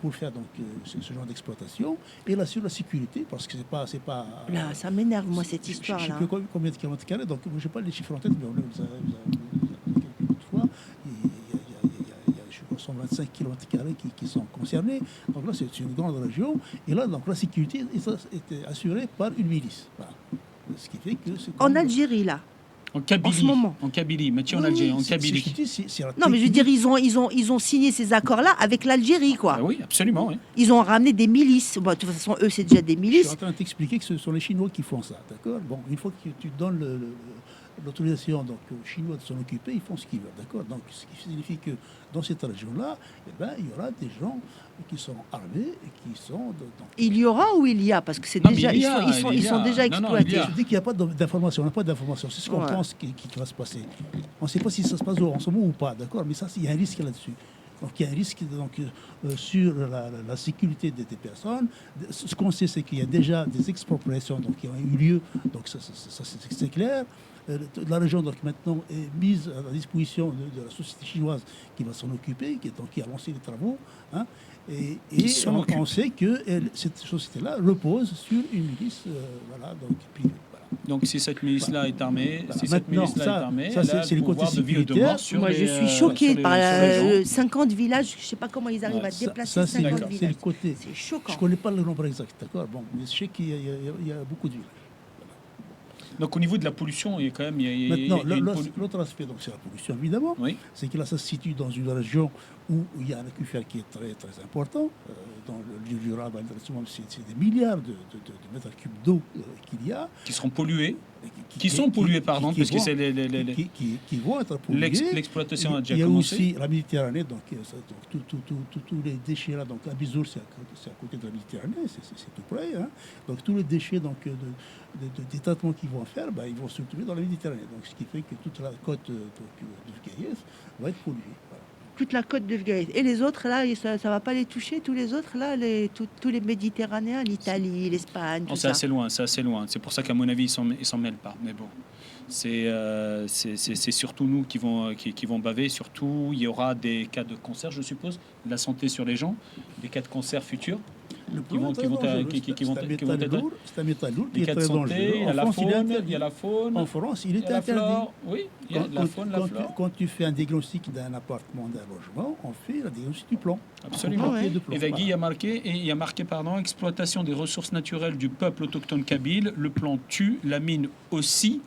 Pour faire donc, ce genre d'exploitation. Et là, sur la sécurité, parce que c'est pas là, ça m'énerve, moi, cette histoire-là. Je ne sais plus combien de kilomètres carrés. Donc, je n'ai pas les chiffres en tête, mais vous avez quelques fois. Il y a, je crois, 125 km qui sont concernés. Donc là, c'est une grande région. Et là, donc, la sécurité était assurée par une milice. Voilà. Ce qui fait que c'est En Algérie, là. En Kabylie. En ce moment. En Kabylie. Mais tu en Oui, Algérie, en c'est- Kabylie. c'est- c'est la Non, mais je veux technique. dire, ils ont signé ces accords-là avec l'Algérie, quoi. Ah oui, absolument. Oui. Ils ont ramené des milices. Bon, de toute façon, eux, c'est déjà des Je suis milices. en train de t'expliquer que ce sont les Chinois qui font ça, d'accord? Bon, une fois que tu donnes l'autorisation donc, aux Chinois de s'en occuper, ils font ce qu'ils veulent, d'accord? Donc, ce qui signifie que dans cette région-là, eh ben, il y aura des gens qui sont armés et qui sont... Il y aura ou il y a? Parce que c'est Non, mais déjà, il y a, ils sont déjà non, non, exploités. il y a. Je dis qu'il n'y a pas d'information, on n'a pas d'information. C'est ce qu'on Ouais. pense qui va se passer. On ne sait pas si ça se passe en ce moment ou pas, d'accord? Mais ça, il y a un risque là-dessus. Donc il y a un risque donc, sur la sécurité des personnes. Ce qu'on sait, c'est qu'il y a déjà des expropriations donc, qui ont eu lieu, donc ça, c'est clair. La région donc, maintenant est mise à la disposition de la société chinoise qui va s'en occuper, qui a lancé les travaux. Hein, et on sait que cette société-là repose sur une milice voilà, donc, privée. Voilà. Donc si cette milice-là est armée, Voilà. si cette Maintenant, milice-là est armée, ça, elle a c'est le le côté pouvoir de vie ou de sécuritaire. mort sur Moi, les, je suis choquée sur par les gens. 50 villages. Je ne sais pas comment ils arrivent Ouais, à déplacer Ça, 50 c'est le villages. côté. C'est choquant. Je ne connais pas le nombre exact, d'accord? Bon, mais je sais qu'il y a beaucoup de villages. Donc au niveau de la pollution, il y a quand même... il y a Maintenant, une l'autre aspect, donc, c'est la pollution, évidemment. Oui. C'est que là, ça se situe dans une région où il y a un aquifère qui est très, très important. Dans le lieu rural, c'est des milliards de mètres cubes d'eau qu'il y a. Qui seront pollués. Qui sont pollués, pardon, parce que c'est qui vont être pollués. l'exploitation a déjà Il y a commencé. aussi la Méditerranée, donc, tous les déchets là, donc Abizour, c'est à côté de la Méditerranée, c'est tout près. Hein. Donc tous les déchets donc, des traitements qu'ils vont faire, ben, ils vont se retrouver dans la Méditerranée. Donc ce qui fait que toute la côte de Vgaïef va être polluée. Voilà. Toute la côte de Vgaï. Et les autres, là, ça ne va pas les toucher, tous les autres, là, tous les Méditerranéens, l'Italie, l'Espagne, tout C'est ça. assez loin, c'est assez loin. C'est pour ça qu'à mon avis, ils s'en mêlent pas. Mais bon, c'est surtout nous qui vont baver. Surtout, il y aura des cas de cancer, je suppose, de la santé sur les gens, des cas de cancer futurs. C'est un métal lourd qui des est cas de très santé, dangereux. il y a la faune, il y a la faune, En France, il il y est a la interdit. flore. Oui, il y a la faune, la flore. Quand tu fais un diagnostic d'un appartement, d'un logement, on fait le diagnostic du plan. Absolument. Ouais. De plomb. Et Vagui Voilà. il y a marqué exploitation des ressources naturelles du peuple autochtone kabyle. Le plan tue, la mine aussi.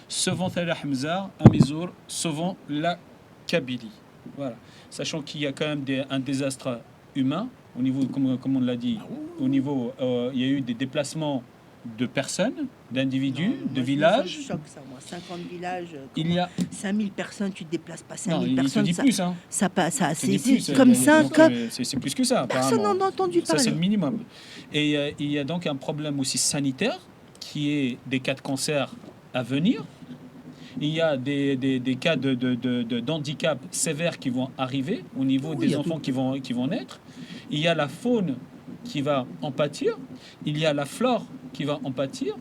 Sauvant Al Hamza, Amizour, sauvant la Kabylie. Voilà. Sachant qu'il y a quand même un désastre humain au niveau, comme on l'a dit, au niveau, il y a eu des déplacements de personnes, d'individus, Non, de moi, villages. Ça me choque, ça, moi. 50 villages, Il y a 5000 personnes, tu ne te déplaces pas non, 5000 il te personnes. dit ça, plus, hein. c'est comme ça. C'est plus que ça. Personne apparemment. n'en a entendu Ça, c'est parler. le minimum. Et il y a donc un problème aussi sanitaire qui est des cas de cancer à venir. Il y a des cas d'handicap sévères qui vont arriver au niveau Oui, il y des a enfants tout. qui vont naître. Il y a la faune qui va en pâtir. Il y a la flore qui va en pâtir.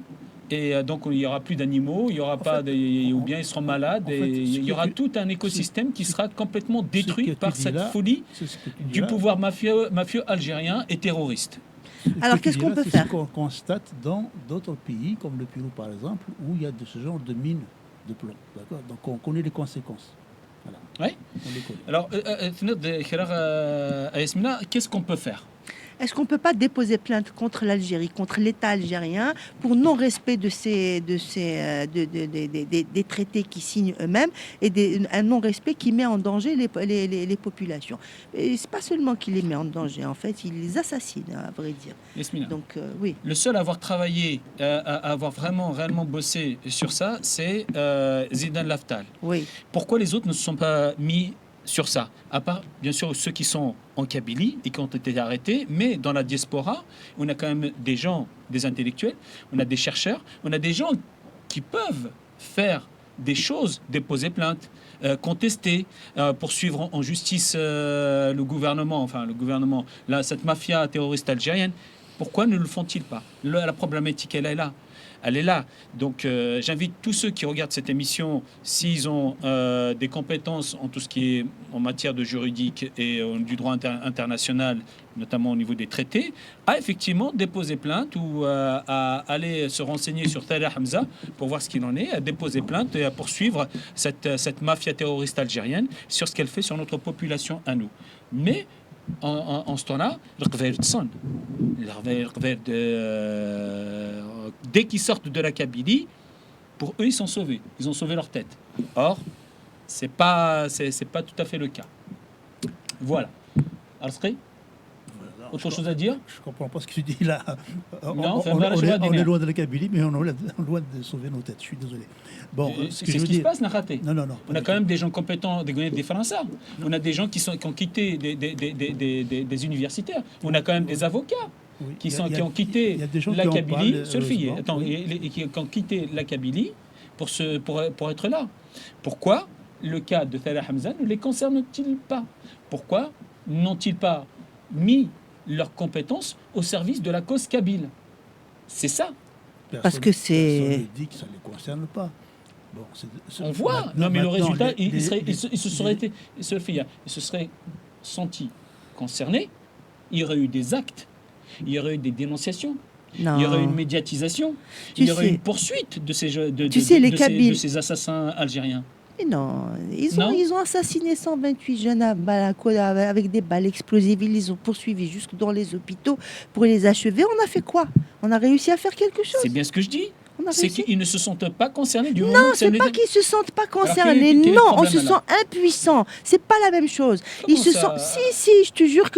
Et donc, il n'y aura plus d'animaux, il y aura pas ou bien ils seront malades. en fait, Et il y aura tu- tout un écosystème qui sera complètement détruit que tu par dis cette là, folie C'est ce que tu dis du là. pouvoir mafieux algérien et terroriste. Alors, Ce que tu qu'est-ce dis qu'on là, peut c'est faire ce qu'on constate dans d'autres pays, comme le Pérou par exemple, où il y a de ce genre de mines de plomb. D'accord. Donc on connaît les conséquences. Voilà. Oui. On les connaît. Alors, Yasmina, qu'est-ce qu'on peut faire? Est-ce qu'on ne peut pas déposer plainte contre l'Algérie, contre l'État algérien, pour non-respect des traités qu'ils signent eux-mêmes et un non-respect qui met en danger les populations? Et c'est pas seulement qu'il les met en danger, en fait, il les assassine, à vrai dire. Yasmina. Donc, oui. Le seul à avoir travaillé, à avoir réellement bossé sur ça, c'est Zidane Laftal. Oui. Pourquoi les autres ne se sont pas mis sur ça? À part, bien sûr, ceux qui sont en Kabylie et qui ont été arrêtés, mais dans la diaspora, on a quand même des gens, des intellectuels, on a des chercheurs, on a des gens qui peuvent faire des choses, déposer plainte, contester, poursuivre en justice le gouvernement, cette mafia terroriste algérienne. Pourquoi ne le font-ils pas? La problématique, elle est là. Elle est là. Donc, j'invite tous ceux qui regardent cette émission, s'ils ont des compétences en tout ce qui est en matière de juridique et du droit international, notamment au niveau des traités, à effectivement déposer plainte ou à aller se renseigner sur Thalah Hamza pour voir ce qu'il en est, à déposer plainte et à poursuivre cette mafia terroriste algérienne sur ce qu'elle fait sur notre population à nous. Mais en ce temps-là, dès qu'ils sortent de la Kabylie, pour eux, ils sont sauvés. Ils ont sauvé leur tête. Or, c'est pas tout à fait le cas. Voilà. Arsri, autre chose à dire? Je ne comprends pas ce que tu dis là. Non, on est loin de la Kabylie, mais on est loin de sauver nos têtes. Je suis désolé. Bon, c'est ce qui se passe, Nakhaté. Non. On a quand même des gens compétents, des Français. On a des gens qui ont quitté des universitaires. On a quand même des avocats qui ont quitté la Kabylie. Qui ont quitté la Kabylie pour être là. Pourquoi le cas de Salah Hamza ne les concerne-t-il pas? Pourquoi n'ont-ils pas mis leurs compétences au service de la cause kabyle? C'est ça. Parce que c'est... Personne ne dit que ça ne les concerne pas. Bon, on voit. Non, mais le résultat, il se serait senti concerné. Il y aurait eu des actes. Il y aurait eu des dénonciations. Non. Il y aurait eu une médiatisation. Il y aurait eu une poursuite de ces assassins algériens. Mais non, ils ont assassiné 128 jeunes à Bamako avec des balles explosives. Ils les ont poursuivis jusque dans les hôpitaux pour les achever. On a fait quoi? On a réussi à faire quelque chose? C'est bien ce que je dis. C'est qu'ils ne se sentent pas concernés du moment. Non, c'est pas qu'ils se sentent pas concernés. Non, on se sent impuissant. C'est pas la même chose. Ils se sentent. Si, je te jure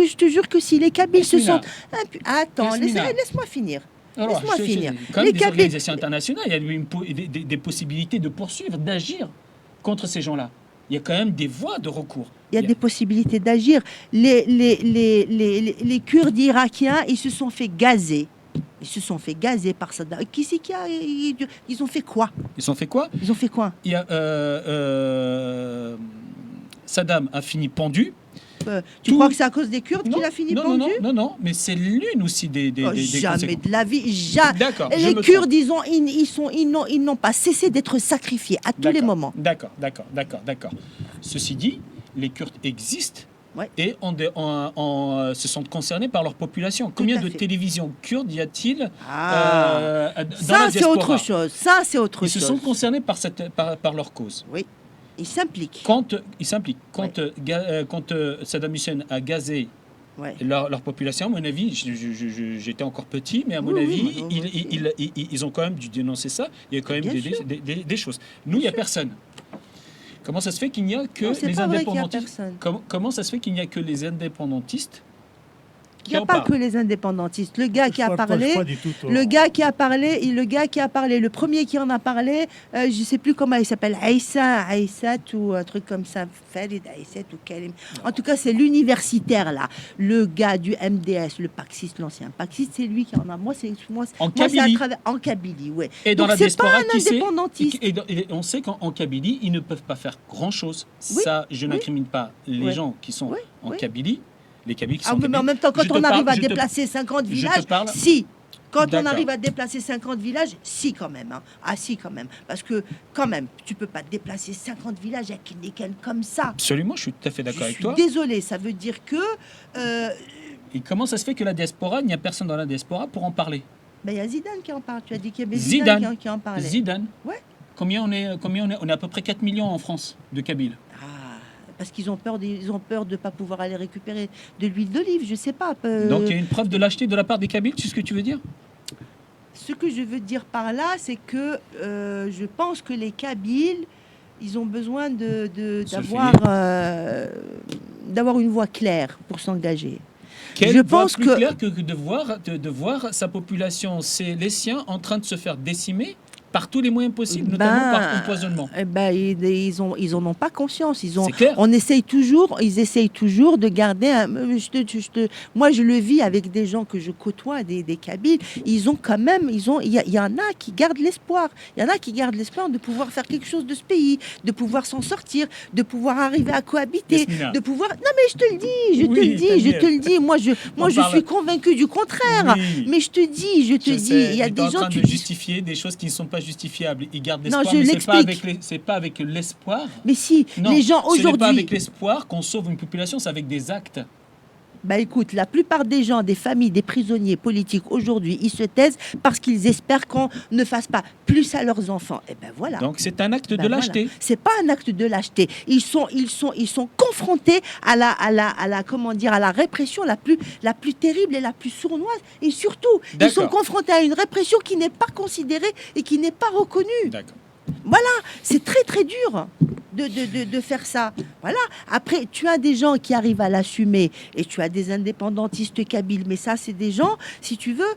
que si les Kabyles se sentent impuissants. Attends, laisse-moi finir. Laisse-moi finir. Comme les organisations internationales, il y a des possibilités de poursuivre, d'agir contre ces gens-là. Il y a quand même des voies de recours. Il y a des possibilités d'agir. Les Kurdes irakiens, ils se sont fait gazer. Ils se sont fait gazer par Saddam. Qui c'est qui a... Ils ont fait quoi? Ils ont fait quoi? Ils ont fait quoi? Il y a, Saddam a fini pendu. Tu crois que c'est à cause des Kurdes qu'il a fini pendu? Non, mais c'est l'une aussi des jamais de la vie. D'accord. Les Kurdes, ils n'ont pas cessé d'être sacrifiés à tous les moments. D'accord. Ceci dit, les Kurdes existent. Ouais. Et se sentent concernés par leur population. Combien de télévisions kurdes y a-t-il dans la diaspora? C'est autre chose. Ça, c'est autre chose. Ils se sont concernés par leur cause. Oui, ils s'impliquent. Quand Saddam Hussein a gazé leur population, à mon avis, j'étais encore petit, mais à mon avis, ils ont quand même dû dénoncer ça. Il y a quand même des choses. Nous, il n'y a personne. Comment ça se fait qu'il n'y a que les indépendantistes? Comment ça se fait qu'il n'y a que les indépendantistes? Il n'y a pas que les indépendantistes. Le gars qui a parlé, le premier qui en a parlé, je ne sais plus comment il s'appelle, Aïssat ou un truc comme ça, Farid Aïssat ou Kalim. En tout cas, c'est l'universitaire là, le gars du MDS, le Paxiste, l'ancien Paxiste, c'est lui qui en a. Moi, c'est en Kabylie, ouais. Et dans donc, la diaspora, c'est pas un indépendantiste. Et on sait qu'en Kabylie, ils ne peuvent pas faire grand-chose. Ça, je n'incrimine pas les gens qui sont en Kabylie. Les Kabyles qui sont mais en même temps, quand on arrive à déplacer 50 villages, si. Quand on arrive à déplacer 50 villages, si quand même. Si quand même. Parce que quand même, tu peux pas déplacer 50 villages avec une école comme ça. Absolument, je suis tout à fait d'accord avec toi. Je suis désolé, ça veut dire que... Et comment ça se fait que la diaspora, il n'y a personne dans la diaspora pour en parler? Il y a Zidane qui en parle. Tu as dit qu'il y avait Zidane qui en parlait. Zidane. Ouais. Combien on est? On est à peu près 4 millions en France de Kabyles. Parce qu'ils ont peur de ne pas pouvoir aller récupérer de l'huile d'olive, je sais pas. Donc il y a une preuve de lâcheté de la part des Kabyles, c'est ce que tu veux dire? Ce que je veux dire par là, c'est que je pense que les Kabyles, ils ont besoin d'avoir une voix claire pour s'engager. Je pense plus clair que de voir sa population, c'est les siens, en train de se faire décimer par tous les moyens possibles, notamment par empoisonnement. Ils en ont pas conscience. Ils essayent toujours de garder moi, je le vis avec des gens que je côtoie, des Kabyles. Il y en a qui gardent l'espoir. Il y en a qui gardent l'espoir de pouvoir faire quelque chose de ce pays, de pouvoir s'en sortir, de pouvoir arriver à cohabiter, de pouvoir... Non, mais je te le dis. Moi, je suis convaincu du contraire. Oui. Mais je te dis, il y a des gens qui justifier des choses qui ne sont pas justifiables. Ils gardent l'espoir, mais c'est pas avec l'espoir. Mais si, les gens aujourd'hui... Ce n'est pas avec l'espoir qu'on sauve une population, c'est avec des actes. Bah écoute, la plupart des gens, des familles, des prisonniers politiques aujourd'hui, ils se taisent parce qu'ils espèrent qu'on ne fasse pas plus à leurs enfants. Et ben voilà. Donc c'est un acte Ben de voilà. lâcheté. C'est pas un acte de lâcheté. Ils sont confrontés comment dire, à la répression la plus terrible et la plus sournoise. Et surtout, ils sont D'accord. confrontés à une répression qui n'est pas considérée et qui n'est pas reconnue. D'accord. C'est très très dur de faire ça. Voilà. Après, tu as des gens qui arrivent à l'assumer et tu as des indépendantistes kabyles. Mais ça, c'est des gens, si tu veux,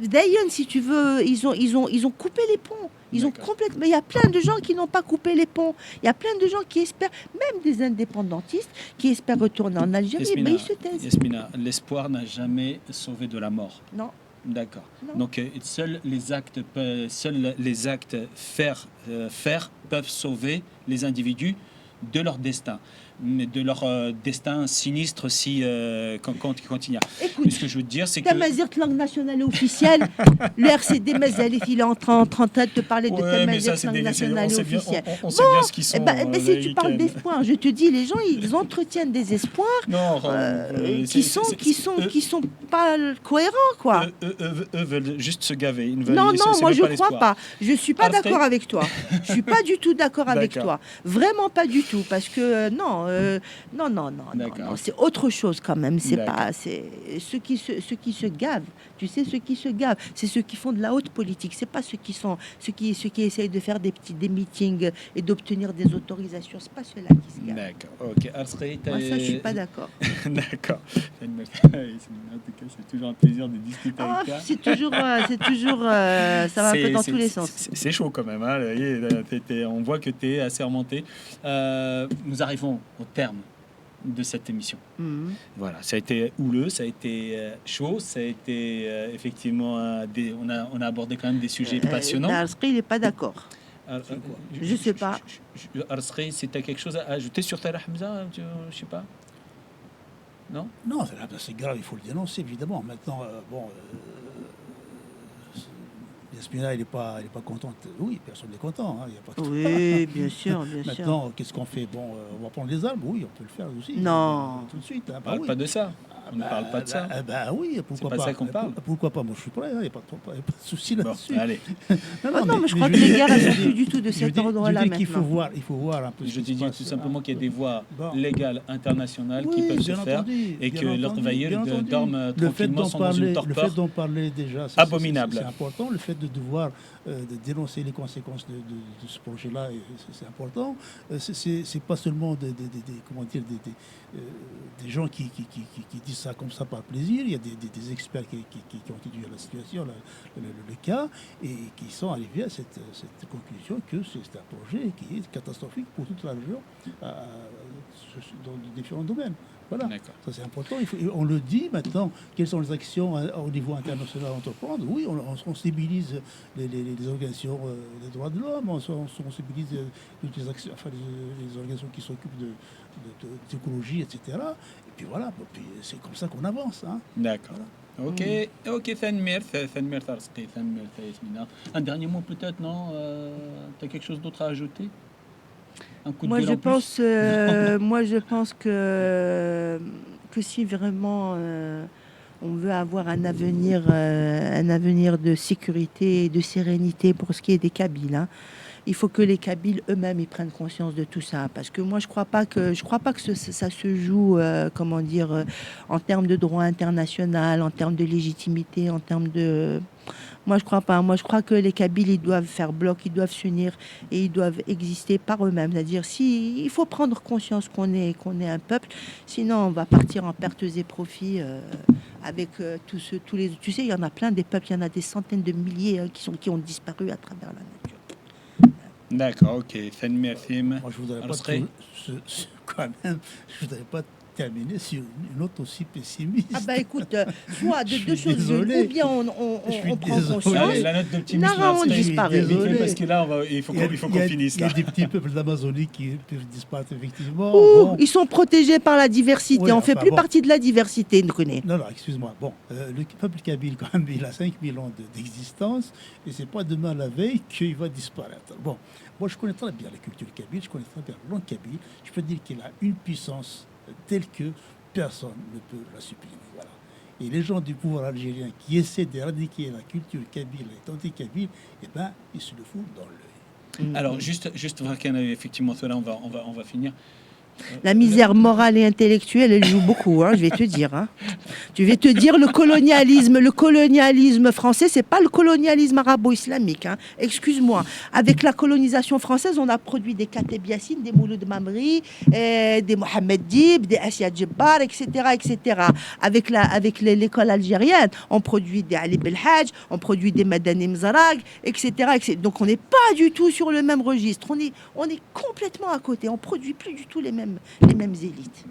d'ailleurs, si tu veux, ils ont coupé les ponts. Ils ont D'accord. complètement. Il y a plein de gens qui n'ont pas coupé les ponts. Il y a plein de gens qui espèrent, même des indépendantistes, qui espèrent retourner en Algérie. Yasmina, Mais ils se taisent. Yasmina, l'espoir n'a jamais sauvé de la mort. Non. D'accord. Non. Donc seuls les actes faire peuvent sauver les individus de leur destin, mais de leur destin sinistre si quand il y a. Écoute, Ce que je veux te dire, c'est que Tamazirt, langue nationale et officielle. Le RCD Mazalif, il est en train de te parler de ouais, mais ça Tamazirt, c'est langue on nationale et sait bien, officielle. on sait bien ce qu'ils sont. Si tu parles week-ends. d'espoir, je te dis, les gens, ils entretiennent des espoirs Non, qui sont pas cohérents, quoi. Eux veulent juste se gaver. Ils ne veulent, Non, c'est moi même je pas crois l'espoir. pas. Je suis pas Arrête. d'accord avec toi. Je suis pas du tout d'accord avec D'accord. toi. Vraiment pas du tout, parce que non, D'accord. c'est autre chose quand même. C'est D'accord. pas, c'est ceux qui se gavent. Tu sais, ceux qui se gavent, c'est ceux qui font de la haute politique. C'est pas ceux qui essayent de faire des meetings et d'obtenir des autorisations. C'est pas ceux-là qui se gavent. D'accord. Ok. Arsri, Moi ça, je suis pas d'accord. D'accord. En tout cas, c'est toujours un plaisir de discuter Ah, avec toi. c'est toujours, ça va un peu dans tous les sens. C'est chaud quand même. Hein. On voit que tu es assez remonté. Nous arrivons au terme de cette émission. Mhm. Voilà, ça a été houleux, ça a été chaud, ça a été effectivement on a abordé quand même des sujets passionnants. Arsri, il n'est pas d'accord. Je sais pas. Arsri, si tu as quelque chose à ajouter sur Tala Hamza, je sais pas. Non. Non, c'est grave, il faut le dénoncer, évidemment. Maintenant, Yasmina, elle n'est pas contente. Oui, personne n'est content. Hein, il y a pas que Oui, bien sûr, bien sûr. Maintenant, qu'est-ce qu'on fait? Bon, on va prendre les armes. Oui, on peut le faire aussi. Non. Tout de suite. Hein, On ne parle oui. pas de ça. On ne parle pas de ça. Oui, pourquoi pas pas. ça qu'on parle. Pourquoi pas? Moi, je suis prêt. Il n'y a pas de souci Bon, là-dessus. allez. Non, mais je crois que les guerres, elles sont plus du tout de cet ordre-là Je dis qu'il faut maintenant. voir un peu. Je te dis tout simplement qu'il y a des voies Bon. légales internationales qui Oui, peuvent se bien faire entendu, et bien que leurs entendu, travailleurs bien entendu. dorment Le fait tranquillement d'en sans dans une parler, le torpeur. fait d'en parler déjà, Abominable. c'est important. Le fait de devoir de dénoncer les conséquences de ce projet-là, c'est important. C'est pas seulement des gens qui disent ça comme ça par plaisir. Il y a des experts qui ont étudié la situation, le cas, et qui sont arrivés à cette conclusion que c'est un projet qui est catastrophique pour toute la région dans différents domaines. Voilà, D'accord. ça c'est important. On le dit maintenant, quelles sont les actions au niveau international à entreprendre? Oui, on sensibilise les organisations des droits de l'homme, on sensibilise toutes les actions, enfin, les organisations qui s'occupent d'écologie, etc. Et puis voilà, puis c'est comme ça qu'on avance. Hein. D'accord. Ok, Thanmir Tarsqi, Thanmir Yasmina. Un dernier mot peut-être, non tu as quelque chose d'autre à ajouter? Un coup de Moi, gueule je en plus pense, je pense que si vraiment on veut avoir un avenir de sécurité et de sérénité pour ce qui est des Kabyles, hein, il faut que les Kabyles eux-mêmes ils prennent conscience de tout ça, parce que moi je crois pas que ça se joue comment dire en termes de droit international, en termes de légitimité, en termes de moi je crois pas. Moi je crois que les Kabyles ils doivent faire bloc, ils doivent s'unir et ils doivent exister par eux-mêmes. C'est-à-dire il faut prendre conscience qu'on est un peuple, sinon on va partir en pertes et profits avec tous les. Tu sais, il y en a plein des peuples, il y en a des centaines de milliers qui ont disparu à travers la nature. D'accord, ok. Thanmir Thim. Moi, je voudrais pas Arsqi. quand même, je voudrais pas terminer sur une note aussi pessimiste. Ah bah écoute, soit de Je deux suis choses, désolé. ou bien on suis prend désolé. conscience. Allez, la note d'optimisme. Non, on Arsqi. disparaît. Vite fait, Désolé. parce que là, il faut qu'on finisse. Il y a Là. des petits peuples d'Amazonie qui peuvent disparaître effectivement. Ouh, Bon. ils sont protégés par la diversité. Oui, On fait enfin, plus bon. partie de la diversité, nous connaissons. Non, excuse-moi. Bon, le peuple kabyle, quand même, il a 5000 ans d'existence et c'est pas demain la veille qu'il va disparaître. Bon, moi, je connais très bien la culture kabyle, je connais très bien la langue kabyle. Je peux dire qu'il a une puissance telle que personne ne peut la supprimer. Voilà. Et les gens du pouvoir algérien qui essaient d'éradiquer la culture kabyle et anti-kabyle, eh ben, ils se le foutent dans l'œil. Alors, juste effectivement, cela, on va finir. La misère morale et intellectuelle, elle joue beaucoup, hein, je vais te dire. Hein. Je vais te dire, le colonialisme français, c'est pas le colonialisme arabo-islamique. Hein. Excuse-moi. Avec la colonisation française, on a produit des Kateb Yassine, des Mouloud Mamri, des Mohamed Dib, des Assia Djebbar, etc., etc. Avec l'école algérienne, on produit des Ali Belhadj, on produit des Madani Mzarag, etc., etc. Donc on n'est pas du tout sur le même registre. On est complètement à côté. On produit plus du tout les mêmes élites.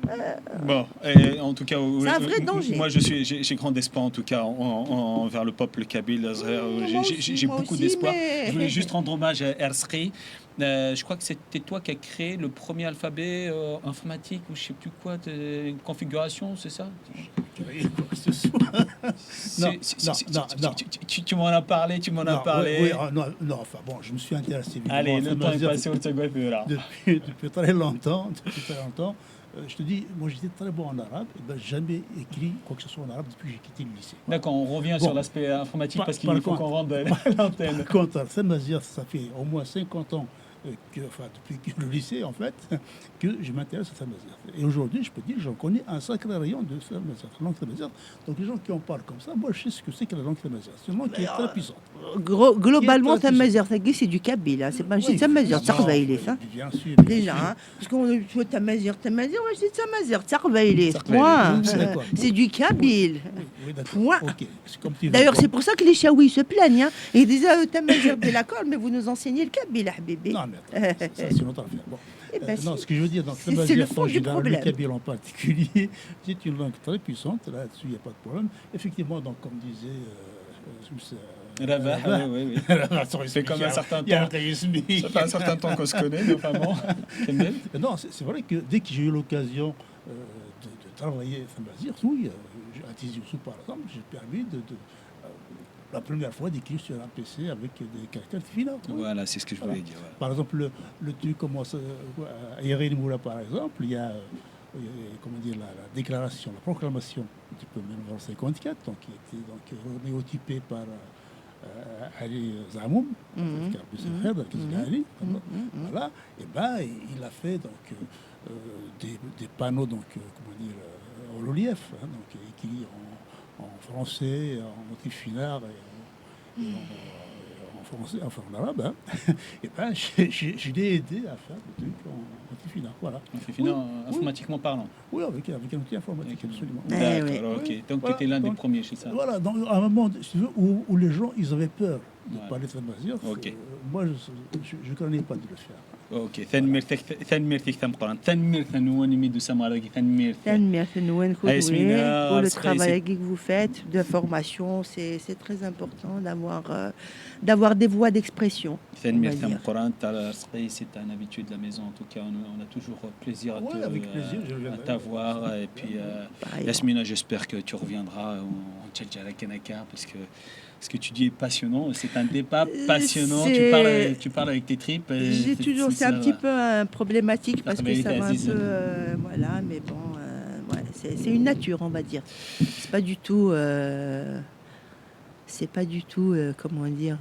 Bon, et en tout cas, C'est un vrai danger. Moi, j'ai grand espoir en tout cas envers le peuple kabyle. J'ai beaucoup d'espoir. Mais... Je voulais juste rendre hommage à Ersri. Je crois que c'était toi qui as créé le premier alphabet informatique ou je sais plus quoi, une configuration, c'est ça? Tu m'en as parlé, Oui, non, enfin bon, je me suis intéressé. Allez, le temps est passé au Tsagoifura. Depuis très longtemps. Je te dis, moi j'étais très bon en arabe, et ben jamais écrit quoi que ce soit en arabe depuis que j'ai quitté le lycée. D'accord, on revient sur l'aspect informatique parce qu'il faut qu'on rentre dans l'antenne. Par contre, Saint-Mazir, ça fait au moins 50 ans, depuis le lycée en fait, que je m'intéresse à Saint-Mazir. Et aujourd'hui, je peux dire que j'en connais un sacré rayon de Saint-Mazir, la langue Saint-Mazir. Donc les gens qui en parlent comme ça, moi je sais ce que c'est que la langue Saint-Mazir. C'est une langue qui est très puissante. Globalement, Saint-Mazir, c'est du kabyle. Hein. C'est pas juste Saint-Mazir, Tsarbaïlis. Bien sûr. Déjà, hein. Parce qu'on dit Saint-Mazir, moi je dis Saint-Mazir, Tsarbaïlis. Point. C'est du kabyle. Oui, point. Okay. D'ailleurs, c'est pour ça que les Chaouis se plaignent. Hein. Et ils disent Saint-Mazir de l'accord, mais vous nous enseignez le kabyle, Habibi. Non, mais ça, c'est une autre affaire. Bon. Non, ce que je veux dire, c'est le fond du problème. Le kabyle en particulier, c'est une langue très puissante. Là-dessus, il n'y a pas de problème. Effectivement, donc, comme disait Ravah, oui. C'est comme un certain temps. Ça fait un certain temps qu'on se connaît, notamment. Non, c'est vrai que dès que j'ai eu l'occasion de travailler à Saint-Mazir, oui, à Tizi Ouzou par exemple, j'ai permis la première fois d'écrire sur un PC avec des caractères finaux. Voilà, c'est ce que je voulais dire. Voilà. Par exemple, le truc commence à Yerin Moula, par exemple, il y a comment dire, la déclaration, la proclamation du 1954, donc, qui était donc néotypée par Ali Zamoum, voilà, et ben il a fait donc des panneaux donc comment dire en relief, hein, donc écrits en français, en antifinard et en français, enfin en arabe, hein. Et ben je l'ai aidé à faire des trucs en antifinard, voilà. Antifinard, informatiquement parlant. Oui, avec un outil informatique, absolument. D'accord, ok. Donc tu étais l'un des premiers chez ça. Voilà, donc à un moment où les gens ils avaient peur de parler de Saint-Mazir, moi je ne connais pas de le faire. اوكي ثنميرتك تمقران ثنمير ثنوان ميدو سمارك ثنمير ثنوان كودوين pour le travail que vous faites de formation, c'est très important d'avoir des voies d'expression. ثنمير تمقران c'est un habitué de la maison, en tout cas on a toujours plaisir à t'avoir et puis Yasmina, j'espère que tu reviendras en Tchaltchala Kanaka parce que ce que tu dis est passionnant, c'est un débat passionnant. Tu parles avec tes tripes. C'est un petit peu problématique parce que ça va un peu, voilà, mais bon, c'est une nature, on va dire. C'est pas du tout, comment dire.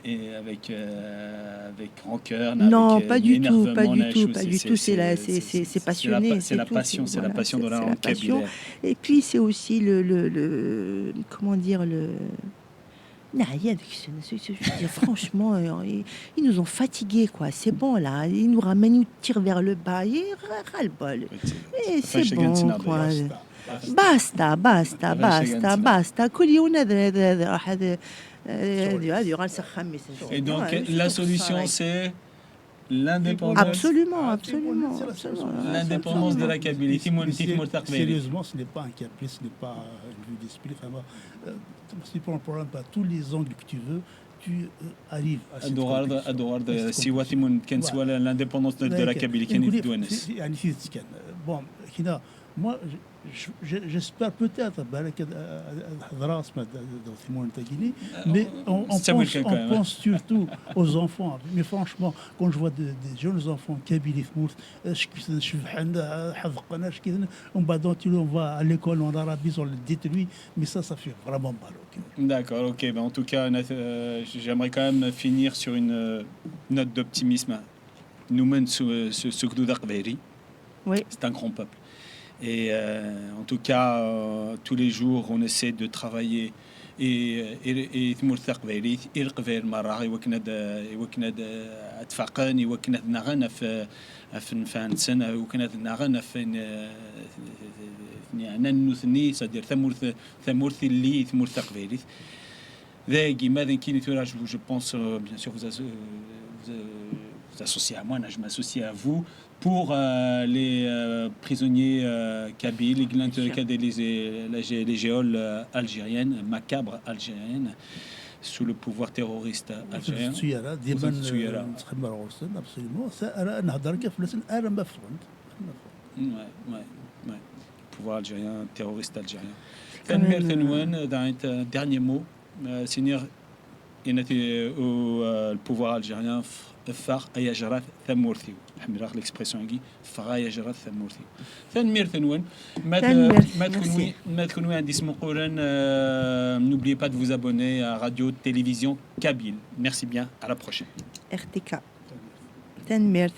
Et avec rancœur. Non, avec, pas du tout. C'est passionné. C'est la passion, c'est la passion de la langue kabyle. Et puis c'est aussi comment dire franchement, ils nous ont fatigués, quoi. C'est bon là, ils nous ramènent, ils tirent vers le bas, ils ras-le-bol. Et c'est bon, quoi. Basta. Et donc la solution c'est l'indépendance. Absolument. L'indépendance de la Kabylie. Sérieusement, ce n'est pas un caprice, ce n'est pas une vue d'esprit. Si tu prends le problème par tous les angles que tu veux, tu arrives à cette l'indépendance de la Kabylie. Bon, moi, j'espère peut-être mais on pense surtout aux enfants. Mais franchement, quand je vois des jeunes enfants kabyles, on va à l'école en Arabie, on les détruit, mais ça fait vraiment mal au cœur. D'accord, ok. Ben, en tout cas, j'aimerais quand même finir sur une note d'optimisme. Nous mène ce Gdouda Qbairi. Oui. C'est un grand peuple. Et en tout cas, tous les jours, on essaie de travailler. Et ثمور الثقبيلي القبيل مرة يوكنا اتفاقن يوكنا نغنى في سنة يوكنا نغنى في يعني نثني صدير ثمور ثلي ثمور ثقبيلي ذاكي ماذا كاين ثورة je pense bien sûr vous associez à moi, je m'associe à vous pour les prisonniers kabyles, les géoles algériennes, macabres algériennes, sous le pouvoir terroriste algérien. Ouais. Pouvoir algérien, terroriste algérien. Dernier mot, Seigneur, le pouvoir algérien فاق أي جرات ثمورثيو الحمد لله الإكسبريسيون هذه فاق أي جرات ثمورثيو ثانمير ثنوان ما تكونوا عندي اسمه قران n'oubliez pas de vous abonner à Radio Télévision Kabyle. Merci bien, à la prochaine. RTK. Tanmirth.